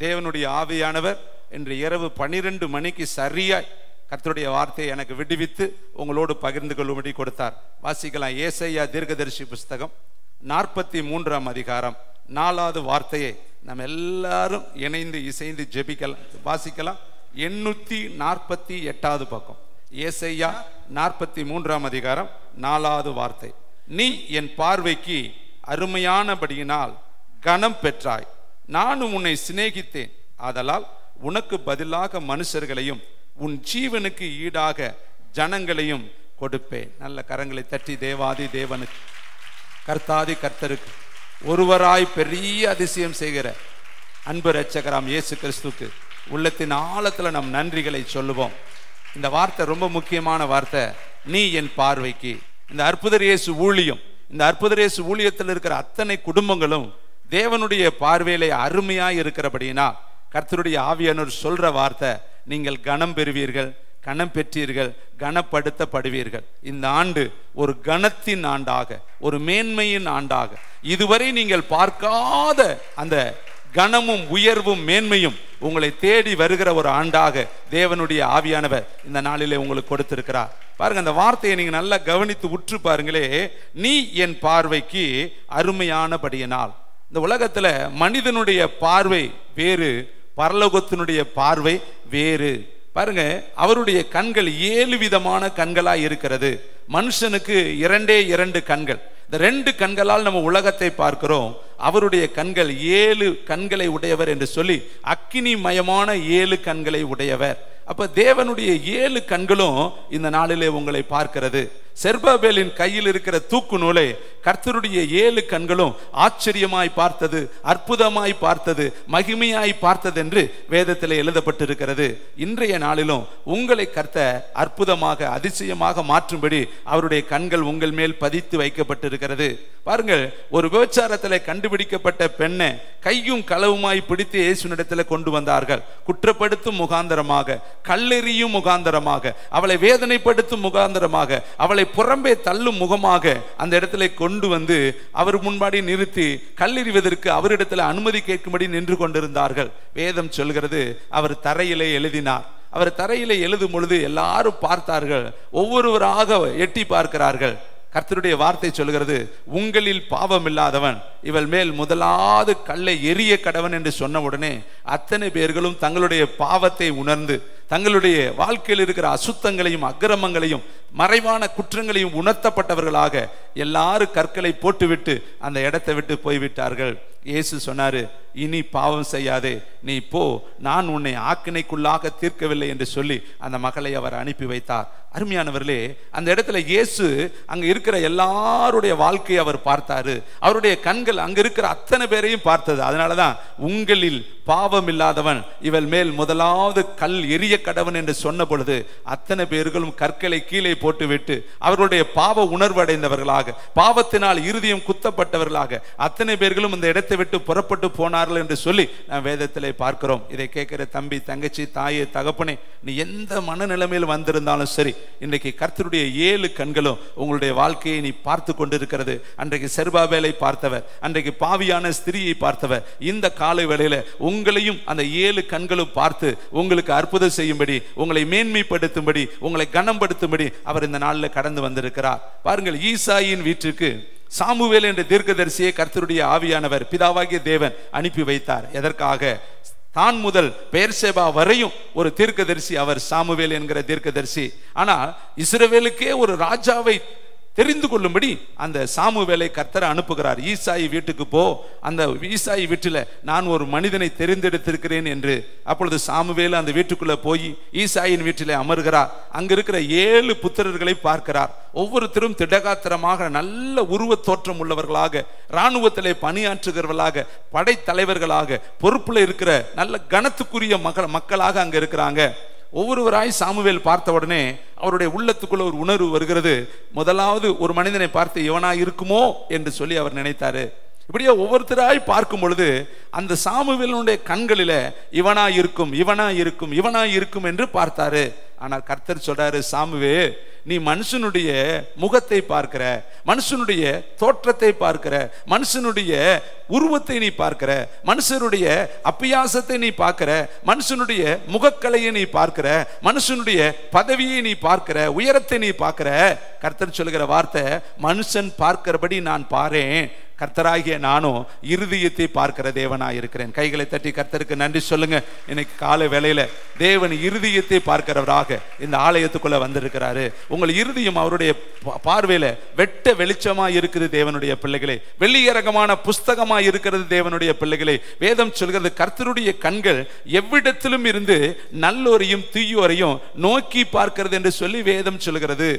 தேவனுடைய ஆவியானவர் இன்று இரவு 12 மணிக்கு சரியாய் கர்த்தருடைய வார்த்தையை எனக்கு விடுவித்து உங்களோடு பகிர்ந்து கொள்ளும்படி கொடுத்தார். வாசிக்கலாம். ஏசாயா தீர்க்கதரிசி புஸ்தகம் 43ஆம் அதிகாரம் 4வது வார்த்தையை நம்ம எல்லாரும் இணைந்து இசைந்து ஜெபிக்கலாம். வாசிக்கலாம். 848வது பக்கம். ஏசாயா 43ஆம் அதிகாரம் 4வது வார்த்தை. நீ என் பார்வைக்கு அருமையானபடியினால் கனம் பெற்றாய், நானும் உன்னை சிநேகித்தேன், ஆதலால் உனக்கு பதிலாக மனுஷர்களையும் உன் ஜீவனுக்கு ஈடாக ஜனங்களையும் கொடுப்பேன். நல்ல கரங்களை தட்டி தேவாதி தேவனுக்கு, கர்த்தாதி கர்த்தருக்கு, ஒருவராய் பெரிய அதிசயம் செய்கிற அன்பு இரட்சகராம் இயேசு கிறிஸ்துக்கு உள்ளத்தின் ஆழத்துல நம் நன்றிகளை சொல்லுவோம். இந்த வார்த்தை ரொம்ப முக்கியமான வார்த்தை. நீ என் பார்வைக்கு. இந்த அற்புதர் இயேசு ஊழியம், இந்த அற்புதர் இயேசு ஊழியத்தில் இருக்கிற அத்தனை குடும்பங்களும் தேவனுடைய பார்வையிலே அருமையாய் இருக்கிறபடினா கர்த்தருடைய ஆவியானவர் சொல்ற வார்த்தை, நீங்கள் கனம் பெறுவீர்கள், கனம் பெற்றீர்கள், கனப்படுத்தப்படுவீர்கள். இந்த ஆண்டு ஒரு கனத்தின் ஆண்டாக, ஒரு மேன்மையின் ஆண்டாக, இதுவரை நீங்கள் பார்க்காத அந்த கனமும் உயர்வும் மேன்மையும் உங்களை தேடி வருகிற ஒரு ஆண்டாக தேவனுடைய ஆவியானவர் இந்த நாளிலே உங்களுக்கு கொடுத்திருக்கிறார். பாருங்க, அந்த வார்த்தையை நீங்க நல்லா கவனித்து உற்று பாருங்களே. நீ என் பார்வைக்கு அருமையானபடியினால். இந்த உலகத்துல மனிதனுடைய பார்வை வேறு, பரலோகத்தினுடைய பார்வை வேறு. பாருங்க, அவருடைய கண்கள் 7 விதமான கண்களாய் இருக்கிறது. மனுஷனுக்கு 2 கண்கள். இந்த 2 கண்களால் நம்ம உலகத்தை பார்க்கிறோம். அவருடைய கண்கள் 7 கண்களை உடையவர் என்று சொல்லி அக்கினிமயமான 7 கண்களை உடையவர். அப்ப தேவனுடைய 7 கண்களும் இந்த நாளிலே உங்களை பார்க்கிறது. செருபாபேலின் கையில் இருக்கிற தூக்கு நூலை கர்த்தருடைய 7 கண்களும் ஆச்சரியமாய் பார்த்தது, அற்புதமாய் பார்த்தது, மகிமையாய் பார்த்தது என்று வேதத்தில் எழுதப்பட்டிருக்கிறது. இன்றைய நாளிலும் உங்களை கர்த்தர் அற்புதமாக அதிசயமாக மாற்றும்படி அவருடைய கண்கள் உங்கள் மேல் பதித்து வைக்கப்பட்டிருக்கிறது. பாருங்கள், ஒரு விபச்சாரத்தில் கண்டுபிடிக்கப்பட்ட பெண்ணை கையும் களவுமாய் பிடித்து இயேசுவினிடத்தில் கொண்டு வந்தார்கள். குற்றப்படுத்தும் முகாந்தரமாக, கல்லெறியும் முகாந்தரமாக, அவளை வேதனைப்படுத்தும் முகாந்தரமாக, அவளை புறம்பே தள்ளும் முகமாக அந்த இடத்துல கொண்டு வந்து அவர் முன்பாடி நிறுத்தி கல்லெறிவதற்கு அவரிடத்தில் அனுமதி கேட்கும்படி நின்று கொண்டிருந்தார்கள். வேதம் சொல்கிறது, அவர் தரையிலே எழுதினார். அவர் தரையிலே எழுதும் பொழுது எல்லாரும் பார்த்தார்கள், ஒவ்வொருவராக எட்டி பார்க்கிறார்கள். கர்த்தருடைய வார்த்தை சொல்கிறது, உங்களில் பாவம் இல்லாதவன் இவள் மேல் முதலாவது கல்லை எரிய கடவன் என்று சொன்ன உடனே அத்தனை பேர்களும் தங்களுடைய பாவத்தை உணர்ந்து, தங்களுடைய வாழ்க்கையில் இருக்கிற அசுத்தங்களையும் அக்கிரமங்களையும் மறைவான குற்றங்களையும் உணர்த்தப்பட்டவர்களாக எல்லாரும் கற்களை போட்டுவிட்டு அந்த இடத்தை விட்டு போய்விட்டார்கள். இயேசு சொன்னாரு, இனி பாவம் செய்யாதே, நீ போ, நான் உன்னை ஆக்கினைக்குள்ளாக தீர்க்கவில்லை என்று சொல்லி அந்த மகளை அவர் அனுப்பி வைத்தார். அருமையானவர்களே, அந்த இடத்துல இயேசு அங்க இருக்கிற எல்லாருடைய வாழ்க்கையை அவர் பார்த்தாரு. அவருடைய கண்கள் அங்க இருக்கிற அத்தனை பேரையும் பார்த்தது. அதனாலதான் உங்களில் பாவம் இல்லாதவன் இவள் மேல் முதலாவது கல் எரிய கடவன் என்று சொன்ன பொழுது அத்தனை பேர்களும் கற்களை கீழே போட்டுவிட்டு அவர்களுடைய பாவ உணர்வு அடைந்தவர்களாக, பாவத்தினால் இருதயம் குத்தப்பட்டவர்களாக அத்தனை பேர்களும் இந்த இடத்தை விட்டு புறப்பட்டு போனார்கள் என்று சொல்லி நாம் வேதத்திலே பார்க்கிறோம். இதை கேட்கிற தம்பி, தங்கச்சி, தாயே, தகப்பனே, நீ எந்த மனநிலைமையில் வந்திருந்தாலும் சரி, இன்றைக்கு கர்த்தருடைய 7 கண்களும் உங்களுடைய வாழ்க்கையை நீ பார்த்து கொண்டிருக்கிறது. அன்றைக்கு செருபாபேலை பார்த்தவர், அன்றைக்கு பாவியான ஸ்திரியை பார்த்தவர், இந்த காலை வேளையில உங்களையும் அந்த 7 கண்களும் பார்த்து உங்களுக்கு அற்புதம் செய்யும்படி, உங்களை மேன்மைப்படுத்தும்படி, உங்களை கனப்படுத்தும்படி அவர் இந்த நாளில் கடந்து வந்திருக்கிறார். பாருங்கள், ஈசாயின் வீட்டிற்கு சாமுவேல் என்ற தீர்க்கதரிசியை கர்த்தருடைய ஆவியானவர் பிதாவாகிய தேவன் அனுப்பி வைத்தார். எதற்காக? தான் முதல் பெயர்சேபா வரையும் ஒரு தீர்க்கதரிசி அவர் சாமுவேல் என்கிற தீர்க்கதரிசி. ஆனால் இஸ்ரவேலுக்கே ஒரு ராஜாவை தெரிந்து கொள்ளும்படி அந்த சாமுவேலை கர்த்தர் அனுப்புகிறார். ஈசாயி வீட்டுக்கு போ, அந்த ஈசாயி வீட்டில் நான் ஒரு மனிதனை தெரிந்தெடுத்திருக்கிறேன் என்று. அப்பொழுது சாமுவேல் அந்த வீட்டுக்குள்ள போய் ஈசாயின் வீட்டிலே அமர்கிறார். அங்க இருக்கிற 7 புத்திரர்களை பார்க்கிறார். ஒவ்வொருத்தரும் திடகாத்திரமாக நல்ல உருவ தோற்றம் உள்ளவர்களாக, இராணுவத்திலே பணியாற்றுகிறவர்களாக, படைத்தலைவர்களாக, பொறுப்புல இருக்கிற நல்ல கனத்துக்குரிய மக்களாக அங்க இருக்கிறாங்க. ஒவ்வொருவராய் சாமுவேல் பார்த்த உடனே அவருடைய உள்ளத்துக்குள்ள ஒரு உணர்வு வருகிறது. முதலாவது ஒரு மனிதனை பார்த்து இவனா இருக்குமோ என்று சொல்லி அவர் நினைத்தாரு. இப்படியே ஒவ்வொருத்தராய் பார்க்கும் பொழுது அந்த சாமுவேலுடைய கண்களில இவனா இருக்கும், இவனா இருக்கும், இவனா இருக்கும் என்று பார்த்தாரு. ஆனால் கர்த்தர் சொல்றாரு, சாமுவே, நீ மனுஷனுடைய முகத்தை பார்க்கிற, மனுஷனுடைய தோற்றத்தை பார்க்கிற, மனுஷனுடைய உருவத்தை நீ பார்க்கிற, மனுஷனுடைய அப்பியாசத்தை நீ பார்க்கிற, மனுஷனுடைய முகக்கலையை நீ பார்க்கிற, மனுஷனுடைய பதவியை நீ பார்க்கிற, உயரத்தை நீ பார்க்கிற. கர்த்தர் சொல்லுகிற வார்த்தை, மனுஷன் பார்க்கிறபடி நான் பாரேன், கர்த்தராகிய நானும் இருதயத்தை பார்க்கிற தேவனாய் இருக்கிறேன். கைகளை தட்டி கர்த்தருக்கு நன்றி சொல்லுங்க. இன்னைக்கு காலை வேளையில தேவன் இருதயத்தை பார்க்கிறவராக இந்த ஆலயத்துக்குள்ள வந்திருக்கிறாரு. உங்கள் இருதயம் அவருடைய பார்வையில வெட்ட வெளிச்சமா இருக்குது தேவனுடைய பிள்ளைகளே. வெள்ளியரகமான புஸ்தகமா இருக்கிறது தேவனுடைய பிள்ளைகளே. வேதம் சொல்கிறது, கர்த்தருடைய கண்கள் எவ்விடத்திலும் இருந்து நல்லோரையும் தீயோரையும் நோக்கி பார்க்கிறது என்று சொல்லி வேதம் சொல்கிறது.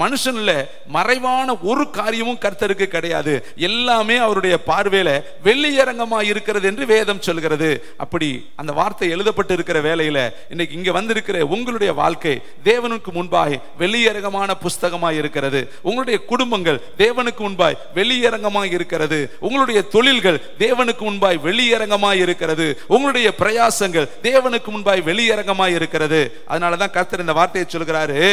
மனுஷன்ல மறைவான ஒரு காரியமும் கர்த்தருக்கு கிடையாது. எல்லாம் அவருடைய பார்வையில வெள்ளியரங்கமா இருக்கிறது என்று வேதம் சொல்கிறது. அப்படி அந்த வார்த்தை எழுதப்பட்டு இருக்கிற வேளையில இன்னைக்கு இங்க வந்திருக்கிற உங்களுடைய வாழ்க்கை தேவனுக்கு முன்பாய் வெளியரங்கமான புஸ்தகமாய் இருக்கிறது. உங்களுடைய குடும்பங்கள் தேவனுக்கு முன்பாய் வெளியரங்கமாய் இருக்கிறது. உங்களுடைய தொழில்கள் தேவனுக்கு முன்பாய் வெளியரங்கமாய் இருக்கிறது. உங்களுடைய பிரயாசங்கள் தேவனுக்கு முன்பாய் வெளியரங்கமாய் இருக்கிறது. அதனாலதான் கர்த்தர் இந்த வார்த்தையை சொல்கிறாரு,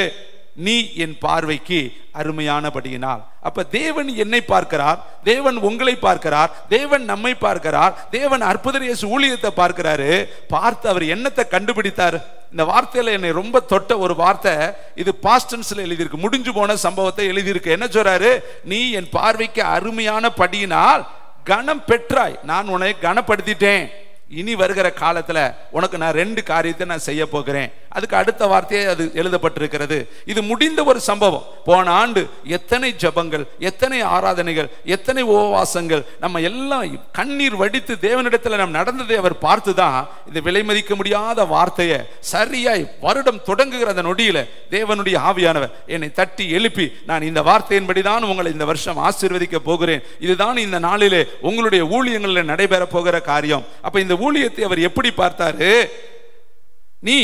நீ என் பார்வைக்கு அருமையானபடியினால். அப்ப தேவன் என்னை பார்க்கிறார், தேவன் உங்களை பார்க்கிறார், தேவன் நம்மை பார்க்கிறார், தேவன் அற்புதர் இயேசு ஊழியத்தை பார்க்கிறாரு. பார்த்து அவர் என்னத்தை கண்டுபிடித்தார்? இந்த வார்த்தையில என்னை ரொம்ப தொட்ட ஒரு வார்த்தை, இது பாஸ்ட் டென்ஸ்ல எழுதியிருக்கு, முடிஞ்சு போன சம்பவத்தை எழுதியிருக்கு. என்ன சொல்றாரு? நீ என் பார்வைக்கு அருமையான படியினால் கனம் பெற்றாய், நான் உன்னை கனப்படுத்திட்டேன். இனி வருகிற காலத்துல உனக்கு நான் 2 காரியத்தை நான் செய்ய போகிறேன். அதுக்கு அடுத்த வார்த்தையே அது எழுதப்பட்டிருக்கிறது. இது முடிந்த ஒரு சம்பவம். போன ஆண்டு எத்தனை ஜபங்கள், எத்தனை ஆராதனைகள், எத்தனை உபவாசங்கள், நம்ம எல்லாம் கண்ணீர் வடித்து தேவனிடத்துல நம்ம நடந்ததை அவர் பார்த்துதான் இந்த விலை மதிக்க முடியாத வார்த்தையை சரியாய் வருடம் தொடங்குகிற அந்த நொடியில தேவனுடைய ஆவியானவர் என்னை தட்டி எழுப்பி, நான் இந்த வார்த்தையின்படிதான் உங்களை இந்த வருஷம் ஆசீர்வதிக்க போகிறேன், இதுதான் இந்த நாளிலே உங்களுடைய ஊழியங்களில் நடைபெற போகிற காரியம். அப்ப இந்த ஊழியத்தை அவர் எப்படி பார்த்தாரு? நீ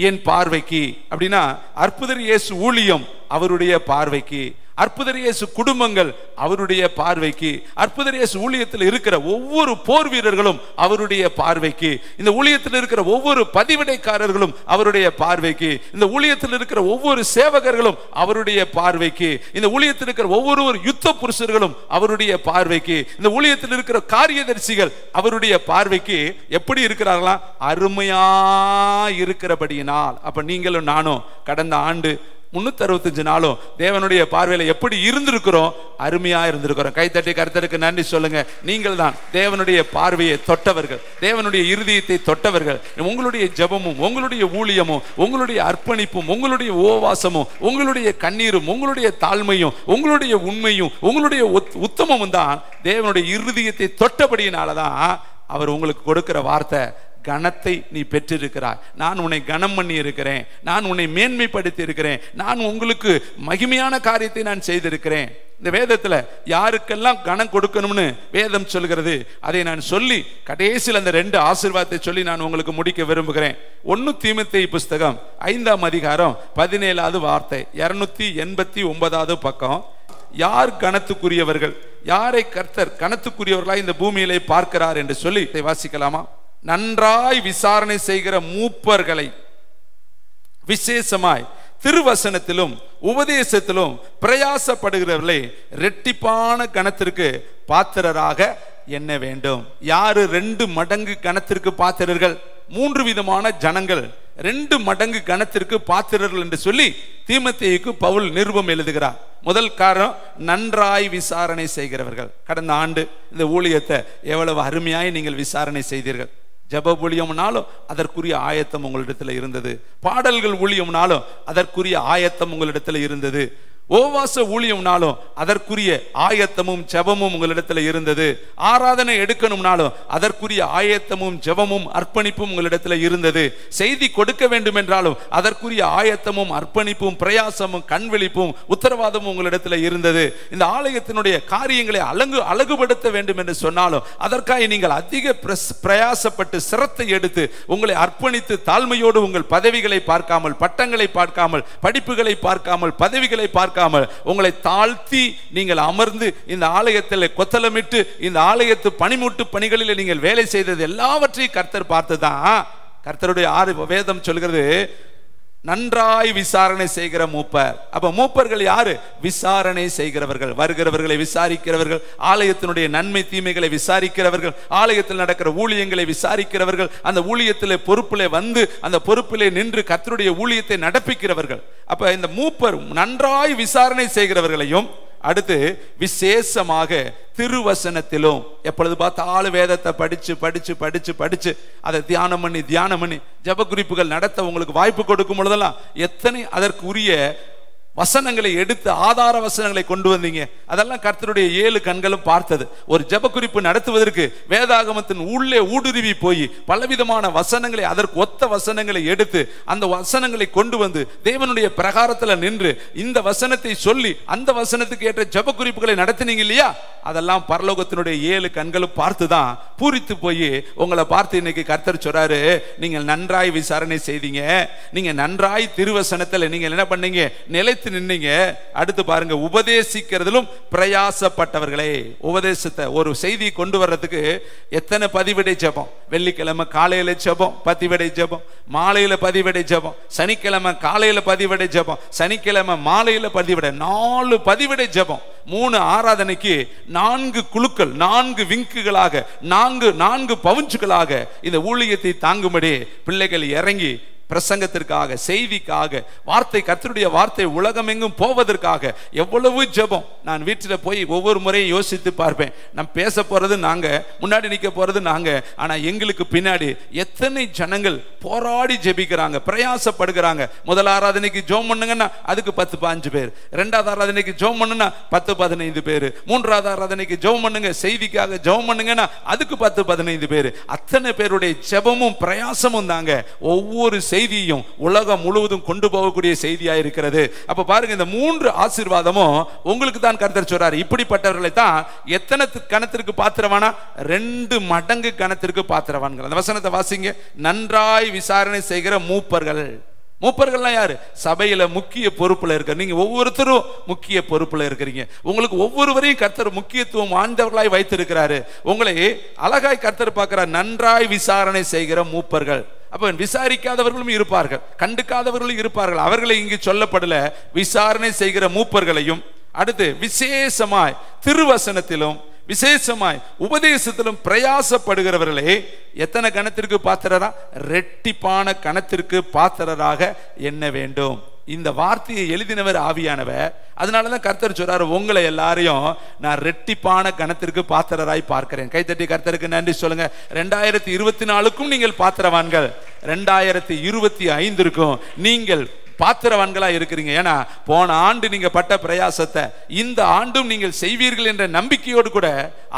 என் பார்வைக்கு அப்படின்னா அற்புதர் இயேசு ஊழியம் அவருடைய பார்வைக்கு, அற்புதர் இயேசு குடும்பங்கள் அவருடைய பார்வைக்கு, அற்புதர் இயேசு ஊழியத்தில் இருக்கிற ஒவ்வொரு போர் வீரர்களும் அவருடைய பார்வைக்கு, இந்த ஊழியத்தில் இருக்கிற ஒவ்வொரு பதிவிடைக்காரர்களும் அவருடைய பார்வைக்கு, இந்த ஊழியத்தில் இருக்கிற ஒவ்வொரு சேவகர்களும் அவருடைய பார்வைக்கு, இந்த ஊழியத்தில் இருக்கிற ஒவ்வொரு யுத்த புருஷர்களும் அவருடைய பார்வைக்கு, இந்த ஊழியத்தில் இருக்கிற காரியதரிசிகள் அவருடைய பார்வைக்கு எப்படி இருக்கிறார்களா? அருமையா இருக்கிறபடியினால். அப்ப நீங்களும் நானும் கடந்த ஆண்டு 365 நாளும் தேவனுடைய பார்வையில எப்படி இருந்திருக்கிறோம்? அருமையா இருந்திருக்கிறோம். கைத்தட்டி கர்த்தருக்கு நன்றி சொல்லுங்க. நீங்கள் தான் தேவனுடைய பார்வையை தொட்டவர்கள், தேவனுடைய இருதயத்தை தொட்டவர்கள். உங்களுடைய ஜெபமும், உங்களுடைய ஊழியமும், உங்களுடைய அர்ப்பணிப்பும், உங்களுடைய உபவாசமும், உங்களுடைய கண்ணீரும், உங்களுடைய தாழ்மையும், உங்களுடைய உண்மையும், உங்களுடைய உத்தமமும் தான் தேவனுடைய இருதயத்தை தொட்டபடியினாலதான் அவர் உங்களுக்கு கொடுக்கிற வார்த்தை, கனத்தை நீ பெற்றிருக்கிறாய், நான் உன்னை கனம் பண்ணி இருக்கிறேன், நான் உன்னை மேன்மைப்படுத்தி இருக்கிறேன், நான் உங்களுக்கு மகிமையான காரியத்தை நான் செய்திருக்கிறேன். இந்த வேதத்துல யாருக்கெல்லாம் கனம் கொடுக்கணும்னு வேதம் சொல்கிறது, அதை நான் சொல்லி கடைசியில் அந்த 2 ஆசீர்வாதத்தை சொல்லி நான் உங்களுக்கு முடிக்க விரும்புகிறேன். 1 தீமோத்தேயு புஸ்தகம் 5ஆம் அதிகாரம் 17வது வார்த்தை, 289வது பக்கம். யார் கனத்துக்குரியவர்கள், யாரை கர்த்தர் கனத்துக்குரியவர்களாய் இந்த பூமியிலே பார்க்கிறார் என்று சொல்லி வாசிக்கலாமா? நன்றாய் விசாரணை செய்கிற மூப்பர்களை, விசேஷமாய் திருவசனத்திலும் உபதேசத்திலும் பிரயாசப்படுகிறவர்களே இரட்டிப்பான கனத்திற்கு பாத்திரராக எண்ண வேண்டும். யாரு 2 மடங்கு கனத்திற்கு பாத்திரர்கள்? 3 விதமான ஜனங்கள் 2 மடங்கு கனத்திற்கு பாத்திரர்கள் என்று சொல்லி தீமோத்தேயுக்கு பவுல் நிருபம் எழுதுகிறார். முதல் காரணம், நன்றாய் விசாரணை செய்கிறவர்கள். கடந்த ஆண்டு இந்த ஊழியத்தை எவ்வளவு அருமையாய் நீங்கள் விசாரணை செய்தீர்கள். ஜப ஊழியம்னாலும் அதற்குரிய ஆயத்தம் உங்களிடத்துல இருந்தது, பாடல்கள் ஊழியம்னாலும் அதற்குரிய ஆயத்தம் உங்களிடத்துல இருந்தது, உபவாச ஊழியம்னாலும் அதற்குரிய ஆயத்தமும் ஜெபமும் உங்களிடத்துல இருந்தது, ஆராதனை எடுக்கணும்னாலும் அதற்குரிய ஆயத்தமும் ஜெபமும் அர்ப்பணிப்பும் உங்களிடத்துல இருந்தது, செய்தி கொடுக்க வேண்டும் என்றாலும் அதற்குரிய ஆயத்தமும் அர்ப்பணிப்பும் பிரயாசமும் கண்விழிப்பும் உத்தரவாதமும் உங்களிடத்துல இருந்தது. இந்த ஆலயத்தினுடைய காரியங்களை அழகுபடுத்த வேண்டும் என்று சொன்னாலும் அதற்காக நீங்கள் அதிக பிரயாசப்பட்டு சிரத்தை எடுத்து உங்களை அர்ப்பணித்து தாழ்மையோடு உங்கள் பதவிகளை பார்க்காமல், பட்டங்களை பார்க்காமல், படிப்புகளை பார்க்காமல், பதவிகளை பார்க்காமல் உங்களை தாழ்த்தி நீங்கள் அமர்ந்து இந்த ஆலயத்தில் கொத்தளமிட்டு இந்த ஆலயத்து பணிமூட்டு பணிகளில் நீங்கள் வேலை செய்தது எல்லாவற்றையும் கர்த்தர் பார்த்துதான். கர்த்தருடைய வேதம் சொல்கிறது, நன்றாய் விசாரணை செய்கிற மூப்பர். அப்ப மூப்பர்கள் யாரு? விசாரணை செய்கிறவர்கள், வருகிறவர்களை விசாரிக்கிறவர்கள், ஆலயத்தினுடைய நன்மை தீமைகளை விசாரிக்கிறவர்கள், ஆலயத்தில் நடக்கிற ஊழியங்களை விசாரிக்கிறவர்கள், அந்த ஊழியத்திலே பொறுப்பிலே வந்து அந்த பொறுப்பிலே நின்று கர்த்தருடைய ஊழியத்தை நடப்பிக்கிறவர்கள். அப்ப இந்த மூப்பர் நன்றாய் விசாரணை செய்கிறவர்களையும், அடுத்து விசேஷமாக திருவசனத்திலும், எப்பொழுது பார்த்தாலும் வேதத்தை படிச்சு படிச்சு படிச்சு படிச்சு அதை தியானம் பண்ணி ஜெப குறிப்புகள் நடத்த உங்களுக்கு வாய்ப்பு கொடுக்கும் பொழுதெல்லாம் எத்தனை அதற்கு உரிய வசனங்களை எடுத்து ஆதார வசனங்களை கொண்டு வந்தீங்க. அதெல்லாம் கர்த்தருடைய 7 கண்களும் பார்த்தது. ஒரு ஜெப குறிப்பு நடத்துவதற்கு வேதாகமத்தின் உள்ளே ஊடுருவி போய் பலவிதமான வசனங்களை, அதற்கு ஒத்த வசனங்களை எடுத்து அந்த வசனங்களை கொண்டு வந்து தேவனுடைய பிரகாரத்தில் நின்று இந்த வசனத்தை சொல்லி அந்த வசனத்துக்கு ஏற்ற ஜெப குறிப்புகளை நடத்தினீங்க இல்லையா? அதெல்லாம் பரலோகத்தினுடைய 7 கண்களும் பார்த்துதான் பூரித்து போய் உங்களை பார்த்து இன்னைக்கு கர்த்தர் சொல்றாரு, நீங்கள் நன்றாய் விசாரணை செய்தீங்க, நீங்க நன்றாய் திருவசனத்தில் நீங்கள் என்ன பண்ணீங்க, நிலைத்து நின்னீங்க. அடுத்து பாருங்க, உபதேசிக்கிறதிலும் பிரயாசப்பட்டவர்களே. உபதேசத்தை, ஒரு செய்தி கொண்டு வர்றதுக்கு எத்தனை பதிவிடை ஜெபம், வெள்ளிக்கிழமை காலையில ஜெபம், பதிவிடை ஜெபம், மாலையில பதிவிடை ஜெபம், சனிக்கிழமை காலையில பதிவிடை ஜெபம், சனிக்கிழமை மாலையில பதிவிடை, 4 பதிவிடை ஜெபம், 3 ஆராதனைக்கு 4 குழுக்கள், 4 விங்குகளாக, 4 பவுன்சுகளாக இந்த ஊழியத்தை தாங்கும்படி பிள்ளைகள் இறங்கி பிரசங்கத்திற்காக, செய்திக்காக, வார்த்தை, கர்த்தருடைய வார்த்தை உலகமெங்கும் போவதற்காக எவ்வளவு ஜெபம். நான் வீட்டில் போய் ஒவ்வொரு முறையும் யோசித்து பார்ப்பேன். நான் பேச போறது நாங்க, முன்னாடி நிற்க போறது நாங்க, ஆனா எங்களுக்கு பின்னாடி எத்தனை ஜனங்கள் போராடி ஜெபிக்கிறாங்க, பிரயாசப்படுகிறாங்க. முதல் ஆராதனைக்கு ஜெபம் பண்ணுங்கன்னா அதுக்கு 10-15 பேர், 2வது ஆராதனைக்கு ஜெபம் பண்ணுனா 10-15 பேர், 3வது ஆராதனைக்கு ஜெபம் பண்ணுங்க, செய்திக்காக ஜெபம் பண்ணுங்கன்னா அதுக்கு 10-15 பேர். அத்தனை பேருடைய ஜெபமும் பிரயாசமும் தாங்க ஒவ்வொரு செய்தியும் உலகம் முழுவதும் கொண்டு போகக்கூடிய செய்தியா இருக்கிறது. அப்ப பாருங்க, இந்த 3 ஆசீர்வாதமும் உங்களுக்கு தான் கர்த்தர் சொல்றாரு. இப்படிப்பட்டவர்களை தான் எத்தனை கணத்திற்கு பாத்திரவானா? 2 மடங்கு கணத்திற்கு பாத்திரவான்கள். அந்த வசனத்தை வாசிங்க. நன்றாய் விசாரணை செய்கிற மூப்பர்கள். மூப்பர்கள்லாம் யாரு? சபையில முக்கிய பொறுப்புல இருக்க. நீங்க ஒவ்வொருத்தரும் முக்கிய பொறுப்புல இருக்கிறீங்க. உங்களுக்கு ஒவ்வொருவரையும் கர்த்தர் முக்கியத்துவம் வாய்ந்தவர்களாய் வைத்திருக்கிறாரு. உங்களை அழகாய் கர்த்தர் பார்க்கிறார். நன்றாய் விசாரணை செய்கிற மூப்பர்கள். அப்ப விசாரிக்காதவர்களும் இருப்பார்கள், கண்டுக்காதவர்களும் இருப்பார்கள். அவர்களை இங்கு சொல்லப்படல. விசாரணை செய்கிற மூப்பர்களையும், அடுத்து விசேஷமாய் திருவசனத்திலும் விசேஷமாய் உபதேசத்திலும் பிரயாசப்படுகிறவர்களே எத்தனை கணத்திற்கு பாத்திரரா? ரெட்டிப்பான கணத்திற்கு பாத்திரராக எண்ண வேண்டும். இந்த வார்த்தையை எழுதினவர் ஆவியானவர். அதனாலதான் கர்த்தர் சொல்றாரு, உங்களை எல்லாரையும் நான் ரெட்டிப்பான கணத்திற்கு பாத்திரராய் பார்க்கிறேன். கைத்தட்டி கர்த்தருக்கு நன்றி சொல்லுங்க. 2024க்கும் நீங்கள் பாத்திரவான்கள், 2025க்கும் நீங்கள் பாத்திரவான்களா இருக்கிறீங்க. ஏன்னா போன ஆண்டு நீங்க பட்ட பிரயாசத்தை இந்த ஆண்டும் நீங்கள் செய்வீர்கள் என்ற நம்பிக்கையோடு கூட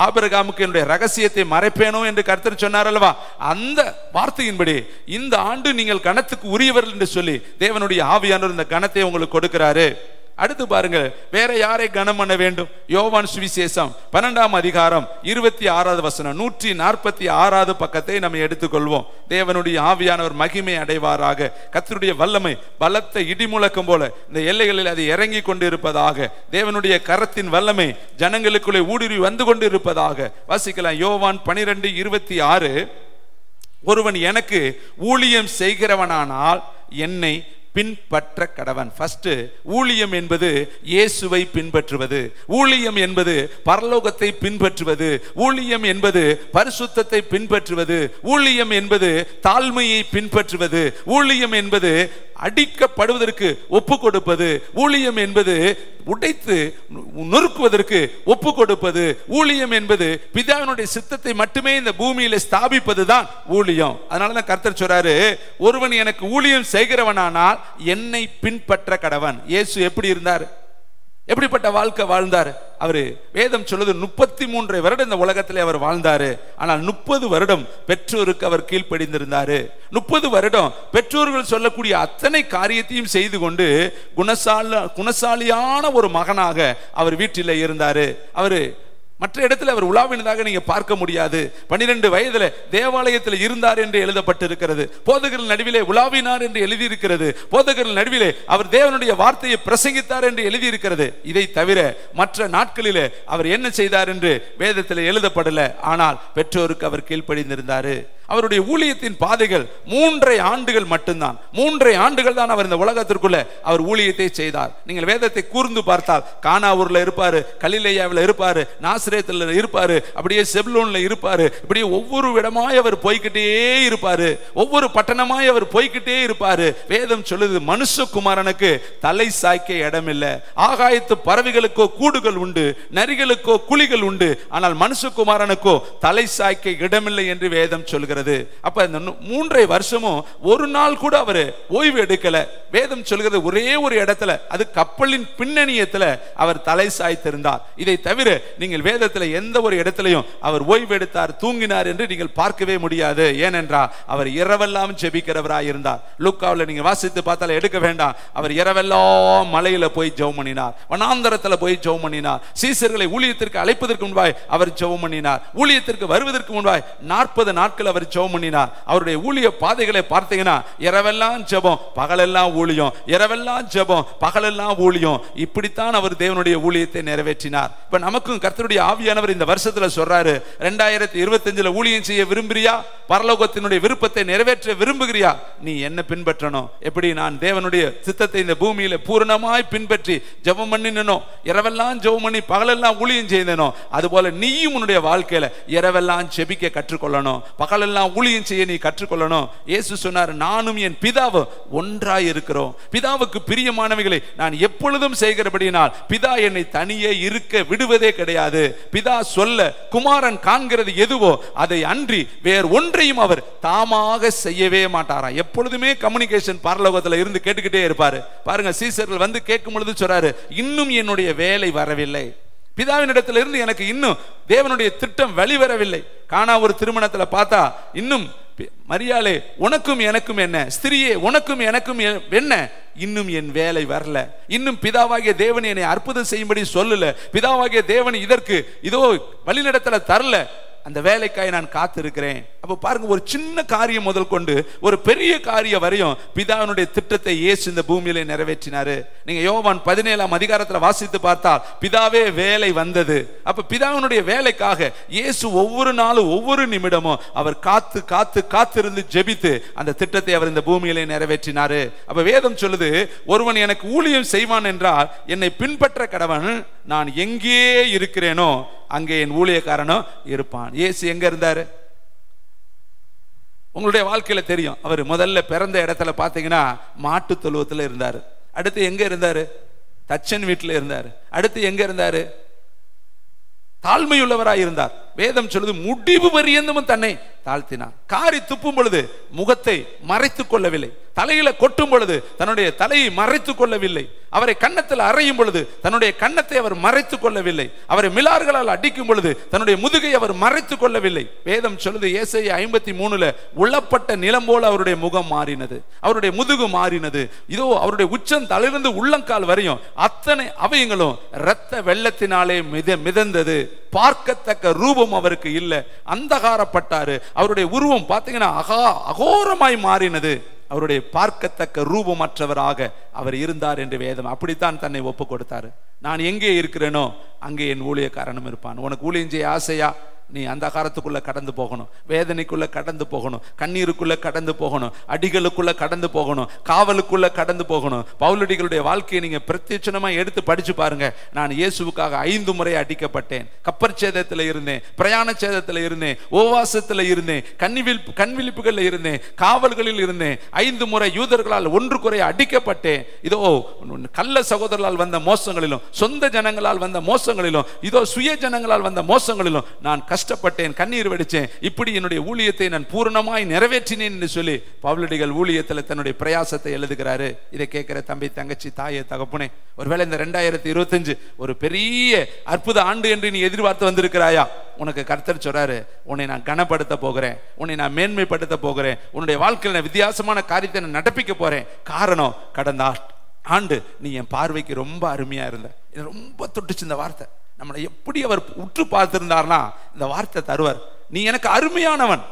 ஆபிரகாமுக்கு என்னுடைய ரகசியத்தை மறைப்பேனோ என்று கர்த்தர் சொன்னார் அல்லவா? அந்த வார்த்தையின்படி இந்த ஆண்டு நீங்கள் கணத்துக்கு உரியவர்கள் என்று சொல்லி தேவனுடைய ஆவியானவர் இந்த கணத்தை உங்களுக்கு கொடுக்கிறாரு. அடுத்து பாருங்க, வேற யாரை கனம் பண்ண வேண்டும்? யோவான் சுவிசேஷம் 12ஆம் அதிகாரம் 26வது வசனம், 146வது பக்கத்தை நம்ம எடுத்துக்கொள்வோம். தேவனுடைய ஆவியானவர் மகிமை அடைவாராக. கர்த்தருடைய வல்லமை பலத்த இடிமுழக்கம் போல இந்த எல்லைகளில் அது இறங்கி கொண்டு இருப்பதாக. தேவனுடைய கரத்தின் வல்லமை ஜனங்களுக்குள்ளே ஊடுருவி வந்து கொண்டு இருப்பதாக. வாசிக்கலாம். யோவான் 12:26. ஒருவன் எனக்கு ஊழியம் செய்கிறவனானால் என்னை பின்பற்ற கடவன். ஃபர்ஸ்ட் ஊழியம் என்பது இயேசுவை பின்பற்றுவது, ஊழியம் என்பது பரலோகத்தை பின்பற்றுவது, ஊழியம் என்பது பரிசுத்தத்தை பின்பற்றுவது, ஊழியம் என்பது தாழ்மையை பின்பற்றுவது, ஊழியம் என்பது அடிக்கப்படுவதற்கு ஒப்பு கொடுப்பது, ஊழியம் என்பது உடைத்து நொறுக்குவதற்கு ஒப்பு கொடுப்பது, ஊழியம் என்பது பிதாவினுடைய சித்தத்தை மட்டுமே இந்த பூமியில ஸ்தாபிப்பது தான் ஊழியம். அதனாலதான் கர்த்தர் சொல்றாரு, ஒருவன் எனக்கு ஊழியம் செய்கிறவனானால் என்னை பின்பற்ற கடவன். இயேசு எப்படி இருந்தார்? எப்படிப்பட்ட வாழ்க்கை வாழ்ந்தார்? அவரு வேதம் சொல்லுது 33 வருடம் இந்த உலகத்திலே அவர் வாழ்ந்தாரு. ஆனால் 30 வருடம் பெற்றோருக்கு அவர் கீழ்ப்படிந்திருந்தாரு. 30 வருடம் பெற்றோர்கள் சொல்லக்கூடிய அத்தனை காரியத்தையும் செய்து கொண்டு குணசாலியான ஒரு மகனாக அவர் வீட்டில் இருந்தாரு. அவரு மற்ற இடத்துல அவர் உலாவினதாக நீங்க பார்க்க முடியாது. 12 வயதுல தேவாலயத்தில் இருந்தார் என்று எழுதப்பட்டிருக்கிறது. போதகர்கள் நடுவிலே உலாவினார் என்று எழுதியிருக்கிறது. போதகர்கள் நடுவிலே அவர் தேவனுடைய வார்த்தையை பிரசங்கித்தார் என்று எழுதியிருக்கிறது. இதை தவிர மற்ற நாட்களிலே அவர் என்ன செய்தார் என்று வேதத்தில் எழுதப்படல. ஆனால் பெற்றோருக்கு அவர் கீழ்ப்படிந்திருந்தாரு. அவருடைய ஊழியத்தின் பாதைகள் 3.5 ஆண்டுகள் மட்டும்தான். 3.5 ஆண்டுகள் தான் அவர் இந்த உலகத்திற்குள்ள அவர் ஊழியத்தை செய்தார். நீங்கள் வேதத்தை கூர்ந்து பார்த்தால் கானாவூர்ல இருப்பாரு, கலிலேயாவில் இருப்பாரு, நாசரேத்துல இருப்பாரு, அப்படியே செப்லோன்ல இருப்பாரு, இப்படியே ஒவ்வொரு இடமாய் அவர் போய்கிட்டே இருப்பாரு, ஒவ்வொரு பட்டணமாய் அவர் போய்கிட்டே இருப்பாரு. வேதம் சொல்லுது, மனுஷகுமாரனுக்கு தலை சாய்க்க இடம் இல்லை. ஆகாயத்து பறவைகளுக்கோ கூடுகள் உண்டு, நரிகளுக்கோ குழிகள் உண்டு, ஆனால் மனுஷகுமாரனுக்கோ தலை சாய்க்க இடமில்லை என்று வேதம் சொல்கிறது. அப்ப இந்த 3.5 வருஷமும் ஒரு நாள் கூட அவர் ஓய்வு எடுக்கல. வேதம் சொல்கிறது ஒரே ஒரு இடத்துல, அது கப்பலின் பின்னணியத்துல அவர் தலை சாய்த்திருந்தார். இதை தவிர நீங்கள் வேதத்துல எந்த ஒரு இடத்திலையும் அவர் ஓய்வு எடுத்தார், தூங்கினார் என்று நீங்கள் பார்க்கவே முடியாது. ஏனென்றால் அவர் இரவெல்லாம் ஜெபிக்கிறவராய் இருந்தார். லூக்காவில் நீங்க வாசித்து பார்த்தால எடுக்க வேண்டாம், அவர் இரவெல்லாம் மலையில போய் ஜெபம் பண்ணினார், வனாந்தரத்துல போய் ஜெபம் பண்ணினார். சீசர்களை ஊழியத்திற்கு அழைப்பதற்கு முன்பாய் அவர் ஜெபம் பண்ணினார். ஊழியத்திற்கு வருவதற்கு முன்பாய் 40 நாட்கள் அவர் ஜெபம் பண்ணினார். அவருடைய ஊழிய பாதைகளை பார்த்தீங்கன்னா இரவெல்லாம் ஜெபம், பகலெல்லாம் ஊழியம், இரவெல்லாம் ஜெபம், பகலெல்லாம் ஊழியம். இப்படித்தான் அவர் தேவனுடைய ஊழியத்தை நிறைவேற்றினார். இப்ப நமக்கும் கர்த்தருடைய ஆவியானவர் இந்த வருஷத்துல சொல்றாரு, 2025 ஊழியம் செய்ய விரும்புறியா? பரலோகத்தினுடைய விருப்பத்தை நிறைவேற்ற விரும்புகிறியா? நீ என்ன பின்பற்றணும்? எப்படி நான் தேவனுடைய சித்தத்தை இந்த பூமியில பூரணமாய் பின்பற்றி ஜெபம் பண்ணினோ, இரவெல்லாம் ஜெபம் பண்ணி பகலெல்லாம் ஊழியம் செய்தனோ, அதுபோல நீயும் உன்னுடைய வாழ்க்கையில இரவெல்லாம் ஜெபிக்க கற்றுக்கொள்ளணும், பகலெல்லாம் ஊழியம் செய்ய நீ கற்றுக்கொள்ளணும். இயேசு சொன்னார், நானும் என் பிதாவும் ஒன்றாய் இருக்கிறோம். பிதாவுக்கு பிரியமானவைகளை நான் எப்பொழுதும் செய்கிறபடியினால் பிதா என்னை தனியே இருக்க விடுவதே கிடையாது. பிதா சொல்ல குமாரன் காண்கிறது எதுவோ அதை அன்றி வேறு ஒன்றையும் அவர் தாமாக செய்யவே மாட்டாராம். எப்பொழுதுமே கம்யூனிகேஷன் பரலோகத்துல இருந்து கேட்டுக்கிட்டே இருப்பாரு. பாருங்க, சீசர்கள் வந்து கேட்கும் பொழுது சொல்றாரு, இன்னும் என்னுடைய வேலை வரவில்லை, பிதாவினிடத்துல இருந்து எனக்கு இன்னும் தேவனுடைய திட்டம் வெளிவரவில்லை. கானா ஒரு திருமணத்துல பார்த்தா, இன்னும் மரியாளே உனக்கும் எனக்கும் என்ன, ஸ்திரியே உனக்கும் எனக்கும் என்ன, இன்னும் என் வேலை வரல, இன்னும் பிதாவாகிய தேவன் என்னை அற்புதம் செய்யும்படி சொல்லல, பிதாவாகிய தேவன் இதற்கு இதோ வழிநடத்தல தரல, அந்த வேலைக்காய் நான் காத்திருக்கிறேன். அப்ப பாருங்க, ஒரு சின்ன காரியம் முதல் கொண்டு ஒரு பெரிய காரியம் வரையும் பிதாவினுடைய திட்டத்தை இயேசு இந்த பூமியில நிறைவேற்றினாரு. நீங்க யோவான் 17ஆம் அதிகாரத்துல வாசித்து பார்த்தால் பிதாவே வேலை வந்தது. அப்ப பிதாவினுடைய வேலைக்காக இயேசு ஒவ்வொரு நாளும் ஒவ்வொரு நிமிடமும் அவர் காத்து காத்து காத்திருந்து ஜெபித்து அந்த திட்டத்தை அவர் இந்த பூமியிலே நிறைவேற்றினாரு. அப்ப வேதம் சொல்லுது, ஒருவன் எனக்கு ஊழியம் செய்வான் என்றால் என்னை பின்பற்ற கடவன், நான் எங்கே இருக்கிறேனோ அங்கே என் ஊழியக்காரனும் இருப்பான். இயேசு எங்க இருந்தாரு? உங்களுடைய வாழ்க்கையில தெரியும். அவர் முதல்ல பிறந்த இடத்துல பாத்தீங்கன்னா மாட்டு தொழுவத்துல இருந்தாரு. அடுத்து எங்க இருந்தாரு? தச்சன் வீட்டுல இருந்தாரு. அடுத்து எங்க இருந்தாரு? தாழ்மையுள்ளவராய் இருந்தார். வேதம் சொல்லுது, முடிவு பரியந்தமும் தன்னை தாழ்த்தினார். காரி துப்பும் பொழுது முகத்தை மறைத்துக் கொள்ளவில்லை, தலையில கொட்டும் பொழுது தன்னுடைய தலையை மறைத்துக் கொள்ளவில்லை, அவரை கன்னத்தில் அறையும் பொழுது தன்னுடைய கன்னத்தை அவர் மறைத்துக் கொள்ளவில்லை, அவரை மிலார்களால் அடிக்கும் பொழுது தன்னுடைய முதுகை அவர் மறைத்துக் கொள்ளவில்லை. வேதம் சொல்லுது, ஏசாயா 53 உளப்பட்ட நிலம் போல அவருடைய முகம் மாறினது, அவருடைய முதுகு மாறினது. இதோ அவருடைய உச்சம் தலையிலிருந்து உள்ளங்கால் வரையும் அத்தனை அவயங்களும் இரத்த வெள்ளத்தினாலே மிதந்தது. பார்க்கத்தக்க ரூபம் அவருக்கு இல்லை, அந்தகாரப்பட்டாரு. அவருடைய உருவம் பார்த்தீங்கன்னா அகோரமாய் மாறினது. அவருடைய பார்க்கத்தக்க ரூபமற்றவராக அவர் இருந்தார் என்று வேதம் அப்படித்தான் தன்னை ஒப்பு கொடுத்தாரு. நான் எங்கே இருக்கிறேனோ அங்கே என் ஊழியக்காரனும் இருப்பான். உனக்கு ஊழியம் செய்ய ஆசையா? நீ அந்த காரத்துக்குள்ள கடந்து போகணும், வேதனைக்குள்ள கடந்து போகணும், கண்ணீருக்குள்ள கடந்து போகணும், அடிகளுக்குள்ள கடந்து போகணும், காவலுக்குள்ள கடந்து போகணும். பவுலடிகளுடைய வாழ்க்கையை நீங்க பிரத்யட்சணமா எடுத்து படிச்சு பாருங்க. நான் இயேசுவுக்காக 5 முறை அடிக்கப்பட்டேன், கப்பற் சேதத்துல இருந்தேன், பிரயாண சேதத்துல இருந்தேன், உபவாசத்துல இருந்தேன், கண்விழிப்புகள்ல இருந்தேன், காவல்களில் இருந்தேன். 5 முறை யூதர்களால் 1 குறை அடிக்கப்பட்டேன். இதோ கள்ள சகோதரர்களால் வந்த மோசங்களிலும், சொந்த ஜனங்களால் வந்த மோசங்களிலும், இதோ சுய ஜனங்களால் வந்த மோசங்களிலும் நான் கஷ்டப்பட்டேன், கண்ணீர் வெடிச்சேன். இப்படி என்னுடைய ஊழியத்தை நான் பூரணமாய் நிறைவேற்றினேன் என்று சொல்லி பவுலடிகள் ஊழியத்தில் தன்னுடைய பிரயாசத்தை எழுதுகிறாரு. இதை கேட்கிற தம்பி, தங்கச்சி, தாயே, தகப்பனே, ஒருவேளை இந்த 2025 ஒரு பெரிய அற்புத ஆண்டு என்று நீ எதிர்பார்த்து வந்திருக்கிறாயா? உனக்கு கர்த்தர் சொல்றாரு, உன்னை நான் கனப்படுத்த போகிறேன், உன்னை நான் மேன்மைப்படுத்த போகிறேன், உன்னுடைய வாழ்க்கையில் நான் வித்தியாசமான காரியத்தை நான் நடப்பிக்க போறேன். காரணம், கடந்த ஆண்டு நீ என் பார்வைக்கு ரொம்ப அருமையா இருந்த. ரொம்ப தொட்டுச்சு இந்த வார்த்தை. நம்மளை எப்படி அவர் உற்று பார்த்திருந்தார்னா இந்த வார்த்தை தருவார். நீ எனக்கு அருமையானவன்,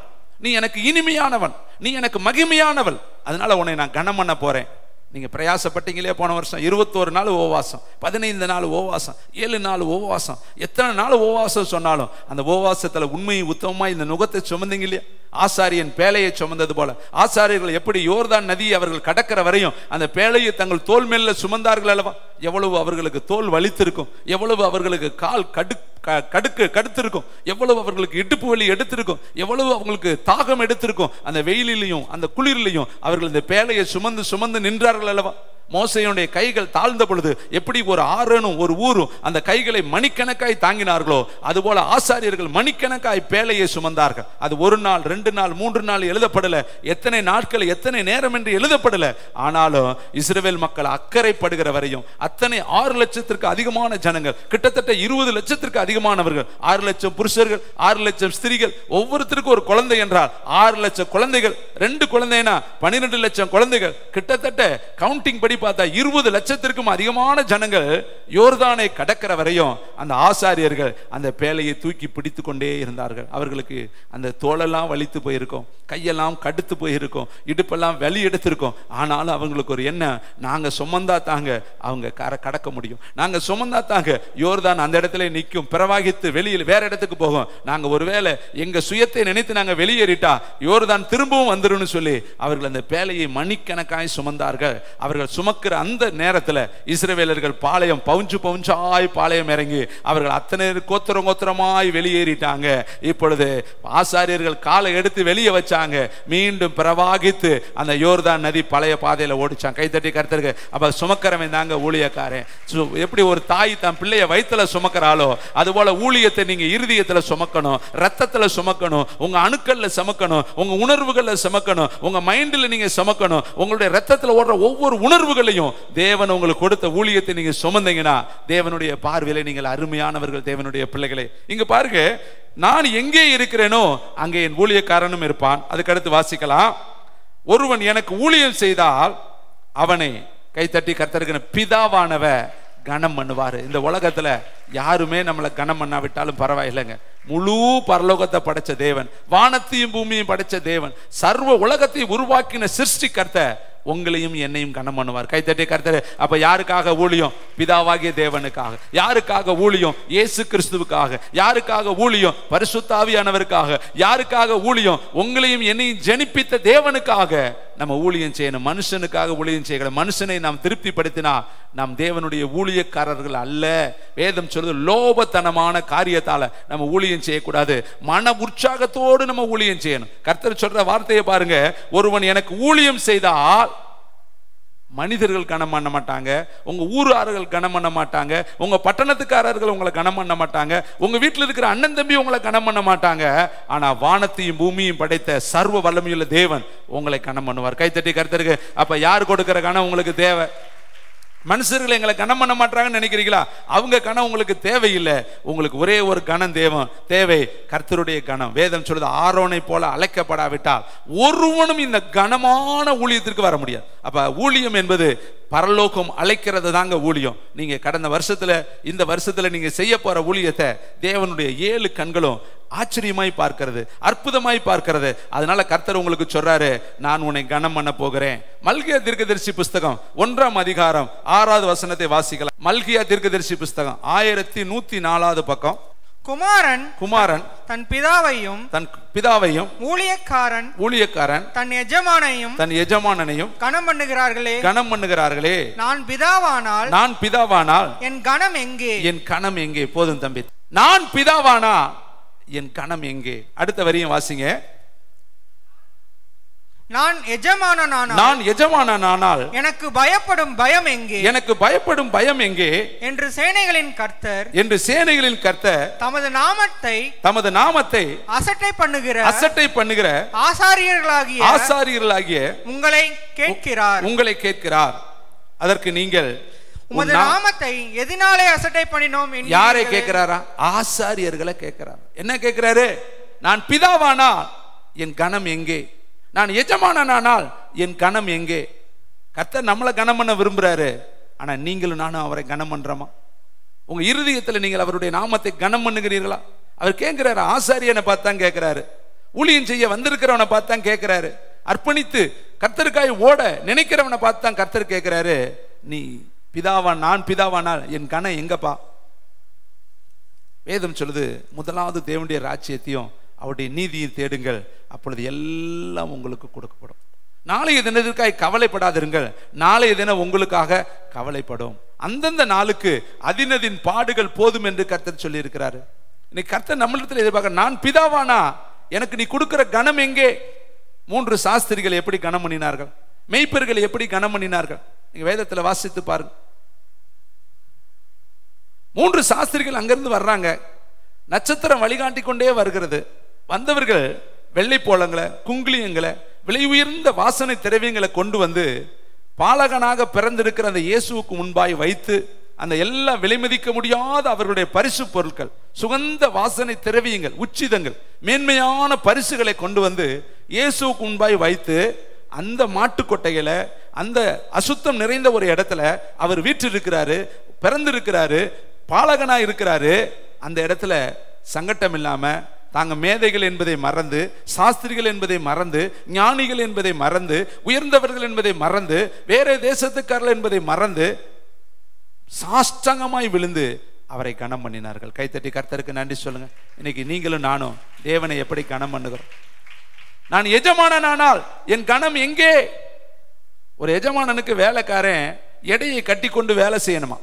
நீ எனக்கு இனிமையானவன், நீ எனக்கு மகிமையானவள், அதனால உன்னை நான் கனம் பண்ண போறேன். நீங்க பிரயாசப்பட்டீங்களே போன வருஷம் 21 நாள் உபவாசம், 15 நாள் உபவாசம், 7 நாள் உபவாசம், எத்தனை நாள் உபவாசம் சொன்னாலும் அந்த உபவாசத்துல உண்மையை உத்தமமா இந்த நுகத்தை சுமந்தீங்க இல்லையா? ஆசாரியன் பேழையை சுமந்தது போல ஆசாரியர்கள் எப்படி யோர்தான் நதியை அவர்கள் கடக்கிற வரையும் அந்த பேழையை தங்கள் தோல் மேல சுமந்தார்கள் அல்லவா? எவ்வளவு அவர்களுக்கு தோல் வலித்திருக்கும், எவ்வளவு அவர்களுக்கு கால் கடுத்திருக்கும், எவ்வளவு அவர்களுக்கு இடுப்பு வலி எடுத்திருக்கும், எவ்வளவு அவங்களுக்கு தாகம் எடுத்திருக்கும். அந்த வெயிலிலையும் அந்த குளிரிலையும் அவர்கள் இந்த பேழையை சுமந்து சுமந்து நின்றார்கள் அல்லவா? மோசேயுடைய கைகள் தாழ்ந்த பொழுது எப்படி ஒரு ஆரோனும் ஒரு ஊரும் அந்த கைகளை மணிக்கணக்காய் தாங்கினார்களோ அதுபோல ஆசாரியர்கள் மணிக்கணக்காய் பேழையை சுமந்தார்கள். அது 1 நாள் 2 நாள் 3 நாள் எழுதப்படல, எத்தனை நாட்கள் எத்தனை நேரம் என்று எழுதப்படல. ஆனாலும் இஸ்ரவேல் மக்கள் அக்கறைப்படுகிற வரையும் அத்தனை 6 லட்சத்திற்கு அதிகமான ஜனங்கள், கிட்டத்தட்ட 20 லட்சத்திற்கு அதிகமானவர்கள், 6 லட்சம் புருஷர்கள் 6 லட்சம் ஸ்திரீகள், ஒவ்வொருத்தருக்கும் ஒரு குழந்தை என்றால் 6 லட்சம் குழந்தைகள், 2 குழந்தைனா 12 லட்சம் குழந்தைகள், கிட்டத்தட்ட கவுண்டிங் படி பார்த்தா 20 லட்சத்திற்கும் அதிகமான ஜனங்கள் யோர்தானை கடக்கிற வரையும் அந்த ஆசாரியர்கள் அந்த பேழையை தூக்கி பிடித்து கொண்டே இருந்தார்கள். அவர்களுக்கு அந்த தோளெல்லாம் வலித்து போயிருக்கும், கையெல்லாம் கடுத்து போயிருக்கும், இடுப்பெல்லாம் வெளி எடுத்திருக்கும். ஆனாலும் அவங்களுக்கு ஒரு எண்ணம், நாங்க சுமந்தா தாங்க அவங்க கடக்க முடியும், நாங்க சுமந்தா தாங்க யோர்தான் அந்த இடத்துல நிற்கும், பிரவாகித்து வெளியில் வேற இடத்துக்கு போகும். நாங்க ஒருவேளை எங்க சுயத்தை நினைத்து நாங்க வெளியேறிட்டா யோர்தான் திரும்பவும் வந்துருன்னு சொல்லி அவர்கள் அந்த பேழையை மணிக்கணக்காய் சுமந்தார்கள். அவர்கள் சுமக்கிற அந்த நேரத்தில் இஸ்ரவேலர்கள் பாளையம் பவுஞ்சாய் பாளையம் இறங்கி அவர்கள் அத்தனை கோத்திரமாய் வெளியேறிட்டாங்க. இப்பொழுது ஆசாரியர்கள் காலை எடுத்து வெளியே வச்சாங்க, மீண்டும் பிரவாகித்து அந்த யோர்தான் நதி பழைய பாதையில ஓடிச்சாங்க. கைத்தட்டி கர்த்தருக்கு. அப்ப சுமக்கிறவன் தாங்க ஊழியக்காரன். எப்படி ஒரு தாய் தன் பிள்ளைய வயிற்றுல சுமக்கிறாளோ அதுபோல ஊழியத்தை நீங்க இருதயத்துல சுமக்கணும், ரத்தத்துல சுமக்கணும், உங்க அணுக்கள்ல சுமக்கணும், உங்க உணர்வுகள்ல சுமக்கணும், உங்க மைண்ட்ல நீங்க சுமக்கணும். உங்களுடைய ரத்தத்துல ஓடுற ஒவ்வொரு உணர்வுகளையும் தேவன் உங்களுக்கு கொடுத்த ஊழியத்தை நீங்க சுமந்தீங்கன்னா தேவனுடைய பார்வையில நீங்கள் அருமையானவர்கள், தேவனுடைய பிள்ளைகளே. இங்க பாருங்க, நான் எங்கே இருக்கிறேனோ அங்கே என் ஊழியக்காரனும் இருப்பான். அதுக்கடுத்து வாசிக்கலாம். ஒருவன் எனக்கு ஊழியம் செய்தால் அவனை கைத்தட்டி கர்த்தருக்கு பிதாவானவ கனம் பண்ணுவாரு. இந்த உலகத்துல யாருமே நம்மளை கனம் பண்ணாவிட்டாலும் பரவாயில்லைங்க. முழு பரலோகத்தை படைச்ச தேவன், வானத்தையும் பூமியையும் படைச்ச தேவன், சர்வ உலகத்தை உருவாக்கின சிருஷ்டிகர்த்த உங்களையும் என்னையும் கனம் பண்ணுவார். கைத்தட்டி கர்த்தர். அப்ப யாருக்காக ஊழியம்? பிதாவாகிய தேவனுக்காக. யாருக்காக ஊழியம்? இயேசு கிறிஸ்துவுக்காக. யாருக்காக ஊழியம்? பரிசுத்த ஆவியானவருக்காக. யாருக்காக ஊழியம்? உங்களையும் என்னையும் ஜெனிப்பித்த தேவனுக்காக நம்ம ஊழியம் செய்யணும். மனுஷனுக்காக ஊழியம் செய்யணும். மனுஷனை நாம் திருப்திப்படுத்தினா நாம் தேவனுடைய ஊழியக்காரர்கள் அல்ல. வேதம் சொல்றது லோபத்தனமான காரியத்தால நம்ம ஊழியம் செய்யக்கூடாது, மன உற்சாகத்தோடு நம்ம ஊழியம் செய்யணும். கர்த்தர் சொல்ற வார்த்தையை பாருங்க, ஒருவன் எனக்கு ஊழியம் செய்தால் மனிதர்கள் கனம் பண்ண மாட்டாங்க, உங்க ஊரார்கள் கனம் பண்ண மாட்டாங்க, உங்க பட்டணத்துக்காரர்கள் உங்களை கனம் பண்ண மாட்டாங்க, உங்க வீட்டில் இருக்கிற அண்ணன் தம்பி உங்களை கனம் பண்ண மாட்டாங்க. ஆனா வானத்தையும் பூமியும் படைத்த சர்வ வல்லமையுள்ள தேவன் உங்களை கனம் பண்ணுவார். கைத்தட்டி கர்த்தருக்கு. அப்ப யார் கொடுக்கிற கனம் உங்களுக்கு தேவை? மனுஷர்கள் எங்களை கனம் பண்ண மாட்டாங்கன்னு நினைக்கிறீங்களா? அவங்க கனம் உங்களுக்கு தேவையில்லை. உங்களுக்கு ஒரே ஒரு கனம் தேவை, கர்த்தருடைய கனம். வேதம் சொல்லுது, ஆரோனை போல அழைக்கப்படாவிட்டால் ஒருவனும் இந்த கனமான ஊழியத்திற்கு வர முடியாது. அப்ப ஊழியம் என்பது பரலோகம் அழைக்கிறது தாங்க ஊழியம். நீங்க கடந்த வருஷத்துல இந்த வருஷத்துல நீங்க செய்ய போற ஊழியத்தை தேவனுடைய 7 கண்களும் ஆச்சரியமாய் பார்க்கிறது, அற்புதமாய் பார்க்கிறது. அதனால கர்த்தர் உங்களுக்கு சொல்றாரு, நான் உன்னை கனம் பண்ண போகிறேன். மல்கியா தீர்க்கதரிசி புஸ்தகம் 1ஆம் அதிகாரம் 6வது வசனத்தை வாசிக்கலாம். மல்கியா தீர்க்கதரிசி புஸ்தகம் 1104வது பக்கம். குமாரன் தன் பிதாவையும் ஊழியக்காரன் தன் எஜமானனையும் கனம் பண்ணுகிறார்களே. நான் பிதாவானால் என் கனம் எங்கே? போதும் தம்பி, நான் பிதாவானா என் கனம் எங்கே? அடுத்த வரியும் வாசிங்க. நான் எஜமானனானால் எனக்கு பயப்படும் பயம் எங்கே? என்று சேனைகளின் கர்த்தர் தமது நாமத்தை அசட்டை பண்ணுகிற ஆசாரியர்களாகிய உங்களை கேட்கிறார். அதற்கு நீங்கள் உமது நாமத்தை எதனாலே அசட்டை பண்ணினோம்? யாரை கேட்கிறாரா? ஆசாரியர்களை கேட்கிறார். என்ன கேட்கிறாரு? நான் பிதாவானா என் கனம் எங்கே? நான் எஜமானனானால் என் கனம் எங்கே? கர்த்தர் நம்மளை கனம் பண்ண விரும்புறாரு. ஆனா நீங்களும் நானும் அவரை கனம் பண்றோமா? உங்க இருதயத்துல நீங்கள் அவருடைய நாமத்தை கனம் பண்ணுகிறீர்களா? அவர் கேட்கிறாரு. ஆசாரியனை பார்த்தான் கேட்கிறாரு, ஊழியம் செய்ய வந்திருக்கிறவனை பார்த்தான் கேட்கிறாரு, அர்ப்பணித்து கர்த்தருக்காய் ஓட நினைக்கிறவனை பார்த்தான் கர்த்தர் கேட்கிறாரு, நீ நான் பிதாவானால் என் கனம் எங்கப்பா? வேதம் சொல்லுது, முதலாவது தேவனுடைய ராஜ்யத்தையும் அவருடைய நீதியை தேடுங்கள், அப்பொழுது எல்லாம் உங்களுக்கு கொடுக்கப்படும். நாளைய தினத்திற்காக கவலைப்படாதிருங்கள், நாளைய தினம் உங்களுக்காக கவலைப்படும். அந்தந்த நாளுக்கு அதினதின் பாடுகள் போதும் என்று கர்த்தர் சொல்லி இருக்கிறாரு. இன்னைக்கு கர்த்தர் நம்மளிடத்தில் எதிர்பார்க்க, நான் பிதாவானா எனக்கு நீ கொடுக்கிற கனம் எங்கே? 3 சாஸ்திரிகள் எப்படி கனம் பண்ணினார்கள், மெய்ப்பர்கள் எப்படி கனம் பண்ணினார்கள்? நீங்க வேதத்தில் வாசித்து பாருங்க. 3 சாஸ்திரிகள் அங்கிருந்து வர்றாங்க, நட்சத்திரம் வழிகாட்டி கொண்டே வருகிறது. வந்தவர்கள் வெள்ளை போலங்களை, குங்குளியங்களை, விலை உயர்ந்த வாசனை திரவியங்களை கொண்டு வந்து பாலகனாக பிறந்திருக்கிற அந்த இயேசுவுக்கு முன்பாய் வைத்து, அந்த எல்லா விலைமதிக்க முடியாத அவர்களுடைய பரிசு பொருட்கள், சுகந்த வாசனை திரவியங்கள், உச்சிதங்கள், மேன்மையான பரிசுகளை கொண்டு வந்து இயேசுவுக்கு முன்பாய் வைத்து, அந்த மாட்டுக்கொட்டையில, அந்த அசுத்தம் நிறைந்த ஒரு இடத்துல அவர் வீற்றிருக்கிறாரு, பிறந்திருக்கிறாரு, பாலகனா இருக்கிறாரு. அந்த இடத்துல சங்கட்டம் இல்லாம, தாங்க மேதைகள் என்பதை மறந்து, சாஸ்திரிகள் என்பதை மறந்து, ஞானிகள் என்பதை மறந்து, உயர்ந்தவர்கள் என்பதை மறந்து, வேற தேசத்துக்காரர்கள் என்பதை மறந்து சாஷ்டாங்கமாய் விழுந்து அவரை கனம் பண்ணினார்கள். கைத்தட்டி கர்த்தருக்கு நன்றி சொல்லுங்க. இன்னைக்கு நீங்களும் நானும் தேவனை எப்படி கனம் பண்ணுகிறோம்? நான் எஜமானனானால் என் கனம் எங்கே? ஒரு எஜமானனுக்கு வேலைக்காரன் எடையை கட்டி கொண்டு வேலை செய்யணுமா?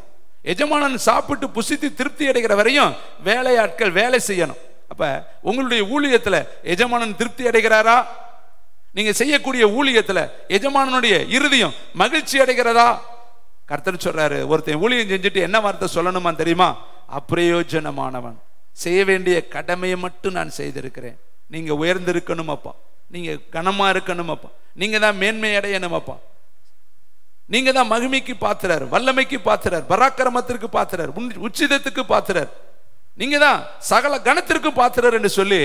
எஜமானன் சாப்பிட்டு புசித்து திருப்தி அடைகிற வரையும் வேலையாட்கள் வேலை செய்யணும். அப்ப உங்களுடைய ஊழியத்துல எஜமானன் திருப்தி அடைகிறாரா? நீங்க செய்யக்கூடிய ஊழியத்துல எஜமானனுடைய இருதயம் மகிழ்ச்சி அடைகிறதா? கர்த்தர் சொல்றாரு, ஒருத்தன் ஊழியம் செஞ்சுட்டு என்ன வார்த்தை சொல்லணுமா தெரியுமா? அப்பிரயோஜனமானவன், செய்ய வேண்டிய கடமையை மட்டும் நான் செய்திருக்கிறேன். நீங்க உயர்ந்திருக்கணும் அப்பா, நீங்க கனமா இருக்கணும் அப்பா, நீங்க தான் மேன்மை அடையணும் அப்பா, நீங்க தான் மகிமைக்கு பாத்திரர், வல்லமைக்கு பாத்திரர், பராக்கிரமத்திற்கு பாத்திரர், உச்சிதத்துக்கு பாத்திரர், நீங்க தான் சகல கணத்திற்கு பாத்திரர் என்று சொல்லி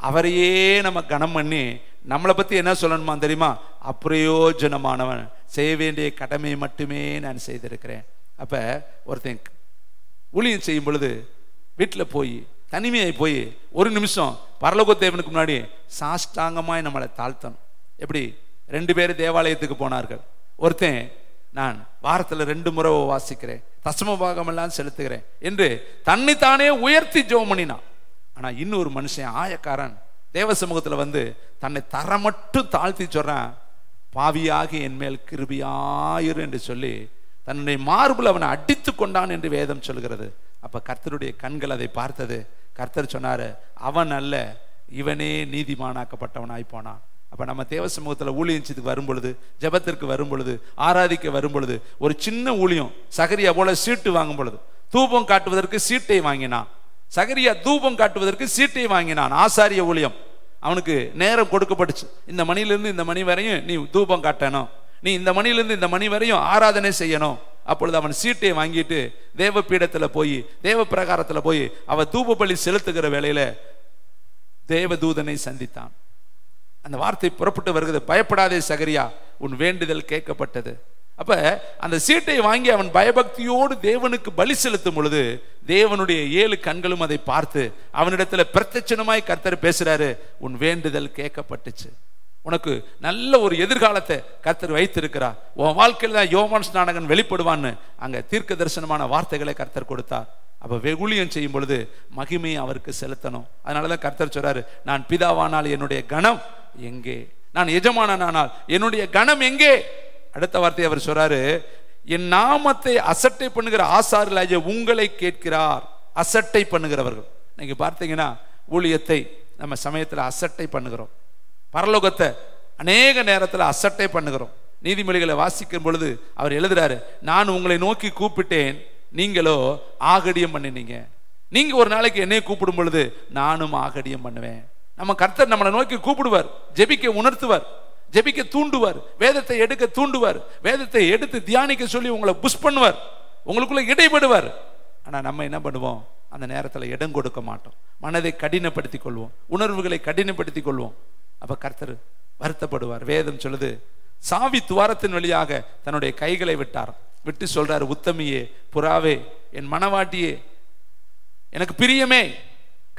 அவரையே நம்ம கனம் பண்ணி நம்மளை பத்தி என்ன சொல்லணுமா தெரியுமா? அப்பிரயோஜனமானவன், செய்ய வேண்டிய கடமையை மட்டுமே நான் செய்திருக்கிறேன். அப்ப ஒருத்தன் ஊழியம் செய்யும் பொழுது வீட்டில் போய் தனிமையாய் போய் ஒரு நிமிஷம் பரலோக தேவனுக்கு முன்னாடி சாஷ்டாங்கமாய் நம்மளை தாழ்த்தணும். எப்படி 2 பேர் தேவாலயத்துக்கு போனார்கள். ஒருத்தன் நான் வாரத்தில் 2 முறை வாசிக்கிறேன், தசம பாகம் எல்லாம் செலுத்துகிறேன் என்று தன்னைத்தானே உயர்த்தி ஜெபம் பண்ணினான். ஆனா இன்னொரு மனுஷன் ஆயக்காரன் தேவ சமூகத்துல வந்து தன்னை தர மட்டும் தாழ்த்தி சொல்றான், பாவியாகி என் மேல் கிருபையாயிரு என்று சொல்லி தன்னுடைய மார்பில் அவனை அடித்து கொண்டான் என்று வேதம் சொல்கிறது. அப்ப கர்த்தருடைய கண்கள் அதை பார்த்தது. கர்த்தர் சொன்னாரு, அவன் அல்ல இவனே நீதிமானாக்கப்பட்டவனாய் போனான். அப்ப நம்ம தேவ சமூகத்துல ஊழியத்துக்கு வரும் பொழுது, ஜெபத்திற்கு வரும் பொழுது, ஆராதிக்க வரும் பொழுது, ஒரு சின்ன ஊழியம் சகரியா போல சீட்டு வாங்கும் பொழுது, தூபம் காட்டுவதற்கு சீட்டை வாங்கினான். சகரியா தூபம் காட்டுவதற்கு சீட்டை வாங்கினான். ஆசாரிய ஊழியம், அவனுக்கு நேரம் கொடுக்கப்பட்டுச்சு. இந்த மணியிலிருந்து இந்த மணி வரையும் நீ தூபம் காட்டணும், நீ இந்த மணியிலிருந்து இந்த மணி வரையும் ஆராதனை செய்யணும். அப்பொழுது அவன் சீட்டை வாங்கிட்டு தேவ பீடத்துல போய், தேவ பிரகாரத்துல போய் அவ தூப பலி செலுத்துகிற வேளையில தேவ தூதனை சந்தித்தான். அந்த வார்த்தை புறப்பட்டு வருகிறது, பயப்படாதே சகரியா, உன் வேண்டுதல் கேட்கப்பட்டது. அப்ப அந்த சீட்டை வாங்கி அவன் பயபக்தியோடு தேவனுக்கு பலி செலுத்தும் பொழுது தேவனுடைய 7 கண்களும் அதை பார்த்து அவனிடத்துல பிரத்யட்சமாய் கர்த்தர் பேசுறாரு, உன் வேண்டுதல் கேட்கப்பட்டுச்சு, உனக்கு நல்ல ஒரு எதிர்காலத்தை கர்த்தர் வைத்திருக்கிறார், உன் வாழ்க்கையில் தான் யோவான் ஸ்நானகன் வெளிப்படுவான்னு அங்க தீர்க்க தரிசனமான வார்த்தைகளை கர்த்தர் கொடுத்தார். அப்ப ஊழியம் செய்யும் பொழுது மகிமையை அவருக்கு செலுத்தணும். அதனாலதான் கர்த்தர் சொல்றாரு, நான் பிதாவானால் என்னுடைய கனம் எங்கே, நான் எஜமானனானால் என்னுடைய கனம் எங்கே. அடுத்த வார்த்தை அவர் சொல்றாரு, என் நாமத்தை அசட்டை பண்ணுகிற ஆசாரியர்களாகிய உங்களை கேட்கிறார். அசட்டை பண்ணுகிறவர்கள். நீங்க பார்த்தீங்கன்னா ஊழியத்தை நம்ம சமயத்தில் அசட்டை பண்ணுகிறோம், பரலோகத்தை அநேக நேரத்தில் அசட்டை பண்ணுகிறோம். நீதிமொழிகளை வாசிக்கும் பொழுது அவர் எழுதுறாரு, நான் உங்களை நோக்கி கூப்பிட்டேன், நீங்களோ ஆகடியம் பண்ணினீங்க. நீங்க ஒரு நாளைக்கு என்னை கூப்பிடும் பொழுது நானும் ஆகடியம் பண்ணுவேன். நம்ம கர்த்தர் நம்மளை நோக்கி கூப்பிடுவார், ஜெபிக்க உணர்த்துவார், ஜெபிக்க தூண்டுவார், வேதத்தை எடுக்க தூண்டுவார், வேதத்தை எடுத்து தியானிக்க சொல்லி உங்களை புஷ் பண்ணுவார், உங்களுக்குள்ள இடைப்படுவார். ஆனா நம்ம என்ன பண்ணுவோம்? அந்த நேரத்தில் இடம் கொடுக்க மாட்டோம், மனதை கடினப்படுத்தி கொள்வோம், உணர்வுகளை கடினப்படுத்தி கொள்வோம். அப்ப கர்த்தர் வருத்தப்படுவார். வேதம் சொல்லுது, சாவி துவாரத்தின் வழியாக தன்னுடைய கைகளை விட்டார், விட்டு சொல்றாரு, உத்தமியே, புறாவே, என் மனவாட்டியே, எனக்கு பிரியமே,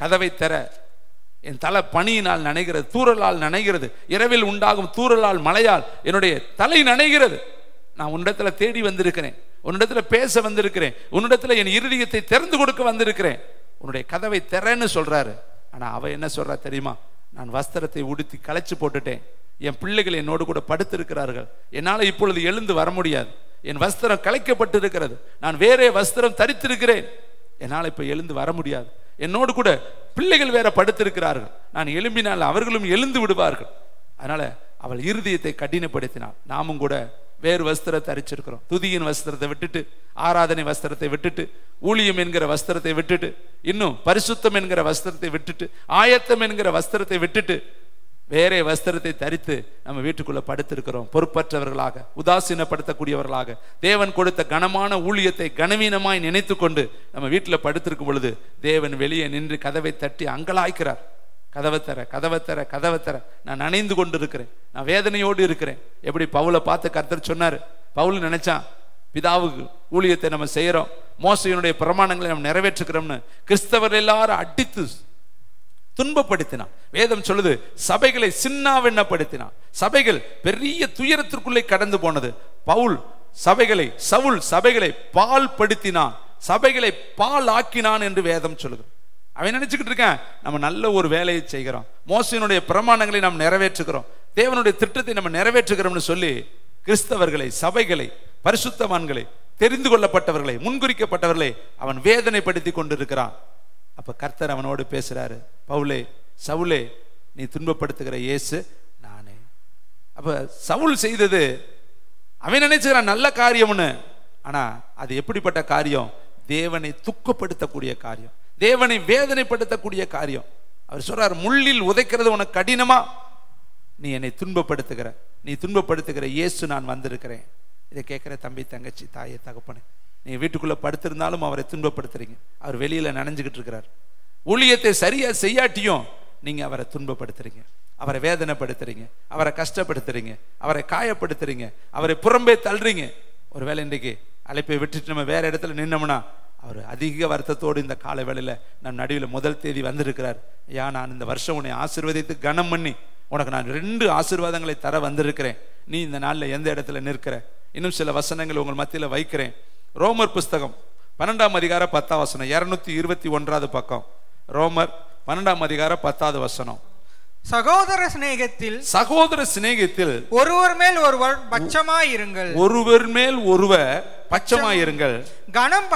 கதவை தர, என் தலை பனியினால் நனைகிறது, தூறலால் நனைகிறது, இரவில் உண்டாகும் தூறலால் மழையால் என்னுடைய தலை நனைகிறது. நான் உன்னிடத்துல தேடி வந்திருக்கிறேன், உன்னிடத்துல பேச வந்திருக்கிறேன், உன்னிடத்துல என் இருதயத்தை திறந்து கொடுக்க வந்திருக்கிறேன், உன்னுடைய கதவை திறன்னு சொல்றாரு. ஆனா அவ என்ன சொல்றா தெரியுமா? நான் வஸ்திரத்தை உடுத்தி களைச்சு போட்டுட்டேன், என் பிள்ளைகள் என்னோடு கூட படுத்திருக்கிறார்கள், என்னால இப்பொழுது எழுந்து வர முடியாது, என் வஸ்திரம் களைக்கப்பட்டு இருக்கிறது, நான் வேறே வஸ்திரம் தரித்திருக்கிறேன், என்னால் இப்ப எழுந்து வர முடியாது, என்னோடு கூட பிள்ளைகள் வேற படுத்திருக்கிறார்கள், நான் எழும்பினால் அவர்களும் எழுந்து விடுவார்கள். அதனால அவள் இருதயத்தை கடினப்படுத்தினாள். நாமும் கூட வேறு வஸ்திரத்தை தரிச்சிருக்கிறோம். துதியின் வஸ்திரத்தை விட்டுட்டு, ஆராதனை வஸ்திரத்தை விட்டுட்டு, ஊழியம் என்கிற வஸ்திரத்தை விட்டுட்டு, இன்னும் பரிசுத்தம் என்கிற வஸ்திரத்தை விட்டுட்டு, ஆயத்தம் என்கிற வஸ்திரத்தை விட்டுட்டு வேறே வஸ்திரத்தை தரித்து நம்ம வீட்டுக்குள்ள படுத்திருக்கிறோம். பொறுப்பற்றவர்களாக, உதாசீனப்படுத்தக்கூடியவர்களாக, தேவன் கொடுத்த கனமான ஊழியத்தை கனவீனமாய் நினைத்து கொண்டு நம்ம வீட்டில் படுத்திருக்கும் பொழுது தேவன் வெளியே நின்று கதவை தட்டி அங்கலாய்க்கிறார். கதவை தர, கதவை தர, கதவை தர. நான் நனைந்து கொண்டு இருக்கிறேன், நான் வேதனையோடு இருக்கிறேன். எப்படி பவுலை பார்த்து கர்த்தர் சொன்னார்? பவுல் நினைச்சான், பிதாவுக்கு ஊழியத்தை நம்ம செய்யறோம், மோசையினுடைய பிரமாணங்களை நம்ம நிறைவேற்றுக்கிறோம்னு கிறிஸ்தவர் எல்லாரும் அடித்து துன்பப்படுத்தினான். வேதம் சொல்லுது, சபைகளை சின்னாவெண்ணப்படுத்தினான். சபைகள் பெரிய துயரத்திற்குள்ளே கடந்து போனது. பவுல் சவுல் சபைகளை பால் படுத்தினான், சபைகளை பால் ஆக்கினான் என்று வேதம் சொல்லுது. அவன் நினைச்சுக்கிட்டு இருக்கான், நம்ம நல்ல ஒரு வேலையை செய்கிறோம், மோசையினுடைய பிரமாணங்களை நாம் நிறைவேற்றுகிறோம், தேவனுடைய திட்டத்தை நம்ம நிறைவேற்றுகிறோம்னு சொல்லி கிறிஸ்தவர்களை, சபைகளை, பரிசுத்தவான்களை, தெரிந்து கொள்ளப்பட்டவர்களை, முன்குறிக்கப்பட்டவர்களை அவன் வேதனைப்படுத்தி கொண்டிருக்கிறான். அப்ப கர்த்தர் அவனோடு பேசுறாரு, பவுலே, சவுலே, நீ துன்பப்படுத்துகிற இயேசு நானே. அப்ப சவுல் செய்தது அவன் நினைச்சுக்கிறான் நல்ல காரியம்னு, ஆனா அது எப்படிப்பட்ட காரியம்? தேவனை துக்கப்படுத்தக்கூடிய காரியம், தேவனை வேதனைப்படுத்தக்கூடிய காரியம். அவர் சொல்றார், முள்ளில் உதைக்கிறது உனக்கு கடினமா? நீ என்னை துன்பப்படுத்துகிற, நீ துன்பப்படுத்துகிற இயேசு நான் வந்திருக்கிறேன். இதை கேட்கிற தம்பி, தங்கச்சி, தாயே, தகப்பனே, நீங்க வீட்டுக்குள்ள படுத்திருந்தாலும் அவரை துன்பப்படுத்துறீங்க. அவர் வெளியில நனைஞ்சுக்கிட்டு இருக்கிறார். ஊழியத்தை சரியா செய்யாட்டியும் நீங்க அவரை துன்பப்படுத்துறீங்க, அவரை வேதனைப்படுத்துறீங்க, அவரை கஷ்டப்படுத்துறீங்க, அவரை காயப்படுத்துறீங்க, அவரை புறம்பே தள்ளுறீங்க. ஒருவேளை இன்றைக்கு அழைப்பை விட்டுட்டு நம்ம வேற இடத்துல நின்னோம்னா அவர் அதிக வருத்தத்தோடு இந்த கால வேளையில நம் நடுவில் முதல் தேதி வந்திருக்கிறார். நான் இந்த வருஷம் உன்னை ஆசீர்வதித்து கனம் பண்ணி உனக்கு நான் 2 ஆசீர்வாதங்களை தர வந்திருக்கிறேன். நீ இந்த நாளில் எந்த இடத்துல நிற்கிற? இன்னும் சில வசனங்கள் உங்கள் மத்தியில வைக்கிறேன். ரோமர் புஸ்தகம் 12ஆம் அதிகாரம் 10ஆம் வசனம், 221வது பக்கம். ரோமர் 12ஆம் அதிகாரம் 10வது வசனம். சகோதர சிநேகத்தில் ஒருவர் மேல் ஒருவர் பட்சமாயிருங்கள், ஒருவர் மேல் ஒருவர் பட்சமாயிருங்கள், கனம்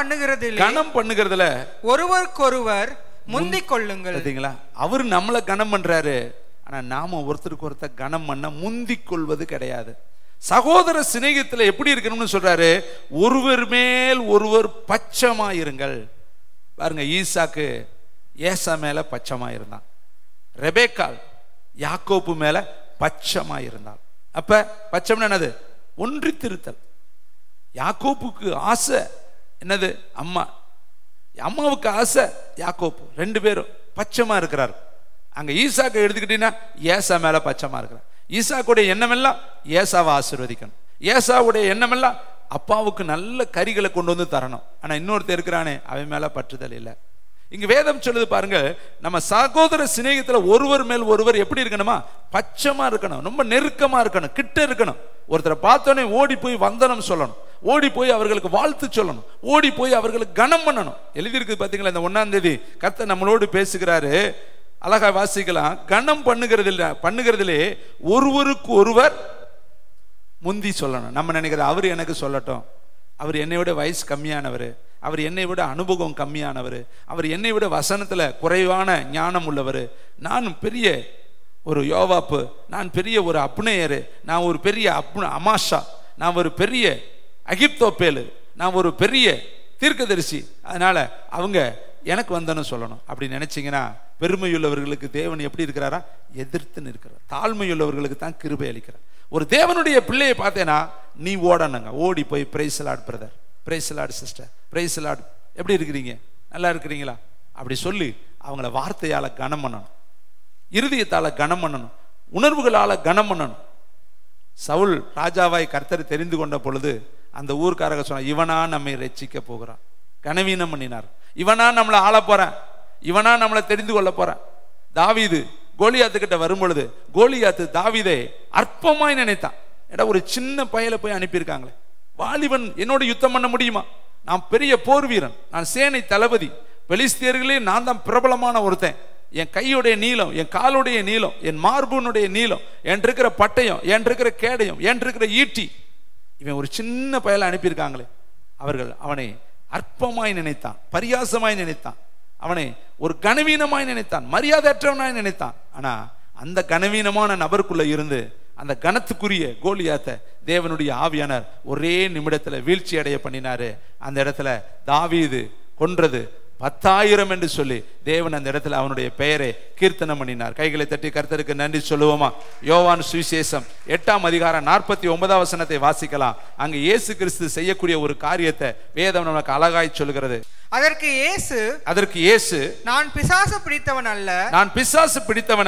பண்ணுகிறதுல ஒருவருக்கொருவர் முந்திக் கொள்ளுங்கள். பார்த்தீங்களா? அவர் நம்மளை கனம் பண்றாரு, ஆனா நாம ஒருத்தருக்கு ஒருத்தர் கனம் பண்ண முந்திக் கொள்வது கிடையாது. சகோதர சிநேகத்தில் எப்படி இருக்கணும்னு சொல்றாரு, ஒருவர் மேல் ஒருவர் பட்சமாயிருங்கள். பாருங்க, ஈசாக்கு ஏசா மேல பட்சமாயிருந்தான், ரெபேக்காள் யாக்கோப்பு மேல பட்சமாயிருந்தாள். அப்ப பட்சம் என்னது? ஒன்றித்திருத்தல். யாக்கோப்புக்கு ஆசை என்னது? அம்மாவுக்கு ஆசை யாக்கோப்பு, 2 பேரும் பட்சமா இருக்கிறார். அங்க ஈசாக்கை எடுத்துக்கிட்டீங்கன்னா ஏசா மேல பட்சமா இருக்கிறார். ஈசாக்குடைய எண்ணமெல்லாம் ஏசாவை ஆசீர்வதிக்கணும், ஏசாவுடைய எண்ணமெல்லாம் அப்பாவுக்கு நல்ல கறிகளை கொண்டு வந்து தரணும். ஆனா இன்னொருத்தர் இருக்கிறானே, அவன் மேல பற்றுதல் இல்லை. இங்க வேதம் சொல்லுது பாருங்க, நம்ம சகோதர சிநேகத்துல ஒருவர் மேல் ஒருவர் எப்படி இருக்கணுமா? பட்சமா இருக்கணும், ரொம்ப நெருக்கமா இருக்கணும், கிட்ட இருக்கணும். ஒருத்தரை பார்த்தோன்னே ஓடி போய் வந்தனம் சொல்லணும், ஓடி போய் அவர்களுக்கு வாழ்த்து சொல்லணும், ஓடி போய் அவர்களுக்கு கனம் பண்ணணும். எழுதியிருக்கு பாத்தீங்களா? இந்த 1ஆம் தேதி கர்த்தர் நம்மளோடு பேசுகிறாரு, அழகா வாசிக்கலாம். கனம் பண்ணுகிறதிலே ஒருவருக்கு ஒருவர் முந்தி சொல்லணும். நம்ம நினைக்கிற அவர் எனக்கு சொல்லட்டும், அவர் என்னை விட வயசு கம்மியானவர், அவர் என்னை விட அனுபவம் கம்மியானவர், அவர் என்னை விட வசனத்துல குறைவான ஞானம் உள்ளவர், நான் பெரிய ஒரு யோவாப்பு, நான் பெரிய ஒரு அப்னேயரு, நான் ஒரு பெரிய அமாஷா, நான் ஒரு பெரிய அகிப்தோப்பேலு, நான் ஒரு பெரிய தீர்க்கதரிசி, அதனால அவங்க எனக்கு வந்தனும் சொல்லணும். அப்படி நினைச்சீங்கன்னா பெருமையுள்ளவர்களுக்கு தேவன் எப்படி இருக்கிறாரா? எதிர்த்து நிற்கிறார். தாழ்மையுள்ளவர்களுக்கு தான் கிருபை அளிக்கிறார். ஒரு தேவனுடைய பிள்ளையை பார்த்தேன்னா நீ ஓடணுங்க, ஓடி போய் praise lord brother, praise lord sister, praise lord, எப்படி இருக்கிறீங்க, நல்லா இருக்கிறீங்களா, அப்படி சொல்லி அவங்கள வார்த்தையால கனம் பண்ணணும், இருதயத்தால கனம் பண்ணணும், உணர்வுகளால கனம் பண்ணணும். சவுல் ராஜாவாய் கர்த்தர் தெரிந்து கொண்ட பொழுது அந்த ஊர்க்காரங்க சொன்னார், இவனா நம்மை ரட்சிக்க போகிறான். கனவீனம் பண்ணினார். இவனா நம்மளை ஆள போறான், இவனா நம்மளை தெரிந்து கொள்ள போறான். தாவீது கோலியாத்து கிட்ட வரும் பொழுது கோலியாத்து தாவீதை அற்பமாய் நினைத்தான். ஒரு சின்ன பயல போய் அனுப்பியிருக்காங்களே, வாலிபன் என்னோட யுத்தம் பண்ண முடியுமா? நான் பெரிய போர் வீரன், நான் சேனை தளபதி, பெலிஸ்தியர்களே நான் தான் பிரபலமான ஒருத்தன், என் கையுடைய நீளம், என் காலுடைய நீளம், என் மார்புனுடைய நீளம், என் இருக்கிற பட்டயம், என் இருக்கிற கேடயம், என் இருக்கிற ஈட்டி. இவன் ஒரு சின்ன பயலை அனுப்பியிருக்காங்களே, அவர்கள் அவனை அற்பமாய் நினைத்தான், பரியாசமாய் நினைத்தான், அவனை ஒரு கனவீனமாய் நினைத்தான், மரியாதையற்றவனாய் நினைத்தான். ஆனா அந்த கனவீனமான நபருக்குள்ள இருந்து அந்த கனத்துக்குரிய கோலியாத்தை தேவனுடைய ஆவியானவர் ஒரே நிமிடத்துல வீழ்ச்சி அடைய பண்ணினாரு. அந்த இடத்துல தாவீது கொன்றது 10,000 என்று சொல்லி தேவன் அந்த இடத்துல அவனுடைய பெயரை கீர்த்தனம் பண்ணினார். கைகளை தட்டி கர்த்தருக்கு நன்றி சொல்லுவோமா? யோவான் சுவிசேஷம் 8ஆம் அதிகாரம் 49ஆம் வசனத்தை வாசிக்கலாம். அங்கு இயேசு கிறிஸ்து செய்யக்கூடிய ஒரு காரியத்தை வேதம் நமக்கு அழகாய் சொல்கிறது. அதற்கு இயேசு நான் பிசாசு பிடித்தவன்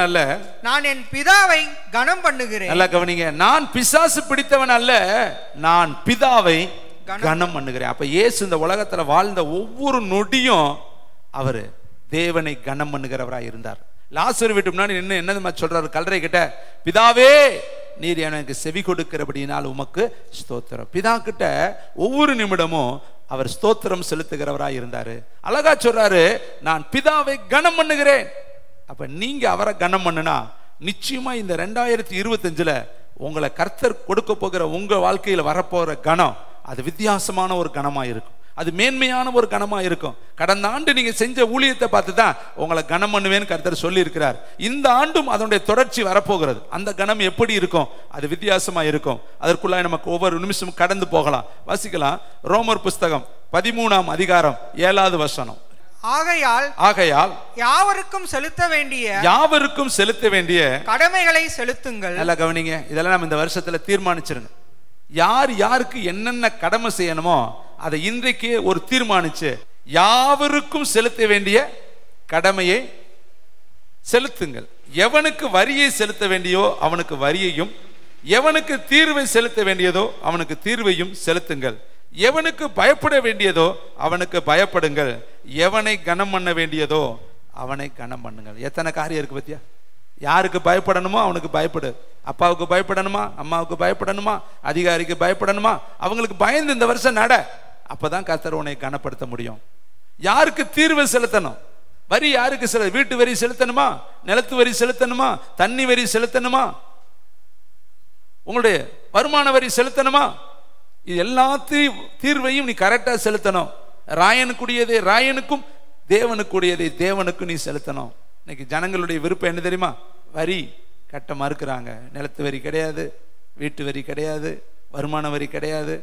அல்ல, நான் என் பிதாவை கனம் பண்ணுகிறேன். நல்லா கவனிங்க, நான் பிசாசு பிடித்தவன் அல்ல, நான் பிதாவை கனம் பண்ணுகிறேன். அப்ப இயேசு இந்த உலகத்துல வாழ்ந்த ஒவ்வொரு நொடியும் அவரு தேவனை கனம் பண்ணுகிறவராய் இருந்தார். லாசரு வீட்டு முன்னாடி நின்று என்ன சொல்றாரு கல்லறை கிட்ட, பிதாவே நீர் எனக்கு செவி கொடுக்கிறபடினால் உமக்கு ஸ்தோத்திரம். பிதா கிட்ட ஒவ்வொரு நிமிடமும் அவர் ஸ்தோத்திரம் செலுத்துகிறவராய் இருந்தாரு. அழகா சொல்றாரு, நான் பிதாவை கனம் பண்ணுகிறேன். அப்ப நீங்க அவரை கனம் பண்ணுனா நிச்சயமா இந்த 2025ல உங்களை கர்த்தர் கொடுக்க போகிற உங்க வாழ்க்கையில வரப்போற கனம் அது வித்தியாசமான ஒரு கனமா இருக்கும், அது மேன்மையான ஒரு கனமா இருக்கும். கடந்த ஆண்டு நீங்க செஞ்ச ஊழியத்தை பார்த்து தான் உங்களை கனம் பண்ணுவேன்னு கர்த்தர் சொல்லி இருக்கிறார். இந்த ஆண்டும் அதனுடைய தொடர்ச்சி வரப்போகிறது. அந்த கனம் எப்படி இருக்கும்? அது வித்தியாசமா இருக்கும். அதற்குள்ளாய் நமக்கு ஒவ்வொரு நிமிஷமும் கடந்து போகலாம். வாசிக்கலாம். ரோமர் புஸ்தகம் 13ஆம் அதிகாரம் 7வது வசனம். ஆகையால் யாவருக்கும் செலுத்த வேண்டிய கடமைகளை செலுத்துங்கள். நல்லா கவனிங்க, இதெல்லாம் நம்ம இந்த வருஷத்துல தீர்மானிச்சிருங்க. யார் யாருக்கு என்னென்ன கடமை செய்யணுமோ அதை இன்றைக்கே ஒரு தீர்மானிச்சு யாவருக்கும் செலுத்த வேண்டிய கடமையை செலுத்துங்கள். எவனுக்கு வரியை செலுத்த வேண்டியோ அவனுக்கு வரியையும், எவனுக்கு தீர்வை செலுத்த வேண்டியதோ அவனுக்கு தீர்வையும் செலுத்துங்கள். எவனுக்கு பயப்பட வேண்டியதோ அவனுக்கு பயப்படுங்கள். எவனை கனம் பண்ண வேண்டியதோ அவனை கனம் பண்ணுங்கள். எத்தனை காரியம் இருக்கு பத்தியா? யாருக்கு பயப்படணுமோ அவனுக்கு பயப்படு. அப்பாவுக்கு பயப்படணுமா, அம்மாவுக்கு பயப்படணுமா, அதிகாரிக்கு பயப்படணுமா, அவங்களுக்கு பயந்து இந்த வருஷம் நட. அப்பதான் கர்த்தர் உன்னை கனப்படுத்த முடியும். யாருக்கு தீர்வு செலுத்தணும்? வரி யாருக்கு வீட்டு வரி செலுத்தணுமா, நிலத்து வரி செலுத்தணுமா, தண்ணி வரி செலுத்தணுமா, உங்களுடைய வருமான வரி செலுத்தணுமா? இது எல்லா தீர்வையும் நீ கரெக்டா செலுத்தணும். ராயனுக்குரியதை ராயனுக்கும், தேவனுக்குரியதை தேவனுக்கும் நீ செலுத்தணும். இன்னைக்கு ஜனங்களுடைய விருப்பம் என்ன தெரியுமா? வரி கட்ட மறுக்கிறாங்க. நிலத்து வரி கிடையாது, வீட்டு வரி கிடையாது, வருமான வரி கிடையாது.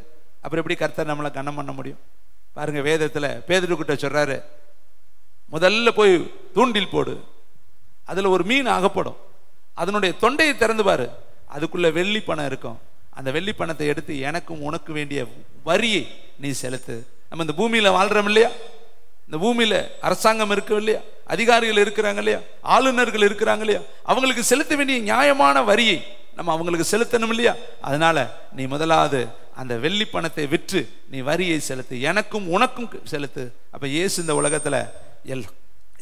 அப்புறம் எப்படி கர்த்தர் நம்மளை கனம் பண்ண முடியும்? பாருங்க, வேதத்துல பேதுருக்கிட்ட சொல்றாரு, முதல்ல போய் தூண்டில் போடு, அதுல ஒரு மீன் அகப்படும், அதனுடைய தொண்டையை திறந்து பாரு, அதுக்குள்ள வெள்ளி பணம் இருக்கும். அந்த வெள்ளி பணத்தை எடுத்து எனக்கும் உனக்கு வேண்டிய வரியை நீ செலுத்து. நம்ம இந்த பூமியில வாழ்றோம் இல்லையா? இந்த பூமியில அரசாங்கம் இருக்கு இல்லையா? அதிகாரிகள் இருக்கிறாங்க இல்லையா? ஆளுநர்கள் இருக்கிறாங்க இல்லையா? அவங்களுக்கு செலுத்த வேண்டிய நியாயமான வரியை நம்ம அவங்களுக்கு செலுத்தணும் இல்லையா? அதனால நீ முதலாவது அந்த வெள்ளி பணத்தை விற்று நீ வரியை செலுத்து, எனக்கும் உனக்கும் செலுத்து. அப்ப இயேசு இந்த உலகத்துல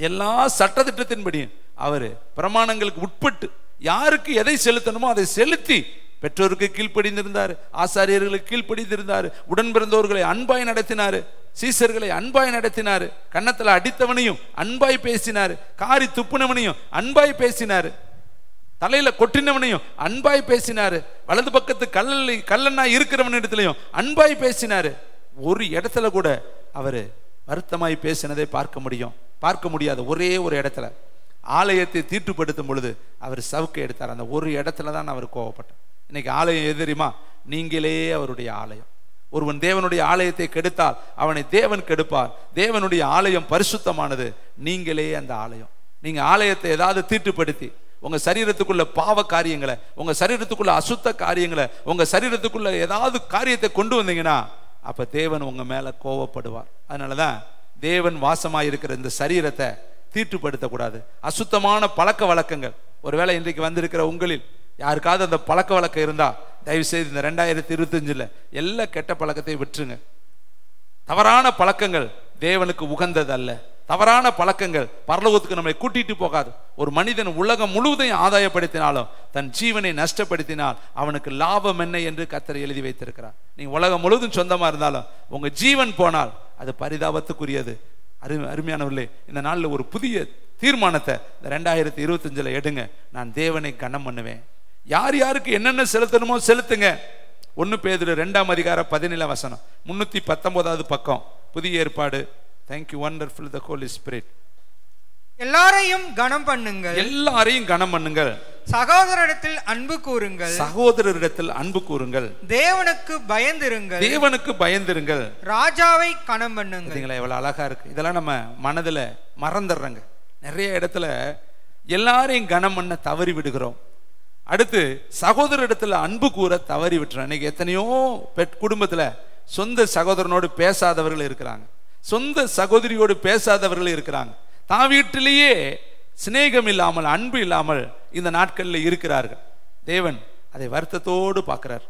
எல்லா சட்டத்திட்டத்தின்படியும் அவரு பிரமாணங்களுக்கு உட்பட்டு யாருக்கு எதை செலுத்தணுமோ அதை செலுத்தி பெற்றோருக்கு கீழ்ப்படிந்திருந்தாரு, ஆசாரியர்களுக்கு கீழ்ப்படிந்திருந்தாரு, உடன் பிறந்தவர்களை அன்பாய் நடத்தினாரு, சீசர்களை அன்பாய் நடத்தினாரு, கன்னத்துல அடித்தவனையும் அன்பாய் பேசினாரு, காரி துப்புனவனையும் அன்பாய் பேசினாரு, தலையில கொட்டினவனையும் அன்பாய் பேசினாரு, வலது பக்கத்து கல்லன்னா இருக்கிறவன் இடத்துலையும் அன்பாய் பேசினாரு. ஒரு இடத்துல கூட அவரு வருத்தமாய் பேசினதை பார்க்க முடியாது. ஒரே ஒரு இடத்துல ஆலயத்தை தீட்டுப்படுத்தும் பொழுது அவர் சவுக்கை எடுத்தார். அந்த ஒரு இடத்துல தான் அவர் கோவப்பட்டார். இன்னைக்கு ஆலயம் எது தெரியுமா? நீங்களே அவருடைய ஆலயம். ஒருவன் தேவனுடைய ஆலயத்தை கெடுத்தால் அவனை தேவன் கெடுப்பார். தேவனுடைய ஆலயம் பரிசுத்தமானது, நீங்களே அந்த ஆலயம். நீங்க ஆலயத்தை ஏதாவது தீட்டுப்படுத்தி உங்க சரீரத்துக்குள்ள பாவ காரியங்களை, உங்க சரீரத்துக்குள்ள அசுத்த காரியங்களை, உங்க சரீரத்துக்குள்ள ஏதாவது காரியத்தை கொண்டு வந்தீங்கன்னா அப்ப தேவன் உங்க மேல கோவப்படுவார். அதனாலதான் தேவன் வாசமாயிருக்கிற இந்த சரீரத்தை தீட்டுப்படுத்தக்கூடாது. அசுத்தமான பழக்க வழக்கங்கள், ஒருவேளை இன்றைக்கு வந்திருக்கிற உங்களில் யாருக்காவது அந்த பழக்க வழக்கம் இருந்தா தயவு செய்து இந்த 2025 எல்லா கெட்ட பழக்கத்தையும் விட்டுருங்க. தவறான பழக்கங்கள் தேவனுக்கு உகந்தது அல்ல. தவறான பழக்கங்கள் பரலோகத்துக்கு நம்மை கூட்டிட்டு போகாது. ஒரு மனிதன் உலகம் முழுவதையும் ஆதாயப்படுத்தினாலும் தன் ஜீவனை நஷ்டப்படுத்தினால் அவனுக்கு லாபம் என்ன என்று கர்த்தர் எழுதி வைத்திருக்கிறார். நீங்க உலகம் முழுவதும் சொந்தமா இருந்தாலும் உங்க ஜீவன் போனால் அது பரிதாபத்துக்குரியது. அருமையானவர்களே, இந்த நாளில் ஒரு புதிய தீர்மானத்தை 2025 எடுங்க. நான் தேவனை கனம் பண்ணுவேன். யார் யாருக்கு என்னென்ன செலுத்தணுமோ செலுத்துங்க. 1 பேதுரு 2ஆம் அதிகாரம் 17 வசனம், 319வது பக்கம், புதிய ஏற்பாடு. தேங்க்யூ வண்டர்ஃபுல் தி ஹோலி ஸ்பிரிட். எல்லாரையும் கனம் பண்ணுங்கள். எல்லாரையும் கனம் பண்ணுங்கள். சகோதரரிடத்தில் அன்பு கூறுங்கள். சகோதரரிடத்தில் அன்பு கூறுங்கள். தேவனுக்கு பயந்திருங்கள். தேவனுக்கு பயந்திருங்கள். ராஜாவை கனம் பண்ணுங்கள். பாத்தீங்களா எவ்வளவு அழகா இருக்கு. இதெல்லாம் நம்ம மனதுல மறந்துடுறோங்க. நிறைய இடத்துல எல்லாரையும் கனம் பண்ண தவறி விடுகிறோம். அடுத்து சகோதரரிடத்துல அன்பு கூற தவறி விட்டுறோம். இன்னைக்கு எத்தனையோ குடும்பத்துல சொந்த சகோதரனோடு பேசாதவர்கள் இருக்கிறாங்க, சொந்த சகோதரியோடு பேசாதவர்கள் இருக்கிறாங்க. தான் வீட்டிலேயே சிநேகம் இல்லாமல் அன்பு இல்லாமல் இந்த நாட்களில் இருக்கிறார்கள். தேவன் அதை வருத்தத்தோடு பார்க்கிறார்.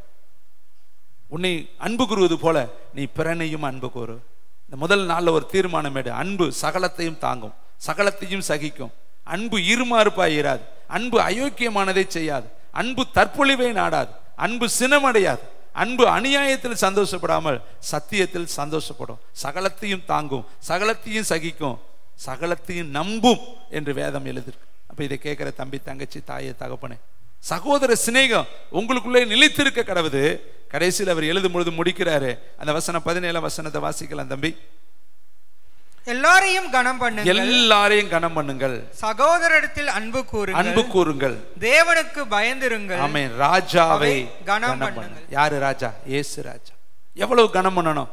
உன்னை அன்பு கூறுவது போல நீ பிறனையும் அன்பு கூறு. இந்த முதல் நாள்ல ஒரு தீர்மானம் எடு. அன்பு சகலத்தையும் தாங்கும், சகலத்தையும் சகிக்கும். அன்பு இருமாறுப்பாய் இராது. அன்பு அயோக்கியமானதை செய்யாது. அன்பு தற்பொழிவை நாடாது. அன்பு சினமடையாது. அன்பு அநியாயத்தில் சந்தோஷப்படாமல் சத்தியத்தில் சந்தோஷப்படும். சகலத்தையும் தாங்கும், சகலத்தையும் சகிக்கும், சகலத்தையும் நம்பும் என்று வேதம் எழுதிருக்கு. அப்ப இதை கேட்கிற தம்பி, தங்கச்சி, தாயை, தகப்பனே, சகோதர சிநேகம் உங்களுக்குள்ளே நிலைத்திருக்க கடவுது. கடைசியில் அவர் எழுதும் பொழுது முடிக்கிறாரு. அந்த வசனம் 17 வசனத்தை வாசிக்கலாம் தம்பி. எல்லாரையும் கனம் பண்ணுங்கள். எல்லாரையும் கனம் பண்ணுங்கள். சகோதரரிடத்தில் அன்பு கூறுங்கள். அன்பு கூறுங்கள். தேவனுக்கு பயந்திருங்கள். ஆமென். ராஜாவை கனம் பண்ணுங்கள். யாரு ராஜா? இயேசு ராஜா. எவ்வளவு கனம் பண்ணணும்?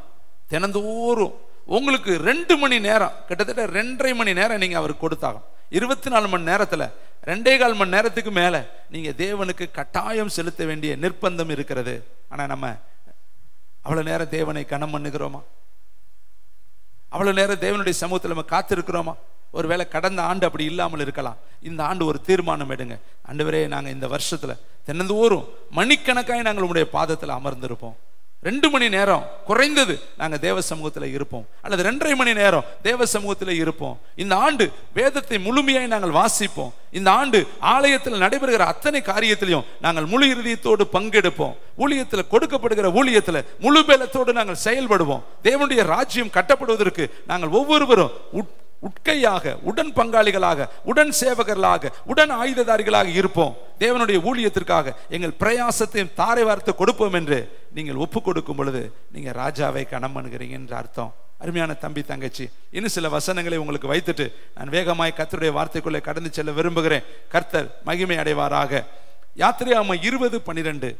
தினந்தோறும் உங்களுக்கு 2 மணி நேரம், கிட்டத்தட்ட 2.5 மணி நேரம் நீங்க அவருக்கு கொடுத்தாகும். 24 மணி நேரத்துல 2.25 மணி நேரத்துக்கு மேல நீங்க தேவனுக்கு கட்டாயம் செலுத்த வேண்டிய நிர்பந்தம் இருக்கிறது. ஆனா நம்ம அவ்வளவு நேரம் தேவனை கனம் பண்ணுகிறோமா? அவ்வளவு நேரம் தேவனுடைய சமூகத்தில் நம்ம காத்திருக்கிறோமா? ஒருவேளை கடந்த ஆண்டு அப்படி இல்லாமல் இருக்கலாம். இந்த ஆண்டு ஒரு தீர்மானம் எடுங்க. ஆண்டவரே, நாங்க இந்த வருஷத்துல தினந்தோறும் மணிக்கணக்காய் நாங்கள் உங்களுடைய பாதத்தில் அமர்ந்திருப்போம். 2 மணி நேரம் குறைந்தது நாங்கள் தேவ சமூகத்தில் இருப்போம், அல்லது 2.5 மணி நேரம் தேவ சமூகத்தில் இருப்போம். இந்த ஆண்டு வேதத்தை முழுமையாய் நாங்கள் வாசிப்போம். இந்த ஆண்டு ஆலயத்தில் நடைபெறுகிற அத்தனை காரியத்திலையும் நாங்கள் முழு இருதயத்தோடு பங்கெடுப்போம். ஊழியத்தில் கொடுக்கப்படுகிற ஊழியத்தில் முழு பலத்தோடு நாங்கள் செயல்படுவோம். தேவனுடைய ராஜ்யம் கட்டப்படுவதற்கு நாங்கள் ஒவ்வொருவரும் உட்கையாக, உடன் பங்காளிகளாக, உடன் சேவகர்களாக, உடன் ஆயுததாரிகளாக இருப்போம். தேவனுடைய ஊழியத்திற்காக எங்கள் பிரயாசத்தையும் தாரை வார்த்து கொடுப்போம் என்று நீங்கள் ஒப்பு கொடுக்கும் பொழுது நீங்க ராஜாவை கனம் பண்ணுகிறீங்க என்ற அர்த்தம். அருமையான தம்பி, தங்கச்சி, இன்னும் சில வசனங்களை உங்களுக்கு வைத்துட்டு நான் வேகமாய் கர்த்தருடைய வார்த்தைக்குள்ளே கடந்து செல்ல விரும்புகிறேன். கர்த்தர் மகிமை அடைவாராக. யாத்திரையாகமம் 20:12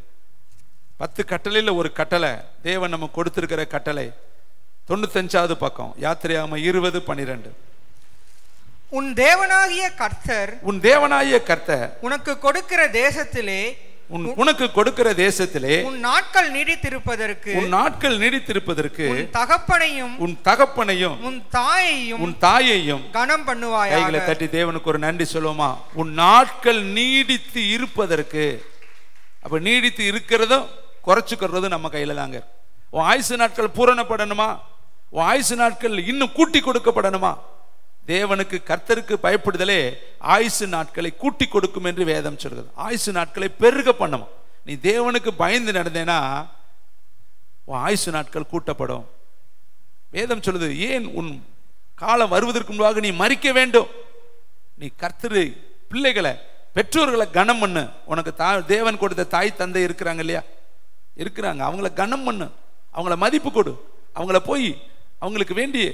10 கட்டளையில் ஒரு கட்டளை தேவன் நம்ம கொடுத்திருக்கிற கட்டளை. 95வது பக்கம், யாத்திரையாகமம் 20:12. உன் தேவனாகிய கர்த்தர், உன் தேவனாகிய கர்த்தர் உனக்கு கொடுக்கிற தேசத்திலே, உனக்கு கொடுக்கிற தேசத்திலே உன் நாட்கள் நீடித்திருப்பதற்கு, உன் நாட்கள் நீடித்திருப்பதற்கு உன் தகப்பனையும் உன் தாயையும் கனம் பண்ணுவாயாக. கைகளை தட்டி தேவனுக்கு ஒரு நன்றி சொல்லுவோமா? உன் நாட்கள் நீடித்து இருப்பதற்கு. அப்ப நீடித்து இருக்கிறதும் குறைச்சுக்கிறதும் நம்ம கையில தாங்க. உன் ஆயுசு நாட்கள் பூரணப்படணுமா? உன் ஆயுசு நாட்கள் இன்னும் கூட்டி கொடுக்கப்படணுமா? தேவனுக்கு, கர்த்தருக்கு பயப்படுதலே ஆயுசு நாட்களை கூட்டி கொடுக்கும் என்று வேதம் சொல்கிறது. ஆயுசு நாட்களை பெருக பண்ணும். நீ தேவனுக்கு பயந்து நடந்தேனா உன் ஆயுசு நாட்கள் கூட்டப்படும். வேதம் சொல்லுது, ஏன் உன் காலம் வருவதற்கு முன்பாக நீ மரிக்க வேண்டும்? நீ கர்த்தரு பிள்ளைகளை, பெற்றோர்களை கனம் பண்ணு. உனக்கு தேவன் கொடுத்த தாய் தந்தை இருக்கிறாங்க இல்லையா? இருக்கிறாங்க. அவங்கள கனம் பண்ணு, அவங்கள மதிப்பு கொடு, அவங்கள போய் அவங்களுக்கு வேண்டிய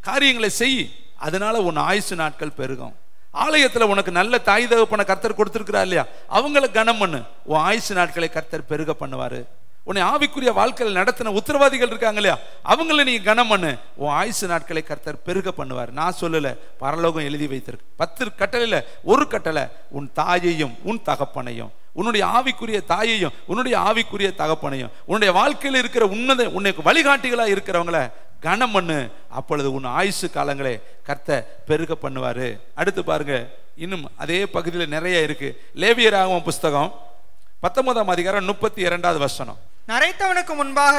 காரியங்களை செய். அதனால உன் ஆயுசு நாட்கள் பெருகும். ஆலயத்துல உனக்கு நல்ல தாய் தகப்பனை கர்த்தர் கொடுத்திருக்கிறா இல்லையா? அவங்கள கனம் பண்ணு. உன் ஆயுசு நாட்களை கர்த்தர் பெருக பண்ணுவாரு. உன்னை ஆவிக்குரிய வாழ்க்கையில் நடத்தின உத்தரவாதிகள் இருக்காங்க இல்லையா? அவங்கள நீ கனம் பண்ணு. உன் ஆயுசு நாட்களை கர்த்தர் பெருக பண்ணுவார். நான் சொல்லல, பரலோகம் எழுதி வைத்திருக்கு. 10 கட்டளையில ஒரு கட்டளை, உன் தாயையும் உன் தகப்பனையும், உன்னுடைய ஆவிக்குரிய தாயையும் உன்னுடைய ஆவிக்குரிய தகப்பனையும், உன்னுடைய வாழ்க்கையில் இருக்கிற உன்னுக்கு வழிகாட்டிகளா இருக்கிறவங்கள கனம் பண்ணு. அப்பொழுது உன் ஆயுசு காலங்களே கர்த்தர் பெருக பண்ணுவாரு. அடுத்து பாருங்க, இன்னும் அதே பகுதியில் நிறைய இருக்கு. லேவியராகமம் புஸ்தகம் 19ஆம் அதிகாரம் 32வது வசனம். நரைத்தவனுக்கு முன்பாக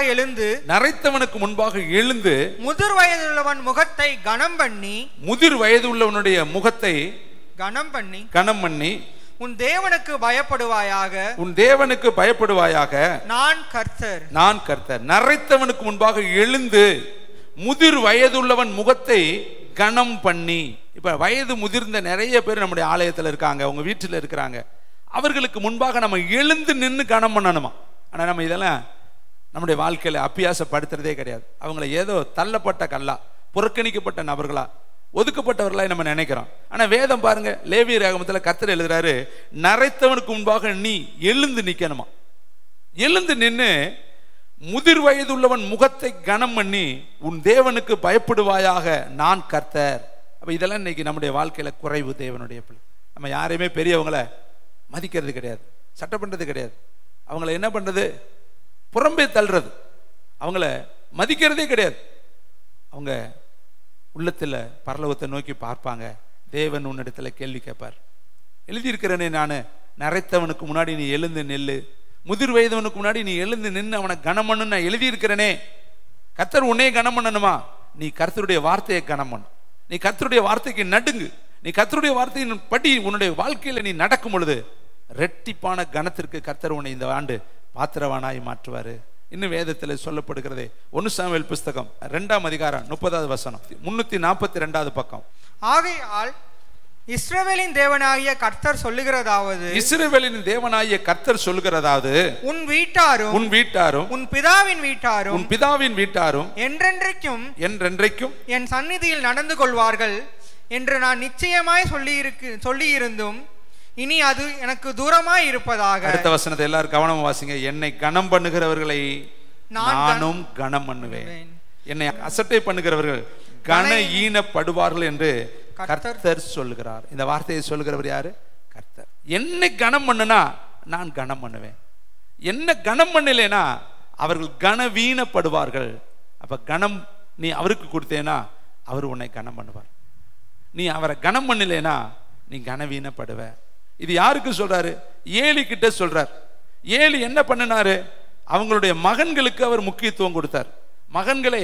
எழுந்து முதிர் வயதுள்ளவன் முகத்தை கனம் பண்ணி, முதிர் வயது உள்ளவனுடைய முகத்தை கனம் பண்ணி உன் தேவனுக்கு பயப்படுவாயாக. நான் கர்த்தர். நரைத்தவனுக்கு முன்பாக எழுந்து முதிர் வயதுள்ளவன் முகத்தை கனம் பண்ணி. இப்போ வயது முதிர்ந்த நிறைய பேர் நம்முடைய ஆலயத்தில் இருக்காங்க, உங்க வீட்டில் இருக்கிறாங்க. அவர்களுக்கு முன்பாக நம்ம எழுந்து நின்று கனம் பண்ணணுமா? ஆனால் நம்ம இதெல்லாம் நம்முடைய வாழ்க்கையில் அபியாசப்படுத்துறதே கிடையாது. அவங்கள ஏதோ தள்ளப்பட்ட கல்லா, புறக்கணிக்கப்பட்ட நபர்களா, ஒதுக்கப்பட்டவர்களா நம்ம நினைக்கிறோம். ஆனால் வேதம் பாருங்க, லேவியர் ஆகமத்தில் கர்த்தர் எழுதுறாரு, நரைத்தவனுக்கு முன்பாக நீ எழுந்து நிற்கணுமா. எழுந்து நின்று முதிர் வயது உள்ளவன் முகத்தை கனம் பண்ணி உன் தேவனுக்கு பயப்படுவாயாக, நான் கர்த்தர். அப்ப இதெல்லாம் இன்னைக்கு நம்முடைய வாழ்க்கையில குறைவு. தேவனுடைய பிள்ளை நம்ம யாரையுமே பெரியவங்களை மதிக்கிறது கிடையாது, சட்டை பண்றது கிடையாது. அவங்கள என்ன பண்றது? புறம்பே தள்ளுறது. அவங்கள மதிக்கிறதே கிடையாது. அவங்க உள்ளத்துல பரலோகத்தை நோக்கி பார்ப்பாங்க. தேவன் உன்னிடத்துல கேள்வி கேட்பார். எழுதியிருக்கிறேனே, நான் நரைத்தவனுக்கு முன்னாடி நீ எழுந்து நெல்லு, முதிர் வயதவனுக்கு முன்னாடி நீ எழுந்து நின்று அவனை கனம் பண்ணு நான் எழுதியிருக்கிறேனே. கர்த்தர் உன்னையே கனம் பண்ணணுமா? நீ கர்த்தருடைய வார்த்தையை கனம் பண்ணு. நீ கர்த்தருடைய வார்த்தைக்கு நடுங்கு. நீ கர்த்தருடைய வார்த்தையின் படி உன்னுடைய வாழ்க்கையில நீ நடக்கும் பொழுது ரெட்டிப்பான கனத்திற்கு கர்த்தர் உன்னை இந்த ஆண்டு பாத்திரவானாய் மாற்றுவாரு. இன்னும் வேதத்தில் சொல்லப்படுகிறதே 1 சாமுவேல் புஸ்தகம் 2ஆம் அதிகாரம் 30வது வசனம், 342வது பக்கம். ஆகையால் இஸ்ரவேலின் தேவனாகிய கர்த்தர் சொல்லுகிறதாவது, இஸ்ரவேலின் தேவனாகிய கர்த்தர் சொல்லுகிறதாவது, உன் வீட்டாரும் உன் பிதாவின் வீட்டாரும் என்றென்றைக்கும் என் சந்நிதியில் நடந்து கொள்வார்கள் என்று நான் நிச்சயமாய் சொல்லியிருந்தும் இனி அது எனக்கு தூரமாய் இருப்பதாக. அடுத்த வசனத்தை எல்லாரும் கவனமா வாசிங்க. என்னை கனம் பண்ணுகிறவர்களை நானும் கனம் பண்ணுவேன், என்னை அசட்டை பண்ணுகிறவர்கள் கன ஈனப்படுவார்கள் என்று கர்த்தர் சொல்லுகிறார். இந்த வார்த்தையை சொல்லுகிறவர் யாரு? கர்த்தர். என்னை கனம் பண்ணுனா நான் கனம் பண்ணுவேன். என்ன கனம் பண்ணலைனா அவர்கள் கனவீனப்படுவார்கள். அப்ப கனம் நீ அவருக்கு கொடுத்தேனா அவர் உன்னை கனம் பண்ணுவார். நீ அவரை கனம் பண்ணலைனா நீ கனவீனப்படுவ. இது யாருக்கு சொல்றாரு? ஏலி கிட்ட சொல்றார். ஏலி என்ன பண்ணினாரு? அவங்களுடைய மகன்களுக்கு அவர் முக்கியத்துவம் கொடுத்தார். மகன்களே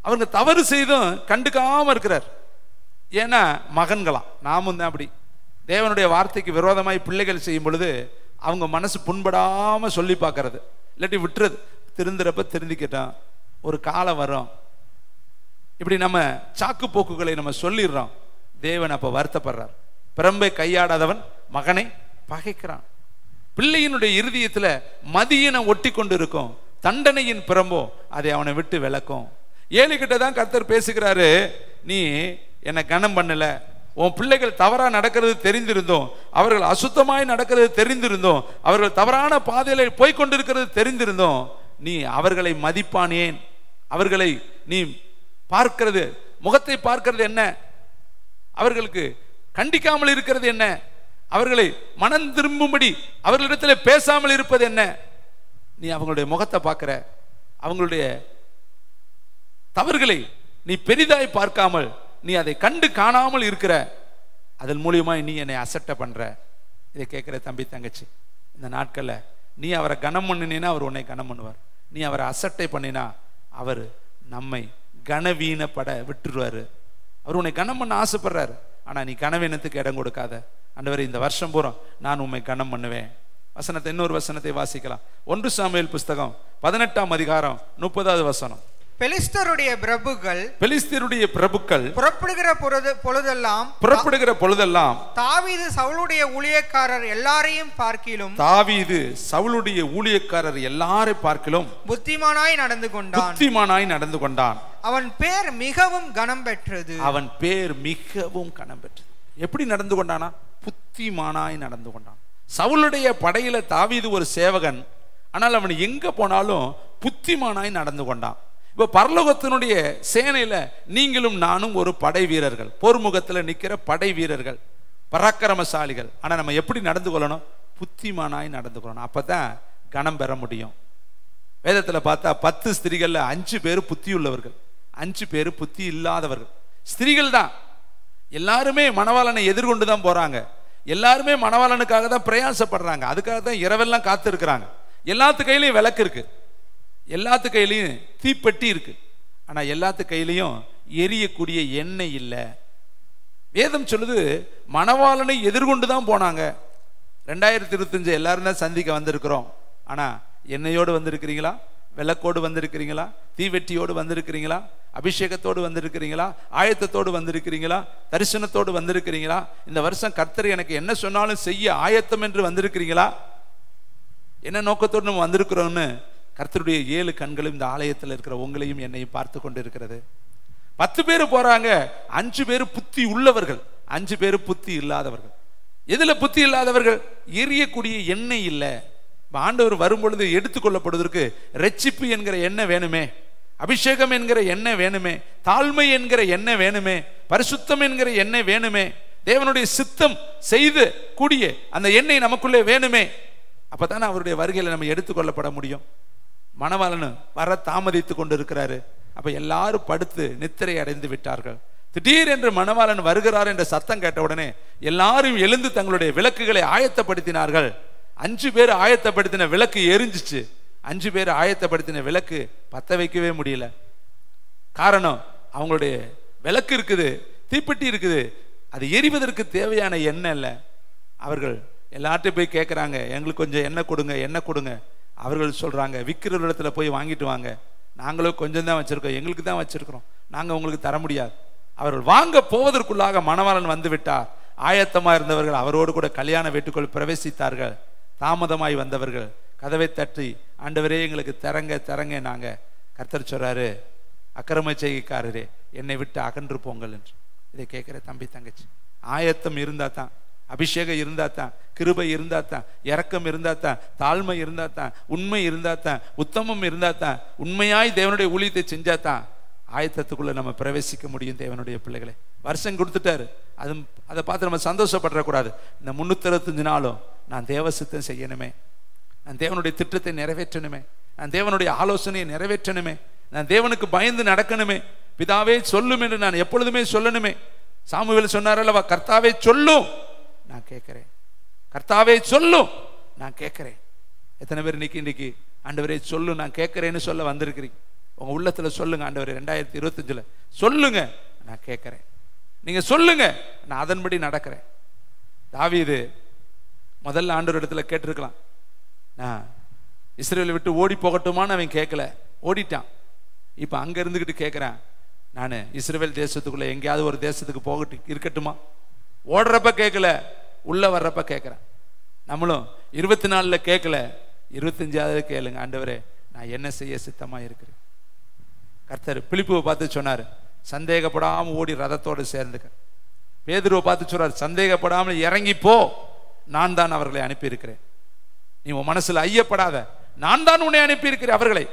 அவங்க தவறு செய்தும் கண்டுக்காம இருக்கிறார். ஏன்னா மகன்களாம், நாமும் தான் அப்படி. தேவனுடைய வார்த்தைக்கு விரோதமாய் பிள்ளைகள் செய்யும் பொழுது அவங்க மனசு புண்படாம சொல்லி பார்க்கறது, இல்லாட்டி விட்டுறது. திருந்துறப்ப திருந்திக்கிட்டோம், ஒரு காலம் வரும். இப்படி நம்ம சாக்கு போக்குகளை நம்ம சொல்லிடுறோம். தேவன் அப்ப வருத்தப்படுறார். பிரம்பை கையாடாதவன் மகனை பகைக்கிறான். பிள்ளையினுடைய இருதயத்துல மதியின ஒட்டி கொண்டு இருக்கும், தண்டனையின் பிரம்போ அதை அவனை விட்டு விளக்கும். ஏழு கிட்ட தான் கர்த்தர் பேசுகிறாரு, நீ என்னை கனம் பண்ணல, உன் பிள்ளைகள் தவறா நடக்கிறது தெரிந்திருந்தோம், அவர்கள் அசுத்தமாய் நடக்கிறது தெரிந்திருந்தோம், அவர்கள் தவறான பாதையில போய்கொண்டிருக்கிறது தெரிந்திருந்தோம், நீ அவர்களை மதிப்பானேன்? அவர்களை நீ பார்க்கிறது, முகத்தை பார்க்கிறது என்ன? அவர்களுக்கு கண்டிக்காமல் இருக்கிறது என்ன? அவர்களை மனம் திரும்பும்படி அவர்களிடத்தில் பேசாமல் இருப்பது என்ன? நீ அவங்களுடைய முகத்தை பார்க்கிற, அவங்களுடைய தவறுகளை நீ பெரிதாய் பார்க்காமல், நீ அதை கண்டு காணாமல் இருக்கிற. அதன் மூலியமா நீ என்னை அசட்டை பண்ற. இதை கேட்கிற தம்பி தங்கச்சி, இந்த நாட்கள்ல நீ அவரை கனம் பண்ணினா அவர் உன்னை கனம் பண்ணுவார். நீ அவரை அசட்டை பண்ணினா அவர் நம்மை கனவீனப்பட விட்டுருவாரு. அவர் உன்னை கனம் பண்ண ஆசைப்படுறாரு. ஆனா நீ கனவீனத்துக்கு இடம் கொடுக்காத. ஆண்டவரே, இந்த வருஷம் பூரா நான் உண்மை கனம் பண்ணுவேன். வசனத்தை இன்னொரு வசனத்தை வாசிக்கலாம். 1 சாமுவேல் புஸ்தகம் 18ஆம் அதிகாரம் 30வது வசனம். பெலிஸ்தருடைய பிரபுக்கள் புறப்படுகிற பொழுதெல்லாம் தாவீது சவுலுடைய ஊழியக்காரர் எல்லாரையும் பார்க்கிலும் புத்திமானாய் நடந்து கொண்டான். அவன் பேர் மிகவும் கனம் பெற்றது. எப்படி நடந்து கொண்டானா? புத்திமானாய் நடந்து கொண்டான். சவுலுடைய படையில தாவீது ஒரு சேவகன், ஆனால் அவன் எங்க போனாலும் புத்திமானாய் நடந்து கொண்டான். இப்ப பரலோகத்தினுடைய சேனையில நீங்களும் நானும் ஒரு படை வீரர்கள், போர்முகத்துல நிக்கிற படை வீரர்கள், பராக்கிரமசாலிகள். ஆனா நம்ம எப்படி நடந்து கொள்ளணும்? புத்திமானாய் நடந்து கொள்ளணும். அப்பதான் கனம் பெற முடியும். வேதத்துல பார்த்தா 10 ஸ்திரீகள்ல 5 பேர் புத்தி உள்ளவர்கள், 5 பேர் புத்தி இல்லாதவர்கள். ஸ்திரீகள் தான். எல்லாருமே மணவாளனை எதிர்கொண்டு தான் போறாங்க. எல்லாருமே மணவாளனுக்காக தான் பிரயாசப்படுறாங்க. அதுக்காக தான் இரவெல்லாம் காத்து இருக்கிறாங்க. எல்லாத்து கையிலையும் விளக்கு இருக்கு, எல்லாத்து கையிலையும் தீப்பெட்டி இருக்கு. ஆனா எல்லாத்து கையிலையும் எரியக்கூடிய எண்ணெய் இல்லை. வேதம் சொல்லுது மணவாளனை எதிர்கொண்டு தான் போனாங்க. 2025 எல்லாரும் தான் சந்திக்க வந்திருக்கிறோம். ஆனா எண்ணெயோடு வந்திருக்கிறீங்களா? விளக்கோடு வந்திருக்கிறீங்களா? தீவெட்டியோடு வந்திருக்கிறீங்களா? அபிஷேகத்தோடு வந்திருக்கிறீங்களா? ஆயத்தத்தோடு வந்திருக்கிறீங்களா? தரிசனத்தோடு வந்திருக்கிறீங்களா? இந்த வருஷம் கர்த்தர் எனக்கு என்ன சொன்னாலும் செய்ய ஆயத்தம் என்று வந்திருக்கிறீங்களா? என்ன நோக்கத்தோடு நம்ம வந்திருக்கிறோம்னு கர்த்தருடைய 7 கண்களும் இந்த ஆலயத்தில் இருக்கிற உங்களையும் என்னையும் பார்த்து கொண்டு இருக்கிறது. 10 பேர் போறாங்க, 5 பேர் புத்தி உள்ளவர்கள், 5 பேர் புத்தி இல்லாதவர்கள். எதுல புத்தி இல்லாதவர்கள்? எரியக்கூடிய எண்ணெய் இல்லை. ஆண்டவர் வரும்பொழுது எடுத்துக்கொள்ளப்படுவதற்கு ரட்சிப்பு என்கிற எண்ணெய் வேணுமே, அபிஷேகம் என்கிற எண்ணெய் வேணுமே, தாழ்மை என்கிற எண்ணெய் வேணுமே, பரிசுத்தம் என்கிற எண்ணெய் வேணுமே, தேவனுடைய சித்தம் செய்து கூடிய அந்த எண்ணெய் நமக்குள்ளே வேணுமே. அப்பதானே அவருடைய வருகையில நம்ம எடுத்துக்கொள்ளப்பட முடியும். மணவாளன் வர தாமதித்து கொண்டு இருக்கிறாரு. அப்ப எல்லாரும் படுத்து நித்திரை அடைந்து விட்டார்கள். திடீர் என்று மணவாளன் வருகிறார் என்ற சத்தம் கேட்ட உடனே எல்லாரும் எழுந்து தங்களுடைய விளக்குகளை ஆயத்தப்படுத்தினார்கள். 5 பேர் ஆயத்தப்படுத்தின விளக்கு எரிஞ்சிச்சு. 5 பேர் ஆயத்தப்படுத்தின விளக்கு பத்த வைக்கவே முடியல. காரணம், அவங்களுடைய விளக்கு இருக்குது, தீப்பெட்டி இருக்குது, அது எரிவதற்கு தேவையான எண்ணெய் இல்லை. அவர்கள் எல்லார்ட்டையும் போய் கேட்குறாங்க, எங்களுக்கு கொஞ்சம் எண்ணெய் கொடுங்க, எண்ணெய் கொடுங்க. அவர்கள் சொல்றாங்க, விற்கிற இடத்துல போய் வாங்கிட்டு வாங்க, நாங்களும் கொஞ்சம் தான் வச்சிருக்கோம், எங்களுக்கு தான் வச்சிருக்கிறோம், நாங்கள் உங்களுக்கு தர முடியாது. அவர்கள் வாங்க போவதற்குள்ளாக மணவாளன் வந்து விட்டார். ஆயத்தமாக இருந்தவர்கள் அவரோடு கூட கல்யாண வீட்டுக்குள் பிரவேசித்தார்கள். தாமதமாய் வந்தவர்கள் கதவை தட்டி, ஆண்டவரே எங்களுக்கு தரங்க தரங்க. நாங்கள் கர்த்தர் சொல்றாரு, அக்கிரம செய்கைக்காரரே என்னை விட்டு அகன்று போங்கள் என்று. இதை கேட்குற தம்பி தங்கச்சி, ஆயத்தம் இருந்தா தான், அபிஷேகம் இருந்தா தான், கிருபை இருந்தா தான், இரக்கம் இருந்தா தான், தாழ்மை இருந்தா தான், உண்மை இருந்தா தான், உத்தமம் இருந்தா தான், உண்மையாய் தேவனுடைய ஊழியத்தை செஞ்சா தான் ஆயத்தத்துக்குள்ள நம்ம பிரவேசிக்க முடியும். தேவனுடைய பிள்ளைகளை வருஷம் கொடுத்துட்டாரு, அதை பார்த்து நம்ம சந்தோஷப்படக்கூடாது. இந்த 365 நாளும் நான் தேவ சித்தம் செய்யணுமே, நான் தேவனுடைய திட்டத்தை நிறைவேற்றணுமே, நான் தேவனுடைய ஆலோசனையை நிறைவேற்றணுமே, நான் தேவனுக்கு பயந்து நடக்கணுமே, பிதாவே சொல்லும் என்று நான் எப்பொழுதுமே சொல்லணுமே. சாமுவேல் சொன்னார் அல்லவா, கர்த்தாவே சொல்லும் நான் கேட்கிறேன், கர்த்தாவே சொல்லும் நான் கேட்கிறேன். எத்தனை பேர் இன்னைக்கு ஆண்டவரே சொல்லும் நான் கேட்கிறேன்னு சொல்ல வந்திருக்கிறீங்க? உங்க உள்ளத்துல சொல்லுங்க, ஆண்டவரே 2025 சொல்லுங்க நான் கேட்கிறேன், நீங்க சொல்லுங்க நான் அதன்படி நடக்கிறேன். தாவீது முதல்ல ஆண்டவர் இடத்துல கேட்டிருக்கலாம், நான் இஸ்ரவேலை விட்டு ஓடி போகட்டுமான்னு அவன் கேட்கல, ஓடிட்டான். இப்ப அங்க இருந்துகிட்டு கேட்கிறேன், நான் இஸ்ரவேல் தேசத்துக்குள்ள எங்கேயாவது ஒரு தேசத்துக்கு போகட்டு இருக்கட்டுமா? ஓடுறப்ப கேட்கல, உள்ள வர்றப்ப கேட்கிறேன். நம்மளும் 24 கேட்கல, 25வது கேளுங்க, ஆண்டவரே நான் என்ன செய்ய சித்தமா இருக்கிறேன். கர்த்தர் பிலிப்புவை பார்த்து சொன்னார், சந்தேகப்படாம ஓடி ரதத்தோடு சேர்ந்துக்க. பேதுருவை பார்த்து சொல்றாரு, சந்தேகப்படாமல் இறங்கி போ, நான் தான் அவர்களை அனுப்பியிருக்கிறேன். நீ உன் மனசுல ஐயப்படாத, நான் தான் உன்னை அனுப்பியிருக்கிறேன். அவர்களை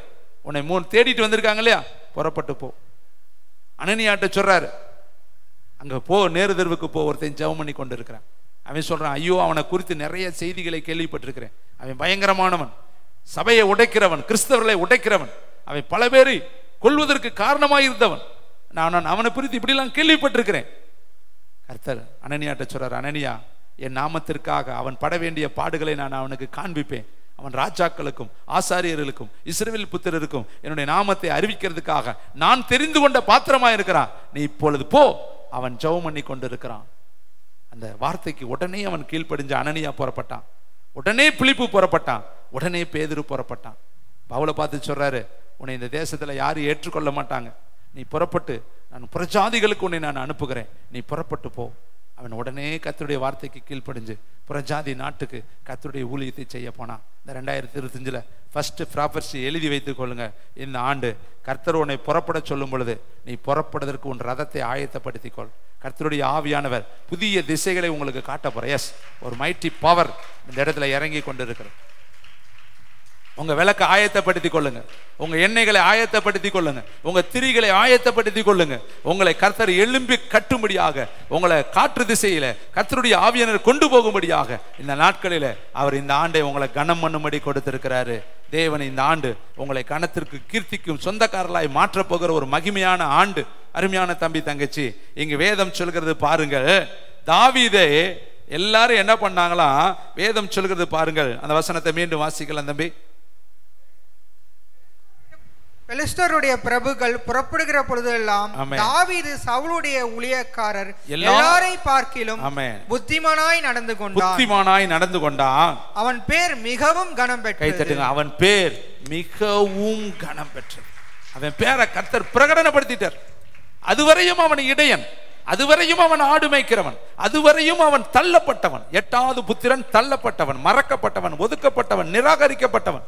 உன்னை 3 தேடிட்டு வந்திருக்காங்க இல்லையா, புறப்பட்டு போ. அனனியாட்ட சொல்றாரு, அங்க போ, நேருதெருவுக்கு போ, ஒருத்தன் ஜெபம் பண்ணி கொண்டு இருக்கிறான். அவன் சொல்றான், ஐயோ அவனை குறித்து நிறைய செய்திகளை கேள்விப்பட்டிருக்கிறேன், அவன் பயங்கரமானவன், சபையை உடைக்கிறவன், கிறிஸ்தவர்களை உடைக்கிறவன், அவன் பல பேரை கொல்வதற்கு காரணமாக இருந்தவன், நான் அவனை குறித்து இப்படிலாம் கேள்விப்பட்டிருக்கிறேன். கர்த்தர் அனனியாட்ட சொல்றார், அனனியா என் நாமத்திற்காக அவன் பட வேண்டிய பாடுகளை நான் அவனுக்கு காண்பிப்பேன். அவன் ராஜாக்களுக்கும் ஆசாரியர்களுக்கும் இஸ்ரவேல் புத்திரருக்கும் என்னுடைய நாமத்தை அறிவிக்கிறதுக்காக நான் தெரிந்து கொண்ட பாத்திரமா இருக்கிறான். நீ இப்பொழுது போ, அவன் ஜெபம் பண்ணி கொண்டு இருக்கிறான். அந்த வார்த்தைக்கு உடனே அவன் கீழ்ப்படிஞ்ச அனனியா புறப்பட்டான், உடனே பிலிப்பு புறப்பட்டான், உடனே பேதுரு புறப்பட்டான். பவுலை பார்த்து சொல்றாரு, உன்னை இந்த தேசத்துல யாரும் ஏற்றுக்கொள்ள மாட்டாங்க, நீ புறப்பட்டு, நான் புறஜாதிகளுக்கு உன்னை நான் அனுப்புகிறேன், நீ புறப்பட்டு போ. அவன் உடனே கர்த்தருடைய வார்த்தைக்கு கீழ்ப்படிஞ்சு புறஜாதி நாட்டுக்கு கர்த்தருடைய ஊழியத்தை செய்ய போனான். இந்த 2025 ஃபர்ஸ்ட் ப்ராப்பர்சி எழுதி வைத்துக் கொள்ளுங்க. இந்த ஆண்டு கர்த்தர் உன்னை புறப்பட சொல்லும் பொழுது நீ புறப்படுவதற்கு உன் ரதத்தை ஆயத்தப்படுத்திக் கொள். கர்த்தருடைய ஆவியானவர் புதிய திசைகளை உங்களுக்கு காட்ட போற. எஸ், ஒரு மைட்டி பவர் இந்த இடத்துல இறங்கி கொண்டு இருக்கிறது. உங்க விளக்கை ஆயத்தப்படுத்திக் கொள்ளுங்க, உங்க எண்ணெய்களை ஆயத்தப்படுத்திக் கொள்ளுங்க, உங்க திரிகளை ஆயத்தப்படுத்திக் கொள்ளுங்க. உங்களை கர்த்தர் எழும்பி கட்டும்படியாக, உங்களை காற்று திசையில கர்த்தருடைய ஆவியானவர் கொண்டு போகும்படியாக இந்த நாட்களில அவர் இந்த ஆண்டை உங்களை கனம் பண்ணும்படி கொடுத்திருக்கிறாரு. தேவன் இந்த ஆண்டு உங்களை கனத்திற்கு கீர்த்திக்கும் சொந்தக்காரர்களாய் மாற்றப் போகிற ஒரு மகிமையான ஆண்டு. அருமையான தம்பி தங்கச்சி, இங்கு வேதம் சொல்கிறது பாருங்கள், தாவீதை எல்லாரும் என்ன பண்ணாங்களாம், வேதம் சொல்கிறது பாருங்கள். அந்த வசனத்தை மீண்டும் வாசிக்கலாம் தம்பி. பெலிஸ்தருடைய பிரபுக்கள் புறப்படுகிற பொழுதெல்லாம் தாவீது சவுலுடைய ஊழியக்காரர் எல்லாரையும் பார்க்கிலும் புத்திமானாய் நடந்து கொண்டான். அவன் பேர் மிகவும் கனம் பெற்றது. அவன் பேர் மிகவும் கனம் பெற்றது. அவன் பேரை கர்த்தர் பிரகடனப்படுத்திட்டார். அதுவரையும் அவன் இடையன், அதுவரையும் அவன் ஆடு மேய்க்கிறவன், அதுவரையும் அவன் தள்ளப்பட்டவன், 8வது புத்திரன் தள்ளப்பட்டவன், மறக்கப்பட்டவன், ஒதுக்கப்பட்டவன், நிராகரிக்கப்பட்டவன்,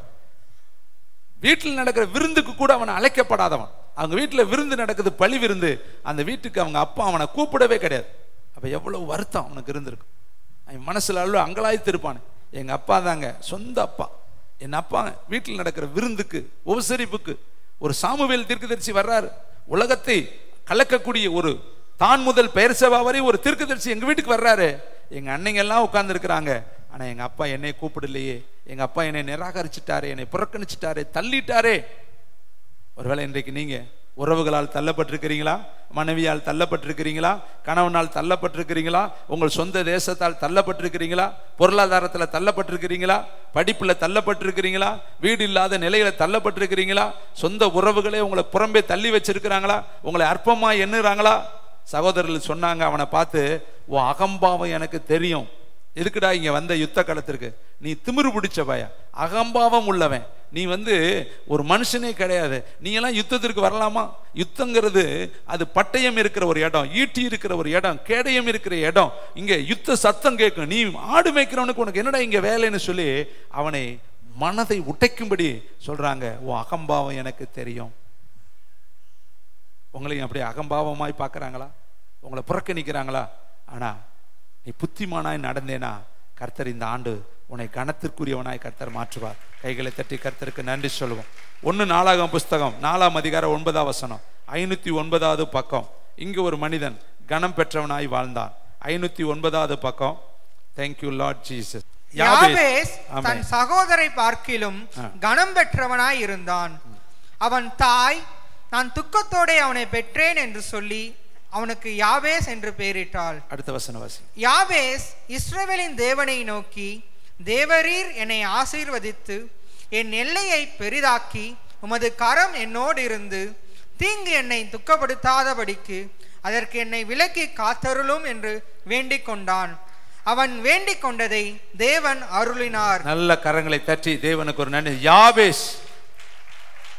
வீட்டில் நடக்கிற விருந்துக்கு கூட அவன் அழைக்கப்படாதவன். அவங்க வீட்டில் விருந்து நடக்குது, பழி விருந்து, அந்த வீட்டுக்கு அவங்க அப்பா அவனை கூப்பிடவே கிடையாது. அப்போ எவ்வளவு வருத்தம் அவனுக்கு இருந்திருக்கும். அவன் மனசுல அவ்வளோ அங்கலாய்த்து இருப்பான். எங்க அப்பா தாங்க சொந்த அப்பா, என் அப்பா வீட்டில் நடக்கிற விருந்துக்கு உபசரிப்புக்கு ஒரு சாமுவேல் தீர்க்கதரிசி வர்றாரு. உலகத்தை கலக்கக்கூடிய ஒரு தான் முதல் பெயர்சபா வரை ஒரு தீர்க்கதரிசி எங்க வீட்டுக்கு வர்றாரு. எங்க அன்னைங்க எல்லாம் உட்கார்ந்து இருக்கிறாங்க. ஆனா எங்க அப்பா என்னை கூப்பிடலையே, எங்க அப்பா என்னை நிராகரிச்சுட்டாரே, என்னை புறக்கணிச்சுட்டாரே, தள்ளிட்டாரே. ஒருவேளை இன்றைக்கு நீங்க உறவுகளால் தள்ளப்பட்டிருக்கிறீங்களா, மனைவியால் தள்ளப்பட்டிருக்கிறீங்களா, கணவனால் தள்ளப்பட்டிருக்கிறீங்களா, உங்கள் சொந்த தேசத்தால் தள்ளப்பட்டிருக்கிறீங்களா, பொருளாதாரத்தில் தள்ளப்பட்டிருக்கிறீங்களா, படிப்பில் தள்ளப்பட்டிருக்கிறீங்களா, வீடு இல்லாத நிலையில தள்ளப்பட்டிருக்கிறீங்களா, சொந்த உறவுகளே உங்களை புறம்பே தள்ளி வச்சிருக்கிறாங்களா, உங்களை அற்பமா எண்ணுறாங்களா? சகோதரர்கள் சொன்னாங்க அவனை பார்த்து, ஓ அகம்பாவம் எனக்கு தெரியும், எதுக்குடா இங்க வந்த யுத்த களத்திற்கு, நீ திமிரு பிடிச்ச பையன், அகம்பாவம் உள்ளவன், நீ ஒரு மனுஷனே கிடையாது, நீ எல்லாம் யுத்தத்திற்கு வரலாமா? யுத்தங்கிறது அது பட்டயம் இருக்கிற ஒரு இடம், ஈட்டி இருக்கிற ஒரு இடம், கேடயம் இருக்கிற இடம், இங்க யுத்த சத்தம் கேட்கும், நீ ஆடு மேய்க்கிறவனுக்கு உனக்கு என்னடா இங்க வேலைன்னு சொல்லி அவனை மனதை உடைக்கும்படி சொல்றாங்க. ஓ அகம்பாவம் எனக்கு தெரியும். உங்களையும் அப்படி அகம்பாவமாய் பார்க்கறாங்களா, உங்களை புறக்கணிக்கிறாங்களா? ஆனா நீ புத்திமானாய் நடந்தேனா கர்த்தர் இந்த ஆண்டு உன்னை கனத்திற்குரியவனாய் கர்த்தர் மாற்றுவார். கைகளை தட்டி கர்த்தருக்கு நன்றி சொல்லுவோம். 1 நாளாகமம் புஸ்தகம் 4ஆம் அதிகாரம் 9ஆம் வசனம், 509வது பக்கம். இங்கு ஒரு மனிதன் கனம் பெற்றவனாய் வாழ்ந்தான். 509வது பக்கம். Thank you Lord Jesus. யாபேஸ் தன் சகோதரை பார்க்கிலும் கனம் பெற்றவனாய் இருந்தான். அவன் தாய் நான் துக்கத்தோட அவனை பெற்றேன் என்று சொல்லி அவனுக்கு யாபேஸ் என்று பெயரிட்டாள். அடுத்த வசனம் வாசி. யாபேஸ் இஸ்ரவேலின் தேவனை நோக்கி, தேவரீர் என்னை ஆசீர்வதித்து என் எல்லையை பெரிதாக்கி உமது கரம் என்னோடு இருந்து தீங்கு என்னை துக்கப்படுத்தாதபடிக்கு அதற்கு என்னை விலக்கி காத்தருளும் என்று வேண்டிக் கொண்டான். அவன் வேண்டிக் கொண்டதை தேவன் அருளினார். நல்ல கரங்களை தட்டி தேவனுக்கு ஒரு நன்றி. யாபேஸ்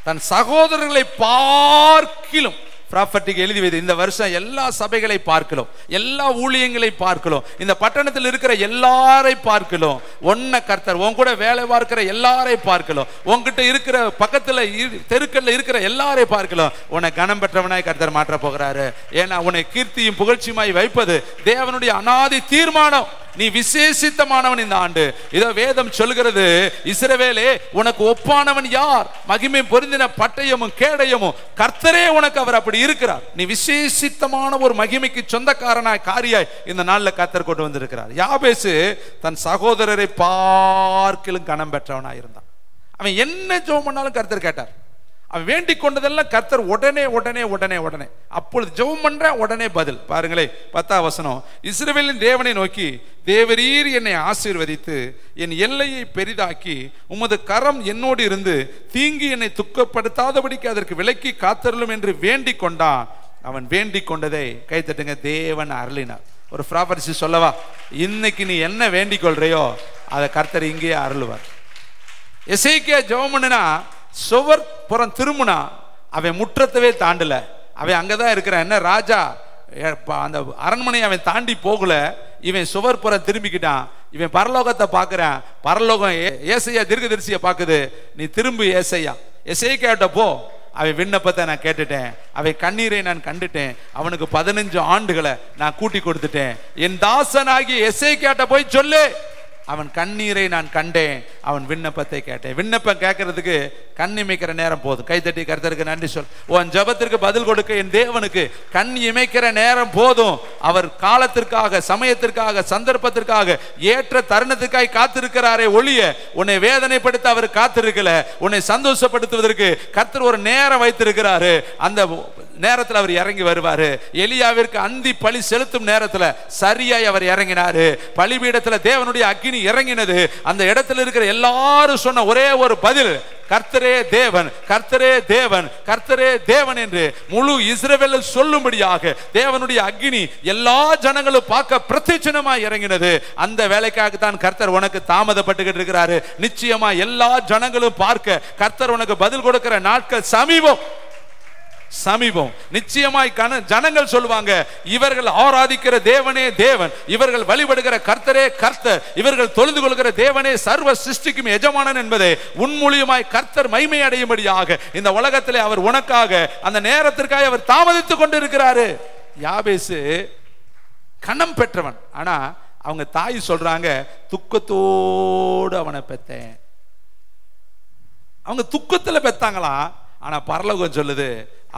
தன் சகோதரர்களை பார்க்கிலும் ப்ராப்பர்ட்டிக்கு எழுதி வைத்து, இந்த வருஷம் எல்லா சபைகளை பார்க்கலாம், எல்லா ஊழியங்களை பார்க்கலாம், இந்த பட்டணத்தில் இருக்கிற எல்லாரை பார்க்கலாம், ஒன்ன கர்த்தர் உன் கூட வேலை பார்க்கிற எல்லாரை பார்க்கலாம், உன்கிட்ட இருக்கிற பக்கத்துல தெருக்கல்ல இருக்கிற எல்லாரை பார்க்கலாம். உன்னை கனம் பெற்றவனாய் கர்த்தர் மாற்ற போகிறாரு. ஏன்னா உன்னை கீர்த்தியும் புகழ்ச்சியுமாய் வைப்பது தேவனுடைய அநாதி தீர்மானம். நீ விசேஷித்தமானவன் இந்த ஆண்டு. இதோ வேதம் சொல்கிறது, இஸ்ரவேலே உனக்கு ஒப்பானவன் யார்? மகிமை பொருந்தின பட்டயமும் கேடயமும் கர்த்தரே உனக்கு அவர் அப்படி இருக்கிறார். நீ விசேஷித்தமான ஒரு மகிமைக்கு சொந்தக்காரனாய் காரியாய் இந்த நாள்ல கர்த்தர் கொண்டு வந்திருக்கிறார். யாபேசு தன் சகோதரரை பார்க்கிலும் கனம் பெற்றவனாய் இருந்தான். அவன் என்ன ஜெபம் பண்ணாலும் கர்த்தர் கேட்டார். அவன் வேண்டிக் கொண்டதெல்லாம் கர்த்தர் உடனே உடனே உடனே உடனே அப்பொழுது ஜெபம் பண்ற உடனே பதில். பாருங்களே 10ஆம் வசனம். இஸ்ரவேலின் தேவனை நோக்கி, தேவரீர் என்னை ஆசீர்வதித்து என் எல்லையை பெரிதாக்கி உமது கரம் என்னோடு இருந்து தீங்கு என்னை துக்கப்படுத்தாதபடிக்கு அதற்கு விலக்கி காத்தருளும் என்று வேண்டிக் கொண்டான். அவன் வேண்டிக் கொண்டதை கை தட்டுங்க, தேவன் அருளினார். ஒரு ப்ராபர்சி சொல்லவா? இன்னைக்கு நீ என்ன வேண்டிக் கொள்றையோ அதை கர்த்தர் இங்கேயே அருளுவார். எசேக்கியா ஜெபம் பண்ணுனா சுவர் புறம் திரும்பினா அவன் முற்றத்தவே தாண்டல, அவன் அங்கதான் இருக்கிறான். என்ன ராஜா அந்த அரண்மனை அவன் தாண்டி போகல, இவன் சுவர் புறம் திரும்பிக்கிட்டான். இவன் பரலோகத்தை பார்க்கிறான், பரலோகம் ஏசையா தீர்க்கதரிசியை பார்க்குது. நீ திரும்பி ஏசையா எசேக்கியாட்ட போ, அவன் விண்ணப்பத்தை நான் கேட்டுட்டேன், அவன் கண்ணீரை நான் கண்டுட்டேன், அவனுக்கு 15 ஆண்டுகளை நான் கூட்டி கொடுத்துட்டேன். என் தாசனாகி எசேக்கியாட்ட போய் சொல்லு, அவன் கண்ணீரை நான் கண்டேன், அவன் விண்ணப்பத்தை கேட்டேன். விண்ணப்பம் கேட்கறதுக்கு கண் இமைக்கிற நேரம் போதும். கைத்தட்டி கர்த்தருக்கு நன்றி சொல். உன் ஜெபத்திற்கு பதில் கொடுக்க என் தேவனுக்கு கண் இமைக்கிற நேரம் போதும். அவர் காலத்திற்காக, சமயத்திற்காக, சந்தர்ப்பத்திற்காக, ஏற்ற தருணத்திற்காக காத்திருக்கிறாரே ஒழிய உன்னை வேதனைப்படுத்த அவர் காத்திருக்கல. உன்னை சந்தோஷப்படுத்துவதற்கு கர்த்தர் ஒரு நேரம் வைத்திருக்கிறாரு. அந்த நேரத்தில் அவர் இறங்கி வருவாரு. எலியாவிற்கு அந்தி பலி செலுத்தும் நேரத்தில் சரியாய் அவர் இறங்கினாரு. பலிபீடத்தில் தேவனுடைய அக்கினி இறங்கினது. அந்த இடத்துல இருக்கிற எல்லாரும் சொன்ன ஒரே ஒரு பதில், கர்த்தரே தேவன், கர்த்தரே தேவன், கர்த்தரே தேவன் என்று முழு இஸ்ரவேல் சொல்லும்படியாக தேவனுடைய அக்கினி எல்லா ஜனங்களும் பார்க்க பிரத்யட்சமாய் இறங்கினது. அந்த வேலைக்காகத்தான் கர்த்தர் உனக்கு தாமதப்பட்டுக்கிட்டு இருக்கிறாரு. நிச்சயமா எல்லா ஜனங்களும் பார்க்க கர்த்தர் உனக்கு பதில் கொடுக்கிற நாட்கள் சமீபம். சமீபம். நிச்சயமாய் ஜனங்கள் சொல்லுவாங்க, இவர்கள் ஆராதிக்கிற தேவனே தேவன், இவர்கள் வழிபடுகிற கர்த்தரே கர்த்தர், இவர்கள் தொழுது கொள்கிற தேவனே சர்வ சிருஷ்டிக்கும் எஜமானன் என்பதை உன்மூலியமாய் கர்த்தர் மகிமை அடையும்படியாக இந்த உலகத்திலே அவர் உனக்காக அந்த நேரத்திற்காக அவர் தாமதித்துக் கொண்டிருக்கிறாரு. யாபேசு கணம் பெற்றவன். ஆனா அவங்க தாய் சொல்றாங்க, துக்கத்தோடு அவனை பெத்தேன். அவங்க துக்கத்துல பெத்தாங்களா, ஆனா பரலோகம் சொல்லுது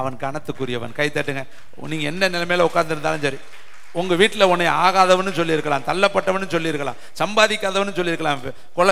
அவன் கணத்துக்குரியவன். கை தட்டுங்க. நீங்க என்ன நிலைமையில உட்கார்ந்து இருந்தாலும் சரி, உங்க வீட்டில் உன்னை ஆகாதவனு சொல்லியிருக்கலாம், தள்ளப்பட்டவனு சொல்லியிருக்கலாம், சம்பாதிக்காதவனு சொல்லியிருக்கலாம்,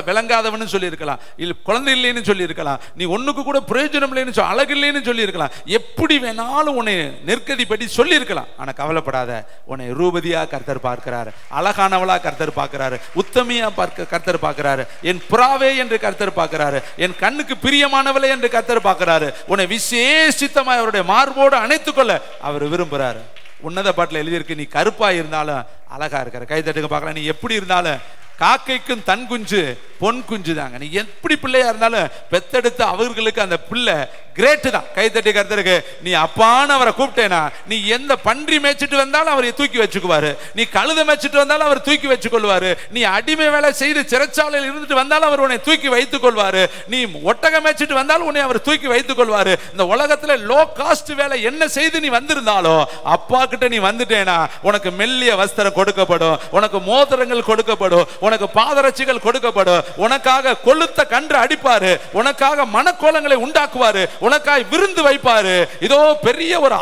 விளங்காதவனு சொல்லியிருக்கலாம், இல்லை குழந்தை இல்லைன்னு சொல்லியிருக்கலாம், நீ ஒன்றுக்கு கூட பிரயோஜனம் இல்லைன்னு அழகு இல்லைன்னு சொல்லியிருக்கலாம், எப்படி வேணாலும் உன்னை நெருக்கடிப்படி சொல்லியிருக்கலாம். ஆனால் கவலைப்படாத, உன்னை ரூபதியா கர்த்தர் பார்க்கிறாரு, அழகானவளா கர்த்தர் பார்க்கிறாரு, உத்தமியா கர்த்தர் பார்க்கிறாரு, என் புறாவே என்று கர்த்தர் பார்க்கிறாரு, என் கண்ணுக்கு பிரியமானவளே என்று கர்த்தர் பார்க்கிறாரு. உன்னை விசேஷித்தமாய் அவருடைய மார்போடு அணைத்துக் கொள்ள அவர் விரும்புகிறாரு. உன்னத பாட்டில் எழுதியிருக்கு, நீ கருப்பா இருந்தாலும் அழகா இருக்கிற. கை தட்டுங்க பார்க்கலாம். நீ எப்படி இருந்தாலும் காக்கைக்கும் தன் குஞ்சு பொன் குஞ்சு தாங்க. நீ எப்படி பிள்ளையா இருந்தாலும் பெத்தெடுத்து அவர்களுக்கு அந்த பிள்ளை கிரேட்டு தான். கை தட்டி கர்த்தருக்கு. நீ அப்பான்னு அவரை கூப்பிட்டேனா, நீ எந்த பன்றி மேய்ச்சிட்டு வந்தாலும் அவரை தூக்கி வச்சுக்குவாரு, நீ கழுத மேய்ச்சிட்டு வந்தாலும் அவர் தூக்கி வச்சுக் கொள்வாரு, நீ அடிமை வேலை செய்து சிறைச்சாலையில் இருந்துட்டு வந்தாலும் அவர் உன்னை தூக்கி வைத்துக் கொள்வாரு, நீ ஒட்டகம் மேய்ச்சிட்டு வந்தாலும் உன்னை அவர் தூக்கி வைத்துக் கொள்வாரு. இந்த உலகத்துல லோ காஸ்ட் வேலை என்ன செய்து நீ வந்திருந்தாலோ அப்பா கிட்ட நீ வந்துட்டேனா, உனக்கு மெல்லிய வஸ்திரம் கொடுக்கப்படும், உனக்கு மோதிரங்கள் கொடுக்கப்படும், உனக்கு பாதரட்சிகள் கொடுக்கப்படும், உனக்காக கொளுத்த கன்று அடிப்பாரு, உனக்காக மனக்கோலங்களை உண்டாக்குவாரு, உனக்காய் விருந்து வைப்பாரு. இதோ பெரிய ஒரு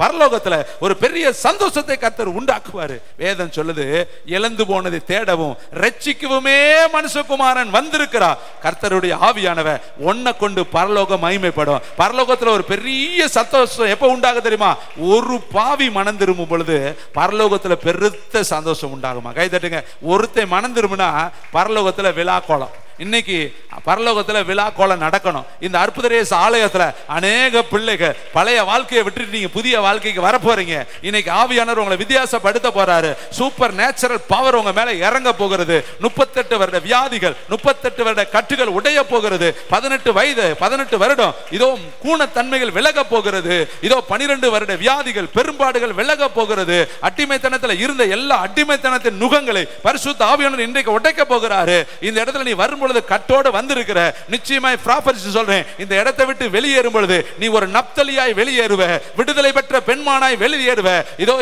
பரலோகத்துல ஒரு பெரிய சந்தோஷத்தை கர்த்தர் உண்டாக்குவாரு. வேதம் சொல்லுது, இழந்து போனதை தேடவும் ரட்சிக்கவுமே மனுஷகுமாரன் வந்திருக்கிறார். கர்த்தருடைய ஆவியானவர் உன்னை கொண்டு பரலோகம் மகிமைப்படும். பரலோகத்துல ஒரு பெரிய சந்தோஷம் எப்ப உண்டாக தெரியுமா? ஒரு பாவி மனம் திரும்பும் பொழுது பரலோகத்துல பெருத்த சந்தோஷம் உண்டாகுமா? கை தட்டுங்க. ஒருத்தன் மனம் திரும்பினா பரலோகத்துல விழா கோலம். இன்னைக்கு பரலோகத்துல விழா கோலம் நடக்கணும். இந்த அற்புதரேச ஆலயத்துல அநேக பிள்ளைகள் பழைய வாழ்க்கையை விட்டுட்டு நீங்க புதிய வாழ்க்கைக்கு வர போறீங்க. இன்னைக்கு ஆவியானவர் உங்களை வித்தியாசப்படுத்த போறாரு. சூப்பர் நேச்சுரல் பவர் உங்க மேல இறங்க போகிறது. 38 வருட வியாதிகள், 38 வருட கட்டுகள் உடைய போகிறது. 18 வருடம் இதோ கூணத்தன்மைகள் விலக போகிறது. இதோ 12 வருட வியாதிகள், பெரும்பாடுகள் விலக போகிறது. அடிமைத்தனத்துல இருந்த எல்லா அடிமைத்தனத்தின் நுகங்களை பரிசுத்த ஆவியானவர் இன்றைக்கு உடைக்க போகிறாரு. இந்த இடத்துல நீ வரும்போது கட்டோடு வந்திருக்கிற, நிச்சயமாய் ப்ராபர்சி சொல்றேன், இந்த இடத்தை விட்டு வெளியேறும் பொழுது நீ ஒரு நப்தலியாய் வெளியேறுவ, விடுதலை பெற்ற பெண்மானாய் வெளியேறுவ. இதோ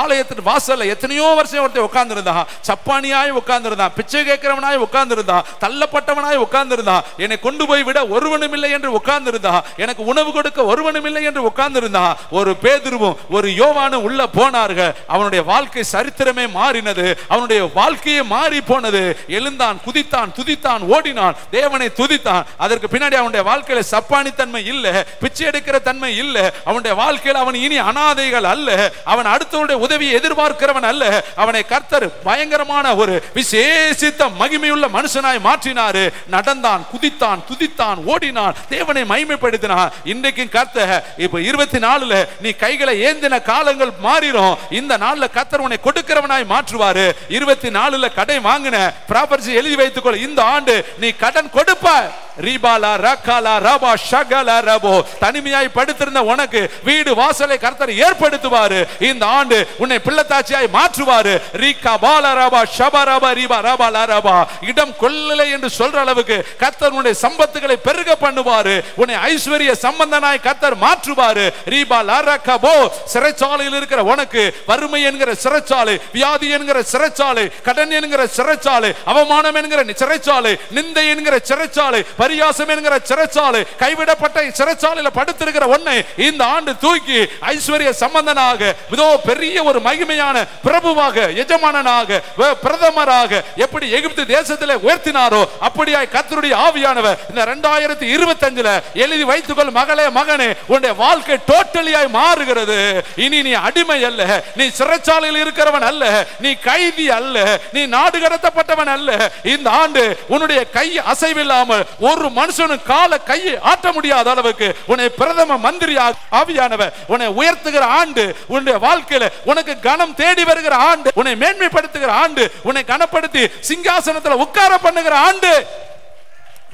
ஆலயத்தின் வாசல்ல எத்தனையோ வருஷம் ஒருத்தர் உட்கார்ந்து இருந்தான், சப்பானியாய் உட்கார்ந்து இருந்தான், பிச்சை கேட்கிறவனாய் உட்கார்ந்து இருந்தான், தள்ளப்பட்டவனாய் உட்கார்ந்து இருந்தான், என்னை கொண்டு போய் விட ஒருவனும் இல்லை என்று உட்கார்ந்து இருந்தான், எனக்கு உணவு கொடுக்க ஒருவனும் இல்லை என்று உட்கார்ந்து இருந்தான். ஒரு பேதுருவும் ஒரு யோவானும் உள்ள போனார்கள். அவனுடைய வாழ்க்கை சரித்திரமே மாறினது. அவனுடைய வாழ்க்கையே மாறி போனது. எழுந்தான், குதித்தான், துதித்தான், ஓடினான், தேவனை துதித்தான். அதற்கு பின்னாடி அவனுடைய வாழ்க்கையில சப்பானி தன்மை இல்ல, பிச்சை எடுக்கிற தன்மை இல்ல. அவனுடைய வாழ்க்கையில் அவன் இனி அனாதைகள் அல்ல, அவன் அடுத்தவருடைய உதவியை எதிர்பார்க்கிறவன் அல்ல. அவனை கர்த்தர் பயங்கரமான ஒரு விசேஷித்த மகிமையுள்ள மனுஷனாய் மாற்றினாரு. நடந்தான், குதித்தான், துதித்தான், ஓடினான், தேவனை மகிமைப்படுத்தினான். இன்றைக்கும் கர்த்தர் இப்ப 24ல நீ கைகளை ஏந்தின காலங்கள் மாறிடும். இந்த நாள்ல கர்த்தர் உன்னை கொடுக்கிறவனாய் மாற்றுவாரு. 24ல கடை வாங்கின ப்ராப்பர்ட்டி எழுதி வைத்துக்கொள். இந்த ஆண்டு நீ கடன் கொடுப்பாய். ரிபாலா ரகாலா ரபா ஷகலா ரபோ. தனிமையாய் படுத்திருந்த உனக்கு வீடு வாசலை கர்த்தர் ஏற்படுத்துவாரு. இந்த ஆண்டு உன்னை பிள்ளைத்தாச்சியாய் மாற்றுவாரு. ரிகா பாலா ரபா ஷபா ரபா ரிபா ரபா லா ரபா. இடம் கொள்ளலை என்று சொல்ற அளவுக்கு கர்த்தர் உன்னுடைய சம்பத்துகளை பெருக பண்ணுவாரு. உன்னை ஐஸ்வர்ய சம்பந்தனாய் கர்த்தர் மாற்றுவாரு. ரிபா லா ரகபோ. சிறைச்சாலையில் இருக்கிற உனக்கு வறுமை என்கிற சிறைச்சாலை, வியாதி என்கிற சிறைச்சாலை, கடன் என்கிற சிறைச்சாலை, அவமானம் என்கிற சிறைச்சாலை, நிந்தை என்கிற சிறைச்சாலை, பரியாசம் என்கிற சிறைச்சாலை, கைவிடப்பட்ட சிறைச்சாலையில படுத்திருக்கிற உன்னை இந்த ஆண்டு தூக்கி ஐஸ்வர்ய சம்பந்தனாக, இதோ பெரிய ஒரு மகிமையான பிரபுவாக, எஜமானனாக, பிரதமராக எப்படி எகிப்து தேசத்திலே உயர்த்தினாரோ அப்படியாய் கர்த்தருடைய ஆவியானவர் இந்த 2025ல எழுதி வைத்துக்கொள். மகளே, மகனே, உன்னுடைய வாழ்க்கை டோட்டலியாய் மாறுகிறது. இனி நீ அடிமை அல்ல, நீ சிறைச்சாலையில் இருக்கிறவன் அல்ல, நீ கைதி அல்ல, நீ நாடு கடத்தப்பட்டவன் அல்ல. இந்த ஆண்டு உன்னுடைய கை அசைவில்லாமல் ஒரு மனுஷனும் கால கையை ஆட்ட முடியாத அளவுக்கு உன்னை பிரதம மந்திரியாக ஆவியானவர் உன்னை உயர்த்துகிற ஆண்டு. உன்னுடைய வாழ்க்கையில உனக்கு கனம் தேடி வருகிற ஆண்டு, உன்னை மேன்மைப்படுத்துகிற ஆண்டு, உன்னை கனப்படுத்தி சிங்காசனத்தில் உட்கார பண்ணுகிற ஆண்டு.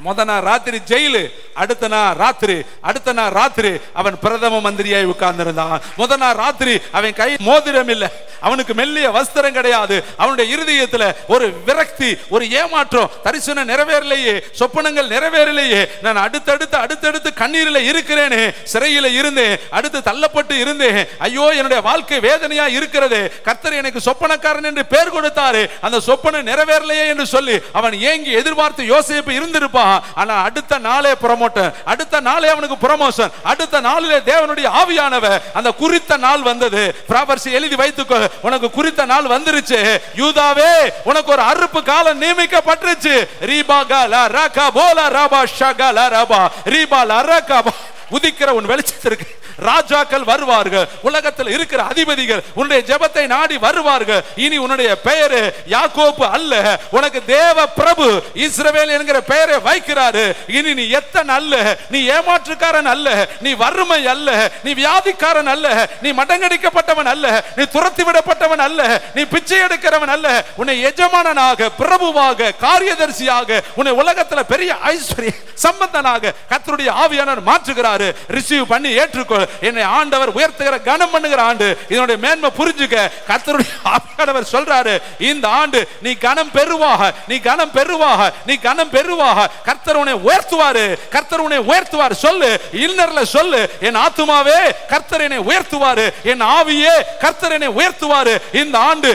முத நாள் ராத்திரி ஜெயிலு, அடுத்த நாள் ராத்திரி அவன் பிரதம மந்திரியாய் உட்கார்ந்திருந்தான். முத நாள் ராத்திரி அவன் கை மோதிரம் இல்லை, அவனுக்கு மெல்லிய வஸ்திரம் கிடையாது. அவனுடைய இருதயத்துல ஒரு விரக்தி, ஒரு ஏமாற்றம். தரிசனம் நிறைவேறலையே, சொப்பனங்கள் நிறைவேறலையே, நான் அடுத்தடுத்து கண்ணீரில் இருக்கிறேனே, சிறையில இருந்தேன், அடுத்து தள்ளப்பட்டு இருந்தேன், ஐயோ என்னுடைய வாழ்க்கை வேதனையா இருக்கிறது, கர்த்தர் எனக்கு சொப்பனக்காரன் என்று பெயர் கொடுத்தாரு, அந்த சொப்பனம் நிறைவேறலையே என்று சொல்லி அவன் ஏங்கி எதிர்பார்த்து யோசேப்பு இருந்திருப்பான். ஆனா அடுத்த நாளே ப்ரமோஷன், அடுத்த நாளே அவனுக்கு ப்ரமோஷன், அடுத்த நாளிலே தேவனுடைய ஆவியானவர், அந்த குறித்த நாள் வந்தது. ப்ராபர்ஸ் எழுதி வைத்துக்கோ, உனக்கு குறித்த நாள் வந்துருச்சு. யூதாவே, உனக்கு ஒரு அறுப்பு காலம் நியமிக்கப்பட்டுருச்சு. ரீபா காலா ரகா போலா ரபா ஷகலா ரபா ரீபா லரகா. உதிக்கிற உன் வெளிச்சத்திற்கு ராஜாக்கள் வருவார்கள், உலகத்தில் இருக்கிற அதிபதிகள் உன்னுடைய ஜெபத்தை நாடி வருவார்கள். இனி உன்னுடைய பெயர் யாக்கோபு அல்ல, உனக்கு தேவ பிரபு இஸ்ரவேல் என்கிற பெயரை வைக்கிறாரு. இனி நீ எத்தன் அல்ல, நீ ஏமாற்றுக்காரன் அல்ல, நீ வறுமை அல்ல, நீ வியாதிக்காரன் அல்ல, நீ மடங்கடிக்கப்பட்டவன் அல்ல, நீ துரத்தி விடப்பட்டவன் அல்ல, நீ பிச்சை எடுக்கிறவன் அல்ல. உன்னை எஜமானனாக, பிரபுவாக, காரியதர்சியாக, உன்னை உலகத்தில் பெரிய ஐஸ்வர்ய சம்பந்தனாக கர்த்தருடைய ஆவியானவர் மாற்றுகிறாரு. ரிசீவ் பண்ணி ஏற்றுக்கொள். என்னை ஆண்டவர் உயர்த்துகிற கனம் பண்ணுகிற ஆண்டு. இதனுடைய மேன்மை புரிஞ்சுக்க. கர்த்தருடைய ஆவியானவர் சொல்றாரு, இந்த ஆண்டு நீ கனம் பெறுவாக, நீ கனம் பெறுவாக, நீ கனம் பெறுவாக. கர்த்தர் உன்னை உயர்த்துவாரு, கர்த்தர் உன்னை உயர்த்துவார். சொல்லு, இன்னர்ல சொல்லு, என் ஆத்துமாவே கர்த்தர் என்னை உயர்த்துவாரு, என் ஆவியே கர்த்தர் என்னை உயர்த்துவாரு. இந்த ஆண்டு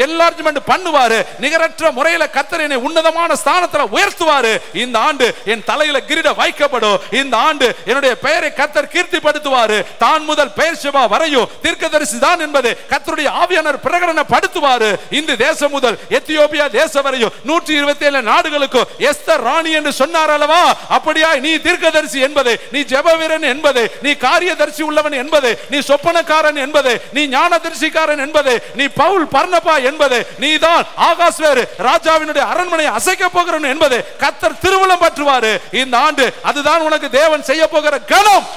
என்லார்ஜ்மென்ட் பண்ணுவாரு, நிகரற்ற முறையில் கர்த்தர் என்னை உன்னதமான ஸ்தானத்துல உயர்த்துவாரு. இந்த ஆண்டு என் தலையில கிரீடம் வைக்கப்படும். இந்த ஆண்டு என்னுடைய பெயரை கர்த்தர் கீர்த்திப்படுத்துவார். தான் முதல் பெயர்ஷெபா வரையும் தீர்க்கதரிசி தான் என்பதை கர்த்தருடைய ஆவியானவர் பிரகடனப்படுத்துவார். இந்த தேசம் முதல் எத்தியோப்பியா தேசம் வரையும் 127 நாடுகளுக்கு எஸ்தர் ராணி என்று சொன்னார் அல்லவா? அப்படியாய் நீ தீர்க்கதரிசி என்பதை, நீ ஜெபவீரன் என்பதை, நீ காரியதரிசி உள்ளவன் என்பதை, நீ சொப்பனக்காரன் என்பதை, நீ ஞானதரிசிக்காரன் என்பதை, நீ பவுல் பர்னபா என்பதை, நீ தான் ஆகாஸ்வேர் ராஜாவினுடைய அரண்மனையை அசைக்க போகிறவன் என்பதை கர்த்தர் திருவுளம் பற்றுவார். இந்த ஆண்டு அதுதான் உனக்கு தேவன் செய்ய போகிற கனம்.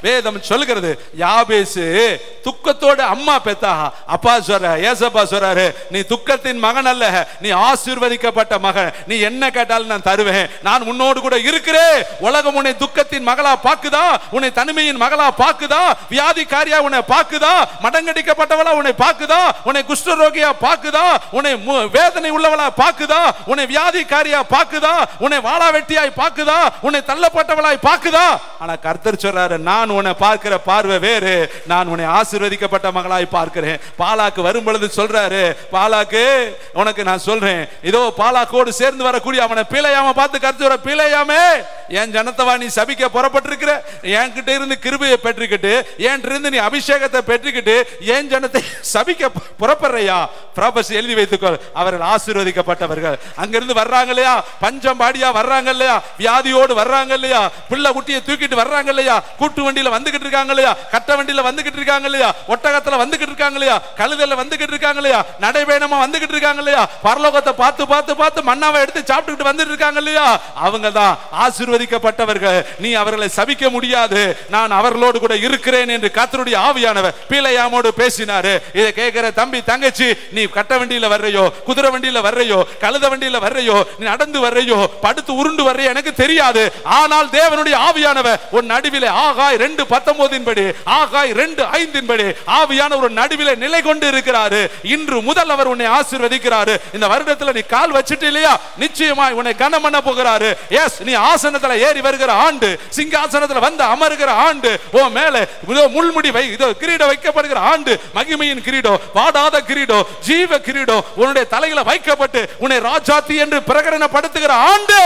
வேதம் சொல்கிறது, யாபேசு துக்கத்தோட அம்மா பெத்தா. அப்பா சொல்ற, ஏசப்பா சொல்றாரு, நீ துக்கத்தின் மகன் அல்ல, நீ ஆசீர்வதிக்கப்பட்ட மகன். நீ என்ன கேட்டாலும் நான் தருவேன், நான் உன்னோடு கூட இருக்கிறேன். உலகம் உன்னை துக்கத்தின் மகளா பாக்குதா, உன்னை தனிமையின் மகளா பாக்குதா, வியாதிக்காரியா உன்னை பாக்குதா, மடங்கடிக்கப்பட்டவளா உன்னை பாக்குதா, உன்னை குஷ்டரோகியா பாக்குதா, உன்னை வேதனை உள்ளவளா பாக்குதா, உன்னை வியாதிக்காரியா பாக்குதா, உன்னை வாளா வெட்டியாய் பாக்குதா, உன்னை தள்ளப்பட்டவளாய் பாக்குதா? ஆனா கர்த்தர் சொல்றாரு, நான் உன்னை பார்க்கிற பார்வை வேறு, நான் உன்னை ஆசீர்வதிக்கப்பட்ட மகளாய் பார்க்கிறேன். பாலாக்கு வரும் பொழுது சொல்றாரு, பாலாக்கு உனக்கு நான் சொல்றேன், இதோ பாலாக்கோடு சேர்ந்து வரக்கூடிய அவனை பிழையாம பார்த்து கர்த்தர், பிழையாமே என் ஜனத்தவா நீ சபிக்க புறப்பட்டிருக்கிற, என்கிட்ட இருந்து கிருபையை பெற்றுக்கிட்டு, என்கிட்ட இருந்து நீ அபிஷேகத்தை பெற்றுக்கிட்டு என் ஜனத்தை சபிக்க புறப்படுறையா? ப்ராபர்ஸ் எழுதி வைத்துக்கொள், அவர்கள் ஆசீர்வதிக்கப்பட்டவர்கள். அங்கிருந்து வர்றாங்க இல்லையா, பஞ்சம் பாடியா வர்றாங்க இல்லையா, வியாதியோடு வர்றாங்க இல்லையா, பிள்ளை குட்டியை தூக்கிட்டு வர்றாங்க இல்லையா, கூட்டு வண்டியில வந்துகிட்டு இருக்காங்க இல்லையா, கட்ட வண்டியில வந்துகிட்டு இருக்காங்க இல்லையா, ஒட்டகத்துல வந்துகிட்டு இருக்காங்க இல்லையா, கழுதையில வந்துகிட்டு இருக்காங்க இல்லையா, நடைபயணமா வந்துகிட்டு இருக்காங்க இல்லையா, பரலோகத்தை பார்த்து பார்த்து பார்த்து மன்னாவை எடுத்து சாப்பிட்டுக்கிட்டு வந்துட்டு இருக்காங்க இல்லையா, அவங்க தான் ஆசீர்வதிக்கப்பட்டவர்கள். நீ அவர்களை சபிக்க முடியாது, நான் அவர்களோடு கூட இருக்கிறேன் என்று கர்த்தருடைய ஆவியானவர் பிழையாமோடு பேசினாரு. இதை கேட்கிற தம்பி தங்கச்சி, நீ கட்ட வண்டியில வர்றையோ, குதிரை வண்டியில வர்றையோ, கழுத வண்டியில வர்றையோ, நீ நடந்து வர்றையோ, படுத்து உருண்டு வர்றையோ எனக்கு தெரியாது. ஆனால் தேவனுடைய ஆவியானவர் உன் நடுவிலே, ஆகாய் 2:19 படி, ஆகாய் 2:5 படி ஆவியானவர் ஒரு நடுவிலே நிலை கொண்டு இருக்கிறாரு. இன்று முதல் அவர் உன்னை ஆசீர்வதிக்கிறாரு. இந்த வருடத்துல நீ கால் வச்சிட்டு இல்லையா, நிச்சயமாய் உன்னை கனம் பண்ண போகிறாரு. எஸ், நீ ஆசனத்துல ஏறி வருகிற ஆண்டு, சிங்காசனத்துல வந்து அமருகிற ஆண்டு, ஓ மேலே முள்முடி வை, இதோ கிரீடம் வைக்கப்படுகிற ஆண்டு, மகிமையின் கிரீடம், வாடாத கிரீடம், ஜீவ கிரீடம் உன்னுடைய தலையில வைக்கப்பட்டு உன்னை ராஜாத்தி என்று பிரகடனப்படுத்துகிற ஆண்டு.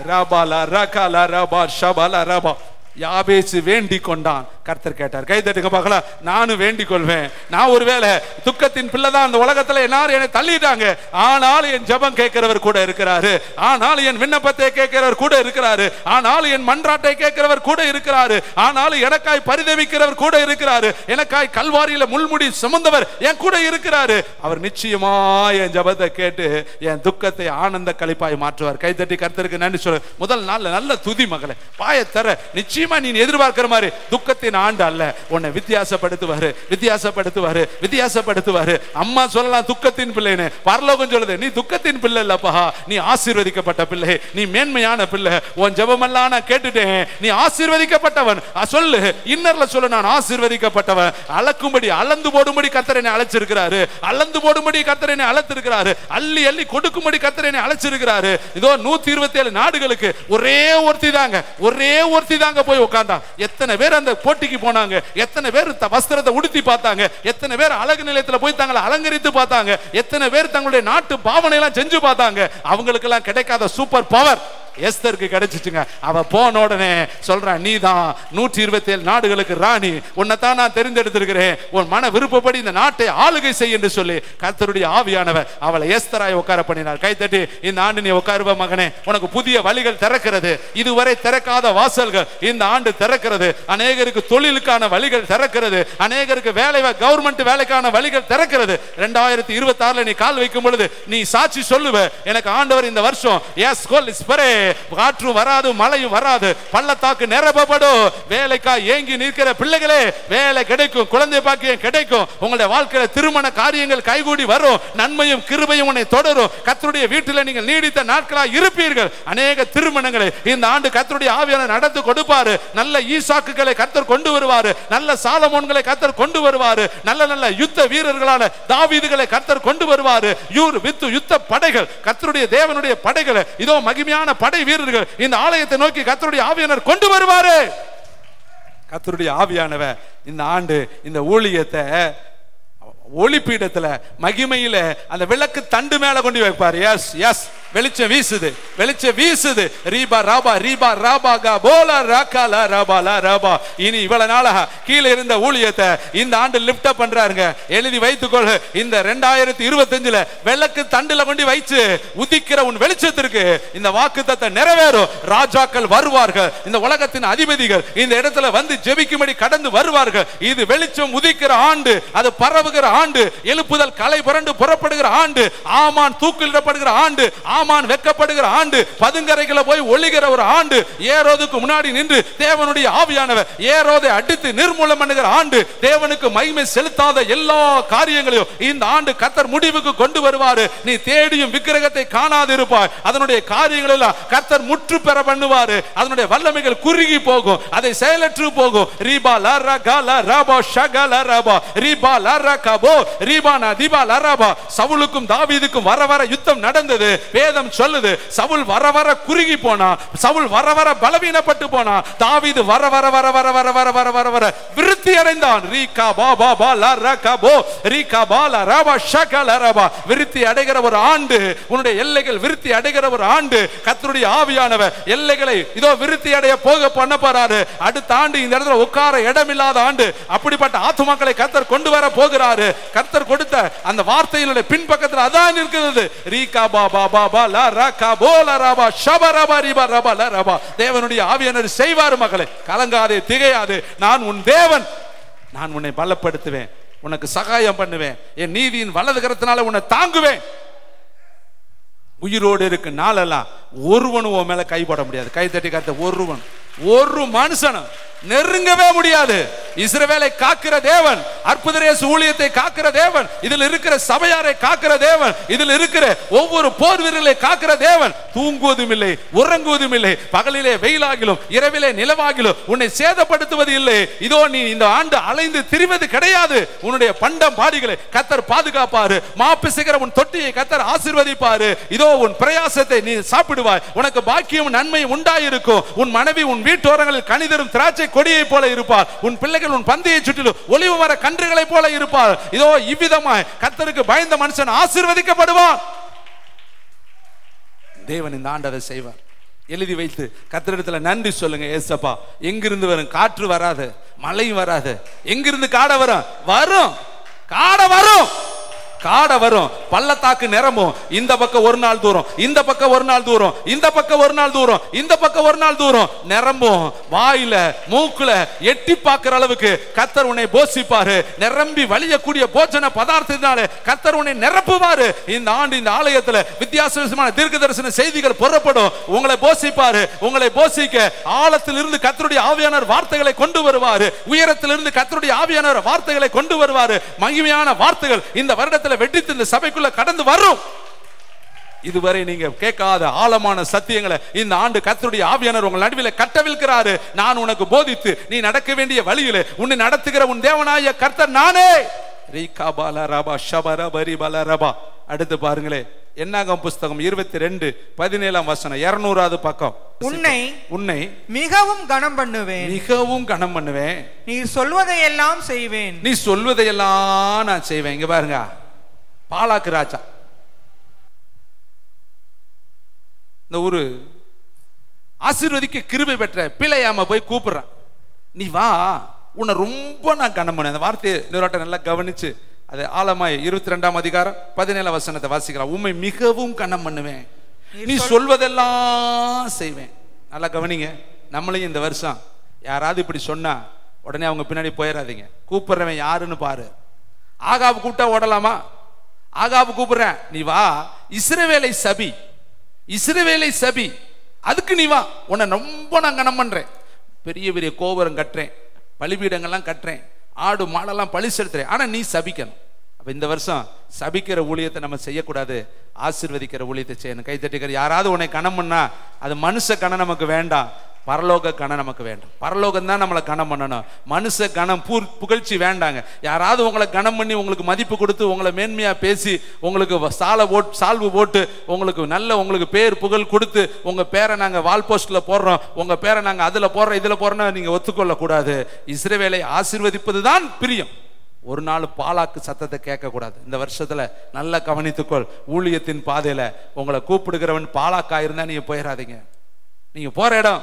ரபாலா ரகாலா ரபா ஷபாலா ரபா. யாபேசு வேண்டிக் கொண்டான். கர்த்தர் கேட்டார், கை தட்டுங்க பார்க்கலாம். நானும் வேண்டிக் கொள்வேன். நான் ஒருவேளை துக்கத்தின் பிள்ளை தான், அந்த உலகத்துல எல்லாரும் என்னை தள்ளிட்டாங்க, ஆனால் என் ஜெபம் கேட்கிறவர் கூட இருக்கிறாரு, ஆனால் என் விண்ணப்பத்தை கேட்கிறவர் கூட இருக்கிறாரு, ஆனால் என் மன்றாட்டை கேட்கிறவர் கூட இருக்கிறாரு, ஆனால் எனக்காய் பரிதவிக்கிறவர் கூட இருக்கிறாரு, எனக்காய் கல்வாரியில முள்முடி சுமந்தவர் என் கூட இருக்கிறாரு. அவர் நிச்சயமா என் ஜெபத்தை கேட்டு என் துக்கத்தை ஆனந்த களிப்பாய் மாற்றுவார். கை தட்டி கர்த்தருக்கு நன்றி சொல்லு. முதல் நாள்ல நல்ல துதி மகளே, பாய தர நிச்சயமா நீ எதிர்பார்க்கிற மாதிரி துக்கத்தின் பண்ணின ஆண்டு அல்ல. உன்னை வித்தியாசப்படுத்துவாரு, வித்தியாசப்படுத்துவாரு, வித்தியாசப்படுத்துவாரு. அம்மா சொல்லலாம் துக்கத்தின் பிள்ளைன்னு, பரலோகம் சொல்லுது நீ துக்கத்தின் பிள்ளை இல்லப்பா, நீ ஆசீர்வதிக்கப்பட்ட பிள்ளை, நீ மேன்மையான பிள்ளை. உன் ஜெபமெல்லாம் நான் கேட்டுட்டேன், நீ ஆசீர்வதிக்கப்பட்டவன். சொல்லு, இன்னர்ல சொல்லு, நான் ஆசீர்வதிக்கப்பட்டவன். அளக்கும்படி அளந்து போடும்படி கர்த்தர் என்னை அழைச்சிருக்கிறாரு, அளந்து போடும்படி கர்த்தர் என்னை அழைத்திருக்கிறாரு, அள்ளி அள்ளி கொடுக்கும்படி கர்த்தர் என்னை அழைச்சிருக்கிறாரு. இதோ 127 நாடுகளுக்கு ஒரே ஒருத்தி தாங்க போய் உட்கார்ந்தா. எத்தனை பேர் அந்த போட்டிக்கு போனாங்க, எத்தனை பேர் வஸ்திரத்தை உடுத்தி பார்த்தாங்க, எத்தனை பேர் அழகு நிலையத்தில் போய் தங்களை அலங்கரித்து பார்த்தாங்க, எத்தனை பேர் தங்களுடைய நாட்டு பாவனை எல்லாம் செஞ்சு பார்த்தாங்க. அவங்களுக்கு எல்லாம் கிடைக்காத சூப்பர் பவர் எஸ்தருக்கு கிடைச்சிச்சுங்க. அவ போன உடனே சொல்றான், நீ தான் 127 நாடுகளுக்கு ராணி, உன்னைத்தான் நான் தெரிந்தெடுத்திருக்கிறேன், உன் மன விருப்பப்படி இந்த நாட்டை ஆளுகை செய் என்று சொல்லி கர்த்தருடைய ஆவியானவர் அவளை எஸ்தராய் உட்கார பண்ணினார். கைத்தட்டி, இந்த ஆண்டு நீ உட்காருவ மகனே, உனக்கு புதிய வழிகள் திறக்கிறது, இதுவரை திறக்காத வாசல்கள் இந்த ஆண்டு திறக்கிறது. அநேகருக்கு தொழிலுக்கான வழிகள் திறக்கிறது, அநேகருக்கு வேலை கவர்மெண்ட் வேலைக்கான வழிகள் திறக்கிறது. 2026 நீ கால் வைக்கும் பொழுது நீ சாட்சி சொல்லுவ, எனக்கு ஆண்டவர் இந்த வருஷம் காற்று வராது, மழையும் வராது, பள்ளத்தாக்கு நிரப்பப்படும். வேலைக்கா ஏங்கி நிற்கிற பிள்ளைகளே, வேலை கிடைக்கும், குழந்தை பாக்கியம் கிடைக்கும், உங்களுடைய வாழ்க்கையில திருமண காரியங்கள் கைகூடி வரும், நன்மையும் கிருபையும் உன்னை தொடரும். கர்த்தருடைய வீட்டில் நீங்கள் நீடித்த நாட்களாக இருப்பீர்கள். அநேக திருமணங்களை இந்த ஆண்டு கர்த்தருடைய ஆவியானவர் நடத்தி கொடுப்பாரு. நல்ல ஈசாக்குகளை கர்த்தர் கொண்டு வருவாரு, நல்ல சாலமோன்களை கர்த்தர் கொண்டு வருவாரு, நல்ல நல்ல யுத்த வீரர்களான தாவீதுகளை கர்த்தர் கொண்டு வருவாரு. யுத்த படைகள், கர்த்தருடைய தேவனுடைய படைகளை, இதோ மகிமையான படை வீரர்கள் இந்த ஆலயத்தை நோக்கி கர்த்தருடைய ஆவியானவர் கொண்டு வருவாரு. கர்த்தருடைய ஆவியானவர் இந்த ஆண்டு இந்த ஊழியத்தை ஒளிப்பீடத்துல மகிமையில அந்த விளக்கு தண்டு மேல கொண்டு வைப்பாரு. எஸ் எஸ், வெளிச்சம் வீசுது, வெளிச்சம் வீசுது. ரீபா ராபா ரீபா ராபா கா போலா ராகாலா ராபா லா ராபா. இனி இவ்வளவு நாளா கீழே இருந்த ஊழியத்தை இந்த ஆண்டு லிஃப்ட் அப் பண்றாருங்க. எழுதி வைத்துக்கொள், இந்த 2025 விளக்கு தண்டுல கொண்டு வைச்சு உதிக்கிற உன் வெளிச்சத்திற்கு இந்த வாக்குத்தத்தம் நிறைவேறும். ராஜாக்கள் வருவார்கள், இந்த உலகத்தின் அதிபதிகள் இந்த இடத்துல வந்து ஜெபிக்கும்படி கடந்து வருவார்கள். இது வெளிச்சம் உதிக்கிற ஆண்டு, அது பரவுகிற ஆண்டு, எழுப்புதல் கலை புரண்டு புறப்படுகிற ஆண்டு, ஆமான் தூக்கிலிடப்படுகிற ஆண்டு, ஆமான் வெட்கப்படுகிற ஆண்டு, பதுங்கரைகளை போய் ஒளிகிற ஒரு ஆண்டு, ஏரோதுக்கு முன்னாடி நின்று தேவனுடைய ஆவியானவர் ஏரோதை அடித்து நிர்மூலம் பண்ணுகிற ஆண்டு, தேவனுக்கு மகிமை செலுத்தாத எல்லா காரியங்களையும் இந்த ஆண்டு கர்த்தர் முடிவுக்கு கொண்டு வருவாரு. நீ தேடியும் விக்கிரகத்தை காணாது இருப்பாய், அதனுடைய காரியங்கள் எல்லாம் கர்த்தர் முற்று பெற பண்ணுவாரு. அதனுடைய வல்லமைகள் குறுகி போகும், அதை செயலற்று போகும். ரீபா லாரா காலா ராபா ஷகலா ராபா ரீபா லாரா கபோ ரீபா நதிபா லாராபா. சவுலுக்கும் தாவீதுக்கும் வர வர யுத்தம் நடந்தது. வேதம் சொல்லுது, சவுல் வர வர குறுகி போனா, சவுல் வர வர பலவீனப்பட்டு போனா, தாவீது வர வர வர வர வர வர வர வர வர விருத்தி அடைந்தான். ரீகா பா பா பா லா ரகா போ ரீகா பா லா ராபா ஷகலா ராபா. விருத்தி அடைகிற ஒரு ஆண்டு, உன்னுடைய எல்லைகள் விருத்தி அடைகிற ஒரு ஆண்டு. கர்த்தருடைய ஆவியானவர் எல்லைகளை இதோ விருத்தி அடைய போக பண்ண போறாரு. அடுத்த ஆண்டு இந்த இடத்துல உட்கார இடமில்லாத ஆண்டு, அப்படிப்பட்ட ஆத்துமாக்களை கர்த்தர் கொண்டு வர போகிறாரு. கர்த்தர் கொடுத்த அந்த வார்த்தையினுடைய பின்பக்கத்தில் அதான் இருக்கிறது. ரீகா பா பா பா பா லா ரகா போ லா ராபா ஷபா ராபா ரீபா ராபா லா ராபா. தேவனுடைய ஆவியானவர் செய்வார். மகளே, கலங்காதே, திகையாதே. நான் உன் தேவன், நான் உன்னை பலப்படுத்துவேன், உனக்கு சகாயம் பண்ணுவேன், என் நீதியின் வலது கரத்தினால உன்னை தாங்குவேன். உயிரோடு இருக்கு நாளெல்லாம் ஒருவனும் உன் மேல கைப்பட முடியாது. கை தட்டி கத்த, ஒருவன் ஒரு மனுஷனும் நெருங்கவே முடியாது. இஸ்ரவேலை காக்கிற தேவன், அற்புதரேசு ஊழியத்தை காக்கிற தேவன், இதில் இருக்கிற சபையாரை காக்கிற தேவன், இதில் இருக்கிற ஒவ்வொரு போர் வீரர்களை காக்கிற தேவன். தூங்குவதும் இல்லை, உறங்குவதும் இல்லை, பகலிலே வெயிலாகிலும் இரவிலே நிலவாகிலும் உன்னை சேதப்படுத்துவது இல்லை. இதோ நீ இந்த ஆண்டு அலைந்து திரிவது கிடையாது. உன்னுடைய பண்டம் பாடிகளை கர்த்தர் பாதுகாப்பாரு. மாப்பிசுகிற உன் தொட்டியை கர்த்தர் ஆசீர்வதிப்பாரு. இதோ உன் பிரயாசத்தை நீ சாப்பிடுவாய், உனக்கு பாக்கியம் நன்மையும் உண்டாயிருக்கும். உன் மனைவி உன் வீட்டோரங்களில் கனிதரும் திராட்சை கொடியை போல இருப்பார். உன் பிள்ளைகள் உன் பந்தியை சுற்றிலும் ஒலிவ மர கன்றுகளை போல இருப்பார். இதோ இவ்விதமாய் கர்த்தருக்கு பயந்த மனுஷன் ஆசீர்வதிக்கப்படுவான். தேவன் இந்த ஆண்டு அதை செய்வார். எழுதி வைத்து கர்த்தரிடத்துல நன்றி சொல்லுங்க. ஏசப்பா, எங்கிருந்து வரும் காற்று வராது, மழையும் வராது, எங்கிருந்து காடை வரும்? வரும், காடை வரும். காடை வரும், பள்ளத்தாக்கு நிரம்பும். இந்த பக்கம் ஒரு நாள் தூரம், இந்த பக்கம் ஒரு நாள் தூரம், இந்த பக்கம் ஒரு நாள் தூரம், இந்த பக்கம் ஒரு நாள் தூரம் நிரம்பும். வாயில மூக்குல எட்டி பார்க்கிற அளவுக்கு கர்த்தர் உன்னை போஷிப்பாரு. நிரம்பி வழியக்கூடிய போஜன பதார்த்தத்தினால கர்த்தர் உன்னை நிரப்புவாரு. இந்த ஆண்டு இந்த ஆலயத்துல வித்தியாசமான தீர்க்கதரிசன செய்திகள் புறப்படும். உங்களை போஷிப்பாரு. உங்களை போஷிக்க ஆழத்திலிருந்து கர்த்தருடைய ஆவியானவர் வார்த்தைகளை கொண்டு வருவாரு. உயரத்திலிருந்து கர்த்தருடைய ஆவியானவர் வார்த்தைகளை கொண்டு வருவாரு. மகிமையான வார்த்தைகள் இந்த வருடத்துல வெடித்து இந்த சபைக்குள்ள கடந்து வரும். இதுவரை நீங்க கேட்காத ஆழமான சத்தியங்களை இந்த ஆண்டு கர்த்தருடைய ஆவியானவர் உங்கள் நடுவில் கட்டவிழ்க்கிறாரு. நான் உனக்கு போதித்து நீ நடக்க வேண்டிய வழியிலே உன்னை நடத்துகிற உன் தேவனாய கர்த்தர் நானே. அடுத்து பாருங்களே, என்னாகும் புஸ்தகம் 22:17 200வது பக்கம். உன்னை மிகவும் கனம் பண்ணுவேன், மிகவும் கனம் பண்ணுவேன். நீ சொல்வதை எல்லாம் செய்வேன், நீ சொல்வதை எல்லாம் நான் செய்வேன். இங்க பாருங்க, பாலாக்கு ராஜா இந்த ஒரு ஆசீர்வதிக்க கிருபை பெற்ற பிள்ளையாம போய் கூப்பிடுறான். நீ வா, உன்னை ரொம்ப நான் கனம் பண்ணேன். அந்த வார்த்தையை நிரோட்ட நல்லா கவனிச்சு அது ஆழமாய் 22:17 வாசிக்கலாம். உம்மை மிகவும் கனம் பண்ணுவேன், நீ சொல்வதெல்லாம் செய்வேன். நல்லா கவனிங்க. நம்மளையும் இந்த வருஷம் யாராவது இப்படி சொன்னா உடனே அவங்க பின்னாடி போயிடாதீங்க. கூப்பிடுறவன் யாருன்னு பாரு. ஆகாபு கூப்பிட்டா ஓடலாமா? ஆகாபு கூப்பிடுறேன், நீ வா, இஸ்ரவேலை சபி, இஸ்ரவேலை சபி, அதுக்கு நீ வா, உன்னை ரொம்ப நான் கனம் பண்றேன். பெரிய பெரிய கோபுரம் கட்டுறேன், பலிபீடங்கள்லாம் கட்டுறேன், ஆடு மாடெல்லாம் பழி செலுத்துறேன், ஆனா நீ சபிக்கணும். அப்ப இந்த வருஷம் சபிக்கிற ஊழியத்தை நம்ம செய்யக்கூடாது, ஆசீர்வதிக்கிற ஊழியத்தை செய்யணும். கை தட்டிக்கிற யாராவது உன்னை கனம் பண்ணா அது மனுஷ கணம் நமக்கு வேண்டாம், பரலோக கணம் நமக்கு வேண்டும். பரலோகம் தான் நம்மளை கனம் பண்ணணும், மனுஷ கணம் புகழ்ச்சி வேண்டாங்க. யாராவது உங்களை கனம் பண்ணி உங்களுக்கு மதிப்பு கொடுத்து உங்களை மேன்மையா பேசி உங்களுக்கு சால்வு போட்டு உங்களுக்கு நல்ல உங்களுக்கு பேர் புகழ் கொடுத்து உங்க பேரை நாங்க வால் போஸ்ட்ல போடுறோம், உங்க பேரை நாங்க அதுல போடுறோம் இதுல போறோம் நீங்க ஒத்துக்கொள்ள கூடாது. இஸ்ரவேலை ஆசீர்வதிப்பது தான் பிரியம். ஒரு நாள் பாலாக்கு சத்தத்தை கேட்க கூடாது. இந்த வருஷத்துல நல்லா கவனித்துக்கொள். ஊழியத்தின் பாதையில உங்களை கூப்பிடுகிறவன் பாலாக்கா இருந்தா நீங்க போயிடாதீங்க. நீங்க போற இடம்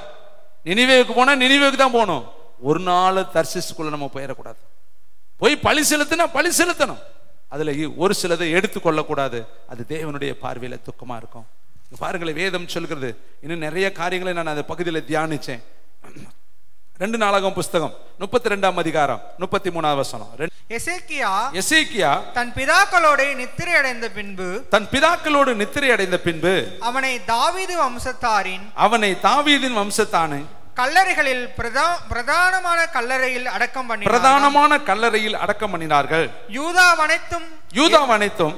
நினிவேவுக்கு போனா நினிவேவுக்கு தான் போகணும். ஒரு நாள் தர்சிஸ்குள்ள நம்ம போயிடக்கூடாது. போய் பழி செலுத்தினா பழி செலுத்தணும். அதுல ஒரு சிலதை எடுத்துக்கொள்ளக்கூடாது. அது தேவனுடைய பார்வையில துக்கமா இருக்கும். பாருங்களேன், வேதம் சொல்கிறது. இன்னும் நிறைய காரியங்களை நான் அந்த பகுதியில் தியானிச்சேன். 2 நாளாகமம் புஸ்தகம் 32:33 எசேக்கியா தன் பிதாக்களோடு நித்திரை அடைந்த பின்பு அவனை தாவீதின் வம்சத்தாரின் கல்லறைகளில் பிரதானமான கல்லறையில் அடக்கம் பண்ணினார்கள். யூதாவனைத்தும்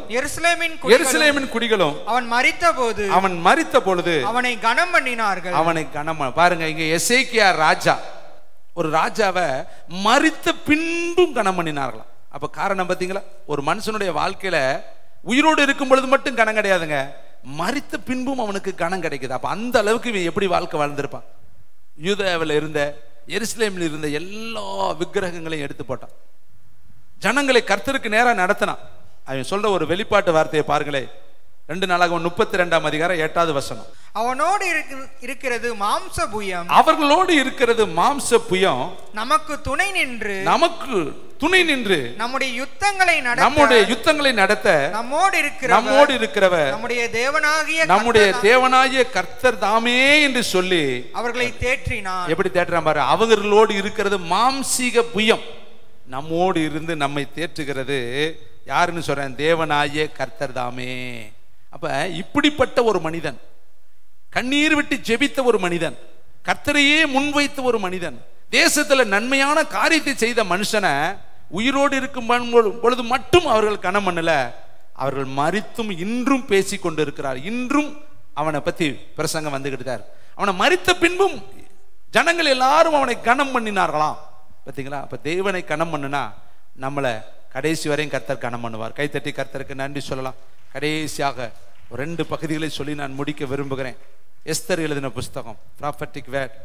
எருசலேமின் குடிகளும் அவன் மரித்த பொழுது அவனை கனம் பண்ணினார்கள். பாருங்க, இங்க எசேக்கியா ராஜா ஒரு ராஜாவை மரித்த பின்பும் கனம் பண்ணினார்களாம். அப்ப காரணம் பார்த்தீங்களா? ஒரு மனுஷனுடைய வாழ்க்கையில உயிரோடு இருக்கும் பொழுது மட்டும் கனம் கிடையாதுங்க, மரித்த பின்பும் அவனுக்கு கனம் கிடைக்குது. அப்ப அந்த அளவுக்கு இவன் எப்படி வாழ்க்கை வாழ்ந்திருப்பான்? யூதாவில் இருந்த எருசலேமில் இருந்த எல்லா விக்கிரகங்களையும் எடுத்து போட்டான். ஜனங்களை கர்த்தருக்கு நேரா நடத்தினான். அவன் சொல்ற ஒரு வெளிப்பாட்டு வார்த்தையை பாருங்களே. 2 நாளாகமம் 32:8 அவனோடு இருக்கிறது மாம்ச புயம், அவர்களோடு இருக்கிறது மாம்ச புயம், நமக்கு துணை நின்று நம்முடைய யுத்தங்களை நடத்த நம்மோடு இருக்கிறவர் நம்முடைய தேவனாகிய கர்த்தர் தாமே என்று சொல்லி அவர்களை தேற்றினார். எப்படி தேற்றான் பாரு. அவர்களோடு இருக்கிறது மாம்சீக புயம், நம்மோடு இருந்து நம்மை தேற்றுகிறது யாருன்னு சொல்றேன்? தேவனாகிய கர்த்தர் தாமே. அப்ப இப்படிப்பட்ட ஒரு மனிதன், கண்ணீர் விட்டு ஜெபித்த ஒரு மனிதன், கர்த்தரையே முன்வைத்த ஒரு மனிதன், தேசத்துல நன்மையான காரியத்தை செய்த மனுஷனை உயிரோடு இருக்கும் பொழுது மட்டும் அவர்கள் கனம் பண்ணல, அவர்கள் மரித்தும் இன்றும் பேசி கொண்டு இருக்கிறார். இன்றும் அவனை பத்தி பிரசங்கம் வந்துகிட்டு தான். அவனை மரித்த பின்பும் ஜனங்கள் எல்லாரும் அவனை கனம் பண்ணினார்களாம். பார்த்தீங்களா? அப்ப தேவனை கனம் பண்ணுனா நம்மளை கடைசி வரையும் கர்த்தர் கனம் பண்ணுவார். கைத்தட்டி கர்த்தருக்கு நன்றி சொல்லலாம். கடைசியாக 2 பகுதிகளை சொல்லி நான் முடிக்க விரும்புகிறேன். எஸ்தர் எழுதின புஸ்தகம் ப்ராஃபட்டிக் வேர்ட்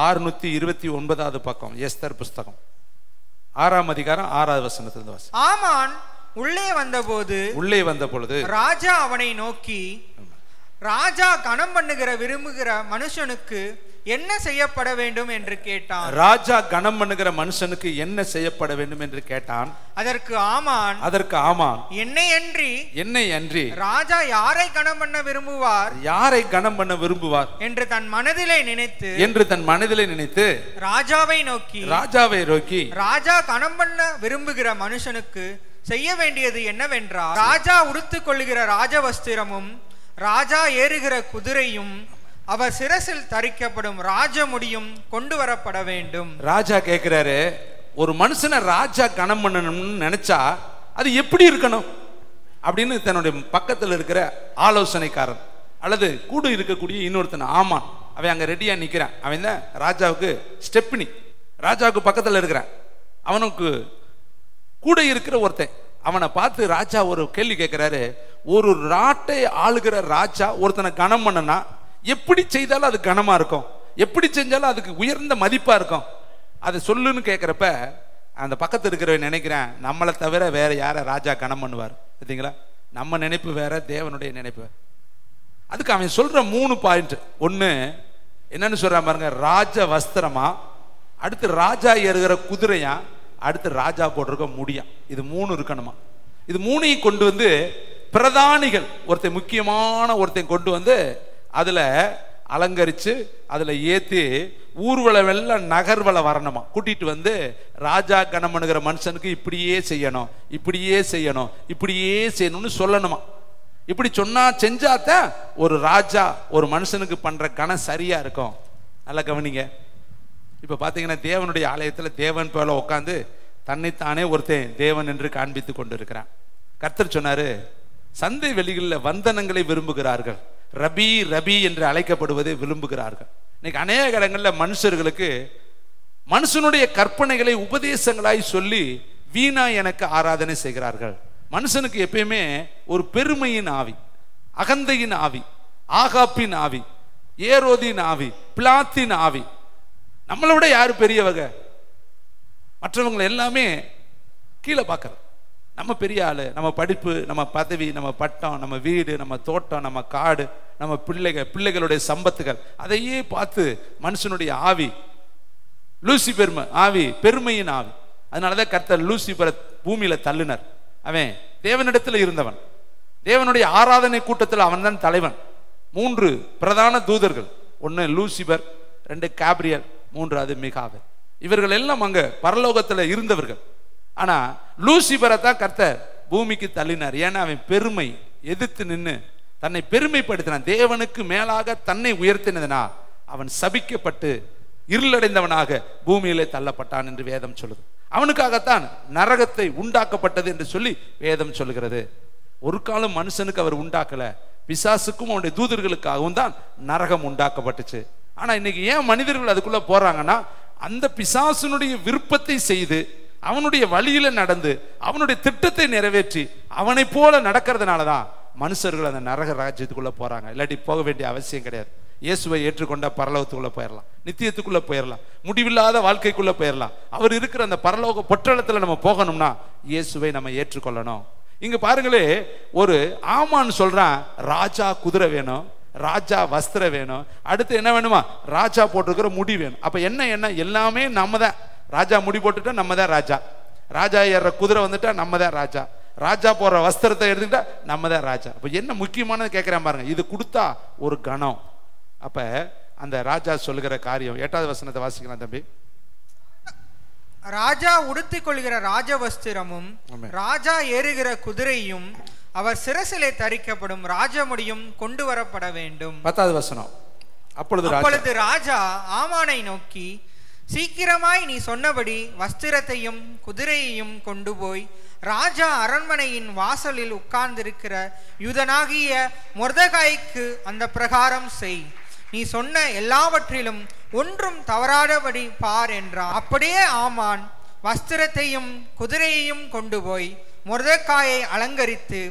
629வது பக்கம். எஸ்தர் புஸ்தகம் 6ஆம் அதிகாரம் 6வது வசனத்திலிருந்து வாசி. ஆமான் உள்ளே வந்த பொழுது ராஜா அவனை நோக்கி, ராஜா கனம் பண்ணுகிற விரும்புகிற மனுஷனுக்கு என்ன செய்யப்பட வேண்டும் என்று கேட்டான். ராஜா கனம் பண்ணுகிற மனுஷனுக்கு என்ன செய்யப்பட வேண்டும் என்று கேட்டான். அதற்கு ஆமான் என்னை அன்றி ராஜா யாரை கனம் பண்ண விரும்புவார் என்று தன் மனதிலே நினைத்து ராஜாவை நோக்கி ராஜா கனம் பண்ண விரும்புகிற மனுஷனுக்கு செய்ய வேண்டியது என்னவென்றால், ராஜா உடுத்துக் கொள்ளுகிற ராஜவஸ்திரமும் ராஜா ஏறுகிற குதிரையும் அவர் சிரசில் தரிக்கப்படும் ராஜமுடியும் கொண்டு வரப்பட வேண்டும். ராஜா கேட்கிறாரு, ஒரு மனுஷனை ராஜா கனம் பண்ணணும்னு நினைச்சா அது எப்படி இருக்கணும் அப்படின்னு தன்னுடைய பக்கத்தில் இருக்கிற ஆலோசனைக்காரன் அல்லது கூட இருக்கக்கூடிய இன்னொருத்தன் ஆமான், அவன் அங்க ரெடியா நிக்கிறான். அவன் தான் ராஜாவுக்கு ஸ்டெப்னி, ராஜாவுக்கு பக்கத்தில் இருக்கிறான். அவனுக்கு கூட இருக்கிற ஒருத்தன் அவனை பார்த்து ராஜா ஒரு கேள்வி கேட்கிறாரு. ஒரு நாட்டை ஆளுகிற ராஜா ஒருத்தனை கனம் பண்ணனா எப்படி செய்தாலும் அது கனமா இருக்கும், எப்படி செஞ்சாலும் அதுக்கு உயர்ந்த மதிப்பா இருக்கும், அதை சொல்லுன்னு கேட்கிறப்ப அந்த பக்கத்து இருக்கிறவன் நினைக்கிறேன், நம்மளை தவிர வேற யார ராஜா கனம் பண்ணுவார் பார்த்தீங்களா? நம்ம நினைப்பு வேற, தேவனுடைய நினைப்பு. அதுக்கு அவன் சொல்ற 3 பாயிண்ட். ஒண்ணு என்னன்னு சொல்றான் பாருங்க, ராஜ வஸ்திரமா, அடுத்து ராஜா ஏறுகிற குதிரையா, அடுத்து ராஜா போட்டிருக்க முடியா. இது 3 இருக்கணுமா. இது 3ஐயும் கொண்டு வந்து பிரதானிகள் ஒருத்தன் முக்கியமான ஒருத்தன் கொண்டு வந்து அதுல அலங்கரிச்சு அதுல ஏத்தி ஊர்வலம் எல்லாம் நகர்வல வரணுமா, கூட்டிட்டு வந்து ராஜா கனம் பண்ணுகிற மனுஷனுக்கு இப்படியே செய்யணும், இப்படியே செய்யணும், இப்படியே செய்யணும்னு சொல்லணுமா. இப்படி சொன்னா செஞ்சாதான் ஒரு ராஜா ஒரு மனுஷனுக்கு பண்ற கணம் சரியா இருக்கும். நல்லா கவனிங்க. இப்ப பாத்தீங்கன்னா தேவனுடைய ஆலயத்துல தேவன் போல உட்காந்து தன்னைத்தானே ஒருத்தன் தேவன் என்று காண்பித்து கொண்டு இருக்கிறான். கர்த்தர் சொன்னாரு, சந்தை வெளிகளில் வந்தனங்களை விரும்புகிறார்கள், ரபி ரபி என்று அழைக்கப்படுவதை விரும்புகிறார்கள். இன்னைக்கு அநேக இடங்கள்ல மனுஷர்களுக்கு மனுஷனுடைய கற்பனைகளை உபதேசங்களாய் சொல்லி வீணா எனக்கு ஆராதனை செய்கிறார்கள். மனுஷனுக்கு எப்பயுமே ஒரு பெருமையின் ஆவி, அகந்தையின் ஆவி, ஆகாப்பின் ஆவி, ஏரோதின் ஆவி, பிளாத்தின் ஆவி. நம்மளை விட யாரு பெரியவங்க, மற்றவங்களை எல்லாமே கீழே பார்க்கறது. நம்ம பெரிய ஆளு, நம்ம படிப்பு, நம்ம பதவி, நம்ம பட்டம், நம்ம வீடு, நம்ம தோட்டம், நம்ம காடு, நம்ம பிள்ளைகளுடைய சம்பத்துகள், அதையே பார்த்து மனுஷனுடைய ஆவி லூசிபெர் ஆவி, பெருமையின் ஆவி. அதனாலதான் கர்த்தர் லூசிபரை பூமியில தள்ளினர். அவன் தேவனிடத்துல இருந்தவன், தேவனுடைய ஆராதனை கூட்டத்தில் அவன் தான் தலைவன். 3 பிரதான தூதர்கள், 1 லூசிபர், 2 காப்ரியல், 3வது மிகாவேல். இவர்கள் எல்லாம் அங்க பரலோகத்துல இருந்தவர்கள். ஆனா லூசிபரை தான் கர்த்தர் பூமிக்கு தள்ளினார். ஏன்னா அவன் பெருமை எதிர்த்து நின்று தன்னை பெருமைப்படுத்தினான். தேவனுக்கு மேலாக தன்னை உயர்த்தினதுனா அவன் சபிக்கப்பட்டு இருளடைந்தவனாக பூமியிலே தள்ளப்பட்டான் என்று வேதம் சொல்லுது. அவனுக்காகத்தான் நரகத்தை உண்டாக்கப்பட்டது என்று சொல்லி வேதம் சொல்லுகிறது. ஒரு காலம் மனுஷனுக்கு அவர் உண்டாக்கல, பிசாசுக்கும் அவனுடைய தூதர்களுக்காகவும் தான் நரகம் உண்டாக்கப்பட்டுச்சு. ஆனா இன்னைக்கு ஏன் மனிதர்கள் அதுக்குள்ள போறாங்கன்னா, அந்த பிசாசுனுடைய விருப்பத்தை செய்து அவனுடைய வழியில நடந்து அவனுடைய திட்டத்தை நிறைவேற்றி அவனை போல நடக்கிறதுனாலதான் மனுஷர்கள் அந்த நரக ராஜ்யத்துக்குள்ள போறாங்க. இல்லாட்டி போக வேண்டிய அவசியம் கிடையாது. இயேசுவை ஏற்றுக்கொண்ட பரலோகத்துக்குள்ள போயிடலாம், நித்தியத்துக்குள்ள போயிடலாம், முடிவில்லாத வாழ்க்கைக்குள்ள போயிடலாம். அவர் இருக்கிற அந்த பரலோக பொற்றலத்துல நம்ம போகணும்னா இயேசுவை நம்ம ஏற்றுக்கொள்ளணும். இங்க பாருங்களே, ஒரு ஆமான் சொல்றான், ராஜா குதிரை வேணும், ராஜா வஸ்திரம் வேணும், அடுத்து என்ன வேணுமா, ராஜா போட்டிருக்கிற முடி வேணும். அப்ப என்ன எல்லாமே நம்ம தான். ராஜா முடி போட்டுட்டா நம்ம தான் ராஜா, ராஜா ஏற குதிரை வந்துட்டா நம்ம தான் ராஜா, ராஜா போற வஸ்திரத்தை எடுத்துக்கிட்டா நம்ம தான் ராஜா. அப்ப என்ன முக்கியமானது கேட்கிறேன் பாருங்க, இது கொடுத்தா ஒரு கணம். அப்ப அந்த ராஜா சொல்லுகிற காரியம் 8வது வசனத்தை வாசிக்கலாம் தம்பி. ராஜா உடுத்திக் கொள்கிற ராஜவஸ்திரமும் ராஜா ஏறுகிற குதிரையும் அவர் சிரசிலே தரிக்கப்படும் ராஜமுடியும் கொண்டு வரப்பட வேண்டும். 10வது வசனம். அப்பொழுது ராஜா ஆமானை நோக்கி, சீக்கிரமாய் நீ சொன்னபடி வஸ்திரத்தையும் குதிரையையும் கொண்டு போய் ராஜா அரண்மனையின் வாசலில் உட்கார்ந்திருக்கிற யூதனாகிய மொர்தெகாய்க்கு அந்த பிரகாரம் செய். நீ சொன்ன எல்லாவற்றிலும் ஒன்றும் தவறாதபடி பார் என்றார். அப்படியே ஆமான் வஸ்திரத்தையும் குதிரையையும் கொண்டு போய் மொர்தெகாயை அலங்கரித்து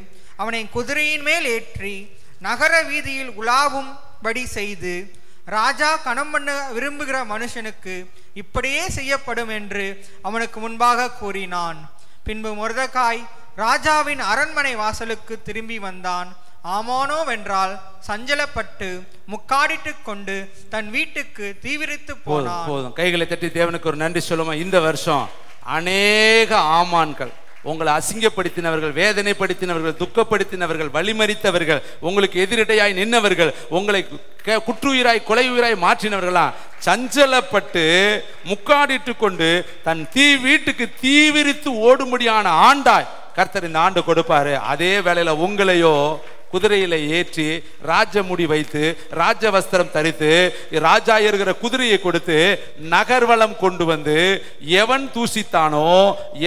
அவனை குதிரையின் மேல் ஏற்றி நகர வீதியில் உலாவும்படி செய்து, ராஜா கனம் பண்ண விரும்புகிற மனுஷனுக்கு இப்படியே செய்யப்படும் என்று அவனுக்கு முன்பாக கூறினான். பின்பு மொர்தெகாய் ராஜாவின் அரண்மனை வாசலுக்கு திரும்பி வந்தான். ஆமானோ வென்றால் சஞ்சலப்பட்டு முக்காடிட்டு கொண்டு தன் வீட்டுக்கு தீவிரித்து போனான். போதும். கைகளை தட்டி தேவனுக்கு ஒரு நன்றி சொல்லுமா. இந்த வருஷம் அநேக ஆமான்கள், உங்களை அசிங்கப்படுத்தினவர்கள், வேதனைப்படுத்தினவர்கள், துக்கப்படுத்தினவர்கள், வழிமறித்தவர்கள், உங்களுக்கு எதிரடையாய் நின்றவர்கள், உங்களை குற்றுயிராய் கொலை உயிராய் மாற்றினவர்களா சஞ்சலப்பட்டு முக்காடிட்டு கொண்டு தன் வீட்டுக்கு தீவிரித்து ஓடும்படியான ஆண்டாய் கர்த்தர் இந்த ஆண்டு கொடுப்பாரு. அதே வேளையில உங்களையோ குதிரையில ஏற்றி ராஜ முடி வைத்து ராஜ வஸ்திரம் தரித்து ராஜா இருக்கிற குதிரையை கொடுத்து நகர்வலம் கொண்டு வந்து எவன் தூசித்தானோ,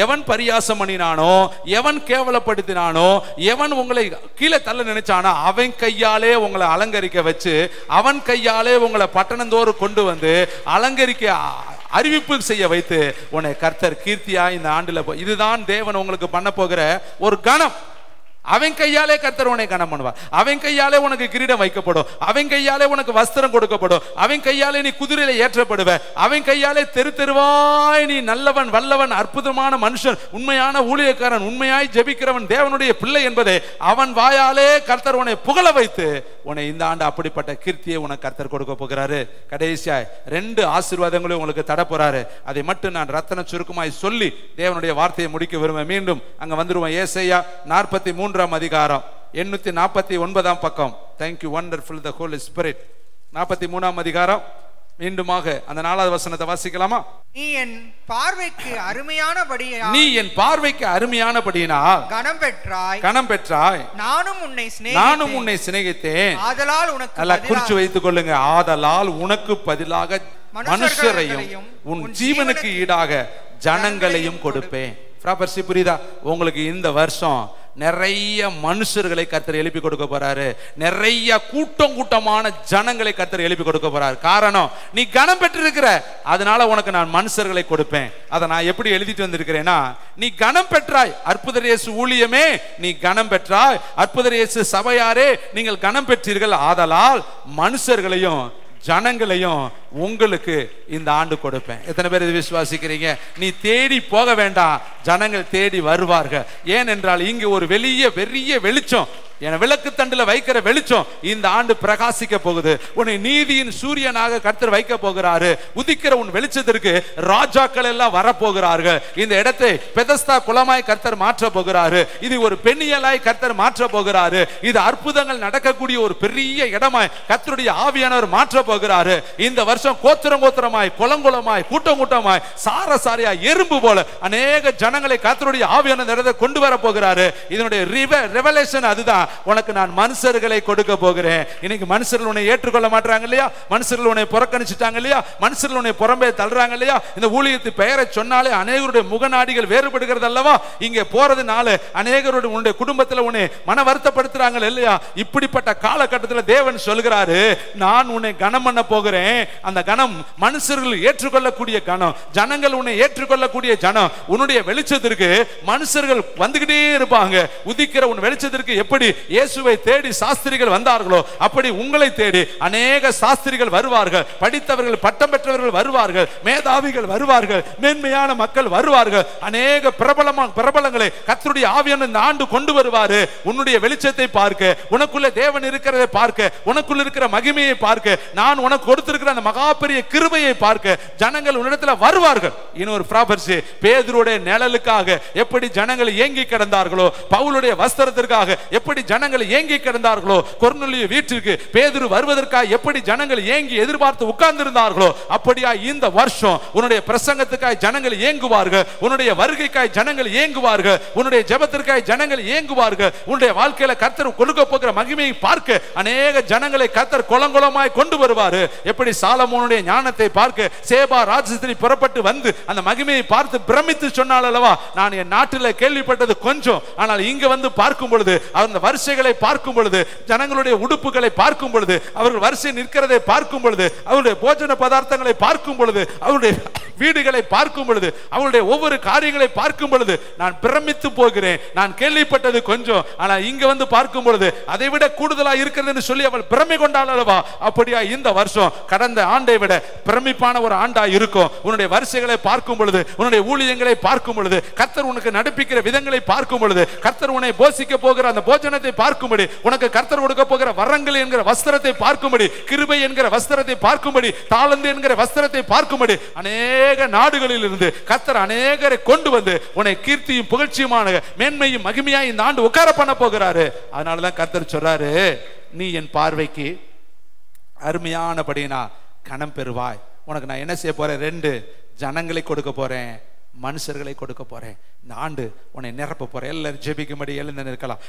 எவன் பரியாசம் பண்ணினானோ, எவன் கேவலப்படுத்தினானோ, எவன் உங்களை கீழே தள்ள நினைச்சானோ அவன் கையாலே உங்களை அலங்கரிக்க வச்சு அவன் கையாலே உங்களை பட்டணந்தோறும் கொண்டு வந்து அலங்கரிக்க அறிவிப்பு செய்ய வைத்து உன்னை கர்த்தர் கீர்த்தியா இந்த ஆண்டுல இதுதான் தேவன் உங்களுக்கு பண்ண போகிற ஒரு கணம். அவன் கையாலே கர்த்தர் உன்னை கனம் பண்ணுவார். அவன் கையாலே உனக்கு கிரீடம் வைக்கப்படும். அவன் கையாலே உனக்கு வஸ்திரம் கொடுக்கப்படும். அவன் கையாலே நீ குதிரையில ஏற்றப்படுவ. அவன் கையாலே தெரு தெருவாய் நீ நல்லவன், வல்லவன், அற்புதமான மனுஷன், உண்மையான ஊழியக்காரன், உண்மையாய் ஜெபிக்கிறவன், தேவனுடைய பிள்ளை என்பதை அவன் வாயாலே கர்த்தர் உன்னை புகழ வைத்து உன்னை இந்த ஆண்டு அப்படிப்பட்ட கீர்த்தியை உனக்கு கர்த்தர் கொடுக்க போகிறாரு. கடைசியாய் 2 ஆசீர்வாதங்களையும் உங்களுக்கு தர போறாரு. அதை மட்டும் நான் ரத்தன சுருக்கமாய் சொல்லி தேவனுடைய வார்த்தையை முடிக்க விரும்புவேன். மீண்டும் அங்க வந்துருவோம். ஏசாயா 43 அதிகாரம் 849 பக்கம். தேங்க்யூ வண்டர்ஃபுல் தி ஹோலி ஸ்பிரிட். 43 அதிகாரம் மீண்டுமாக அந்த 4வது வசனத்தை வாசிக்கலாமா? நீ என் பார்வைக்கு அருமையானபடியால் கனம் பெற்றாய் நானும் உன்னை சிநேகித்தேன். ஆதலால் உனக்கு நல்லா குறிச்சு வைத்துக் கொள்ளுங்க. ஆதலால் உனக்கு பதிலாக மனுஷரையும் உன் ஜீவனுக்கு ஈடாக ஜனங்களையும் கொடுப்பேன். புரியுதா உங்களுக்கு? இந்த வருஷம் நிறைய மனுஷர்களை கர்த்தர் எழுப்பி கொடுக்க போறாரு. நிறைய கூட்டமான ஜனங்களை கர்த்தர் எழுப்பி கொடுக்க போறாரு. காரணம், நீ கனம் பெற்றிருக்கிற, அதனால உனக்கு நான் மனுஷர்களை கொடுப்பேன். அதை நான் எப்படி எழுதிட்டு வந்திருக்கிறேன்னா, நீ கனம் பெற்றாய் அற்புதர் இயேசு ஊழியமே, நீ கனம் பெற்றாய் அற்புதர் இயேசு சபையாரே, நீங்கள் கனம் பெற்றீர்கள். ஆதலால் மனுஷர்களையும் ஜனங்களையும் உங்களுக்கு இந்த ஆண்டு கொடுப்பேன். எத்தனை பேர் இது விசுவாசிக்கிறீங்க? நீ தேடி போக வேண்டாம், ஜனங்கள் தேடி வருவார்கள். ஏனென்றால் இங்கு ஒரு பெரிய வெளிச்சம், என விளக்கு தண்டுல வைக்கிற வெளிச்சம் இந்த ஆண்டு பிரகாசிக்க போகுது. உன்னை நீதியின் சூரியனாக கர்த்தர் வைக்க போகிறாரு. உதிக்கிற உன் வெளிச்சத்திற்கு ராஜாக்கள் எல்லாம் வரப்போகிறார்கள். இந்த இடத்தை பெதஸ்தா குளமாய் கர்த்தர் மாற்ற போகிறாரு. இது ஒரு பெண்ணியலாய் கர்த்தர் மாற்ற போகிறாரு. இது அற்புதங்கள் நடக்கக்கூடிய ஒரு பெரிய இடமாய் கர்த்தருடைய ஆவியானவர் மாற்ற போகிறாரு. இந்த வருஷம் கோத்திரமாய், குளங்குளமாய், கூட்டமாய், சாரசாரியாய், எறும்பு போல அநேக ஜனங்களை கர்த்தருடைய ஆவியானவர் இடத்தை கொண்டு வர போகிறாரு. இதனுடைய ரெவலேஷன் அதுதான். உனக்கு நான் மனுஷர்களை கொடுக்க போகிறேன். இன்னைக்கு மனுஷர்கள் உன்னை ஏற்றுக்கொள்ள மாட்டாங்க இல்லையா? மனுஷர்கள் உன்னை புறக்கணிச்சுட்டாங்க இல்லையா? மனுஷர்கள் உன்னை புறம்பே தள்ளுறாங்க இல்லையா? இந்த ஊழியத்து பெயரை சொன்னாலே அநேகருடைய முகநாடிகள் வேறுபடுகிறது அல்லவா? இங்கே போறதுனால அநேகருடைய உன்னுடைய குடும்பத்தில் உன்னை மன வருத்தப்படுத்துறாங்க இல்லையா? இப்படிப்பட்ட காலகட்டத்தில் தேவன் சொல்கிறாரு, நான் உன்னை கனம் பண்ண போகிறேன். அந்த கனம் மனுஷர்கள் ஏற்றுக்கொள்ளக்கூடிய கனம், ஜனங்கள் உன்னை ஏற்றுக்கொள்ளக்கூடிய ஜனம். உன்னுடைய வெளிச்சத்திற்கு மனுஷர்கள் வந்துகிட்டே இருப்பாங்க. உதிக்கிற உன் வெளிச்சத்திற்கு எப்படி இயேசுவை தேடி சாஸ்திரிகள் வந்தார்களோ அப்படி உங்களை தேடி அநேக சாஸ்திரிகள் வருவார்கள். படித்தவர்கள், பட்டம் பெற்றவர்கள் வருவார்கள். மேதாவிகள் வருவார்கள். மேன்மையான மக்கள் வருவார்கள். அநேக பிரபலங்களை கர்த்தருடைய ஆவியானவர் இந்த ஆண்டு கொண்டு வருவாரு. உன்னுடைய வெளிச்சத்தை பார்க்க, உனக்குள்ள தேவன் இருக்கிறதை பார்க்க, உனக்குள்ள இருக்கிற மகிமையை பார்க்க, நான் உனக்கு கொடுத்திருக்கிற அந்த மகா பெரிய கிருபையை பார்க்க ஜனங்கள் உன்னிடத்தில் வருவார்கள். இன்னொரு ப்ராபர்சி, பேதுருடைய நிழலுக்காக எப்படி ஜனங்கள் ஏங்கி கிடந்தார்களோ, பவுலுடைய வஸ்திரத்திற்காக எப்படி ஜனங்கள் ஏங்கி கிடந்தார்களோ, கொர்நேலியு வீட்டிற்கு பேதுரு வருவதற்காக எப்படி ஜனங்கள் ஏங்கி எதிர்பார்த்து உட்கார்ந்திருந்தார்களோ, அப்படியா இந்த வருஷம் உன்னுடைய பிரசங்கத்துக்காய் ஜனங்கள் ஏங்குவார்கள். உன்னுடைய வருகைக்காய் ஜனங்கள் ஏங்குவார்கள். உன்னுடைய ஜெபத்திற்காய் ஜனங்கள் ஏங்குவார்கள். உன்னுடைய வாழ்க்கையில கர்த்தர் கொடுக்க போகிற மகிமையை பார்க்க அநேக ஜனங்களை கர்த்தர் குளங்குளமாய் கொண்டு வருவார். எப்படி சாலமோனுடைய ஞானத்தை பார்க்க சேபா ராஜஸ்திரி புறப்பட்டு வந்து அந்த மகிமையை பார்த்து பிரமித்து சொன்னாள் அல்லவா, நான் என் நாட்டில் கேள்விப்பட்டது கொஞ்சம், ஆனால் இங்க வந்து பார்க்கும் பொழுது அந்த வரிசைகளை பார்க்கும் பொழுது, ஜனங்களுடைய உடுப்புகளை பார்க்கும் பொழுது, அவர்கள் வரிசை நிற்கிறதை பார்க்கும் பொழுது, அவருடைய போஜன பதார்த்தங்களை பார்க்கும் பொழுது, அவருடைய வீடுகளை பார்க்கும் பொழுது, அவருடைய ஒவ்வொரு காரியங்களை பார்க்கும் பொழுது நான் பிரமித்து போகிறேன். நான் கேள்விப்பட்டது கொஞ்சம், ஆனால் இங்க வந்து பார்க்கும் பொழுது அதை விட கூடுதலா இருக்கிறது என்று சொல்லி அவள் பிரமை கொண்டாள் அல்லவா? அப்படியா இந்த வருஷம் கடந்த ஆண்டை விட பிரமிப்பான ஒரு ஆண்டா இருக்கும். உன்னுடைய வரிசைகளை பார்க்கும் பொழுது, உன்னுடைய ஊழியங்களை பார்க்கும் பொழுது, கர்த்தர் உனக்கு நடப்பிக்கிற விதங்களை பார்க்கும் பொழுது, கர்த்தர் உன்னை போஷிக்க போகிற அந்த போஜனத்தை பார்க்கும்படி, உனக்கு கர்த்தர் கொடுக்க போகிற வரங்கள் என்கிற வஸ்திரத்தை பார்க்கும்படி, கிருபை என்கிற வஸ்திரத்தை பார்க்கும்படி, தாளந்து என்கிற வஸ்திரத்தை பார்க்கும்படி, அநேக நாடுகளில் இருந்து கர்த்தர் அநேகரை கொண்டு வந்து உன்னை கீர்த்தியும் புகழ்ச்சியுமான மேன்மையும் மகிமையா இந்த ஆண்டு உட்கார பண்ண போகிறாரு. அதனாலதான் கர்த்தர் சொல்றாரு, நீ என் பார்வைக்கு அருமையானபடினா கனம் பெறுவாய். உனக்கு நான் என்ன செய்ய போறேன்? 2 ஜனங்களை கொடுக்க போறேன், மனுஷர்களை கொடுக்க போறேன். இந்த ஆண்டு உன்னை நிரப்ப போறேன். எல்லாரும் ஜெபிக்கும்படி எழுந்து நிற்கலாம்.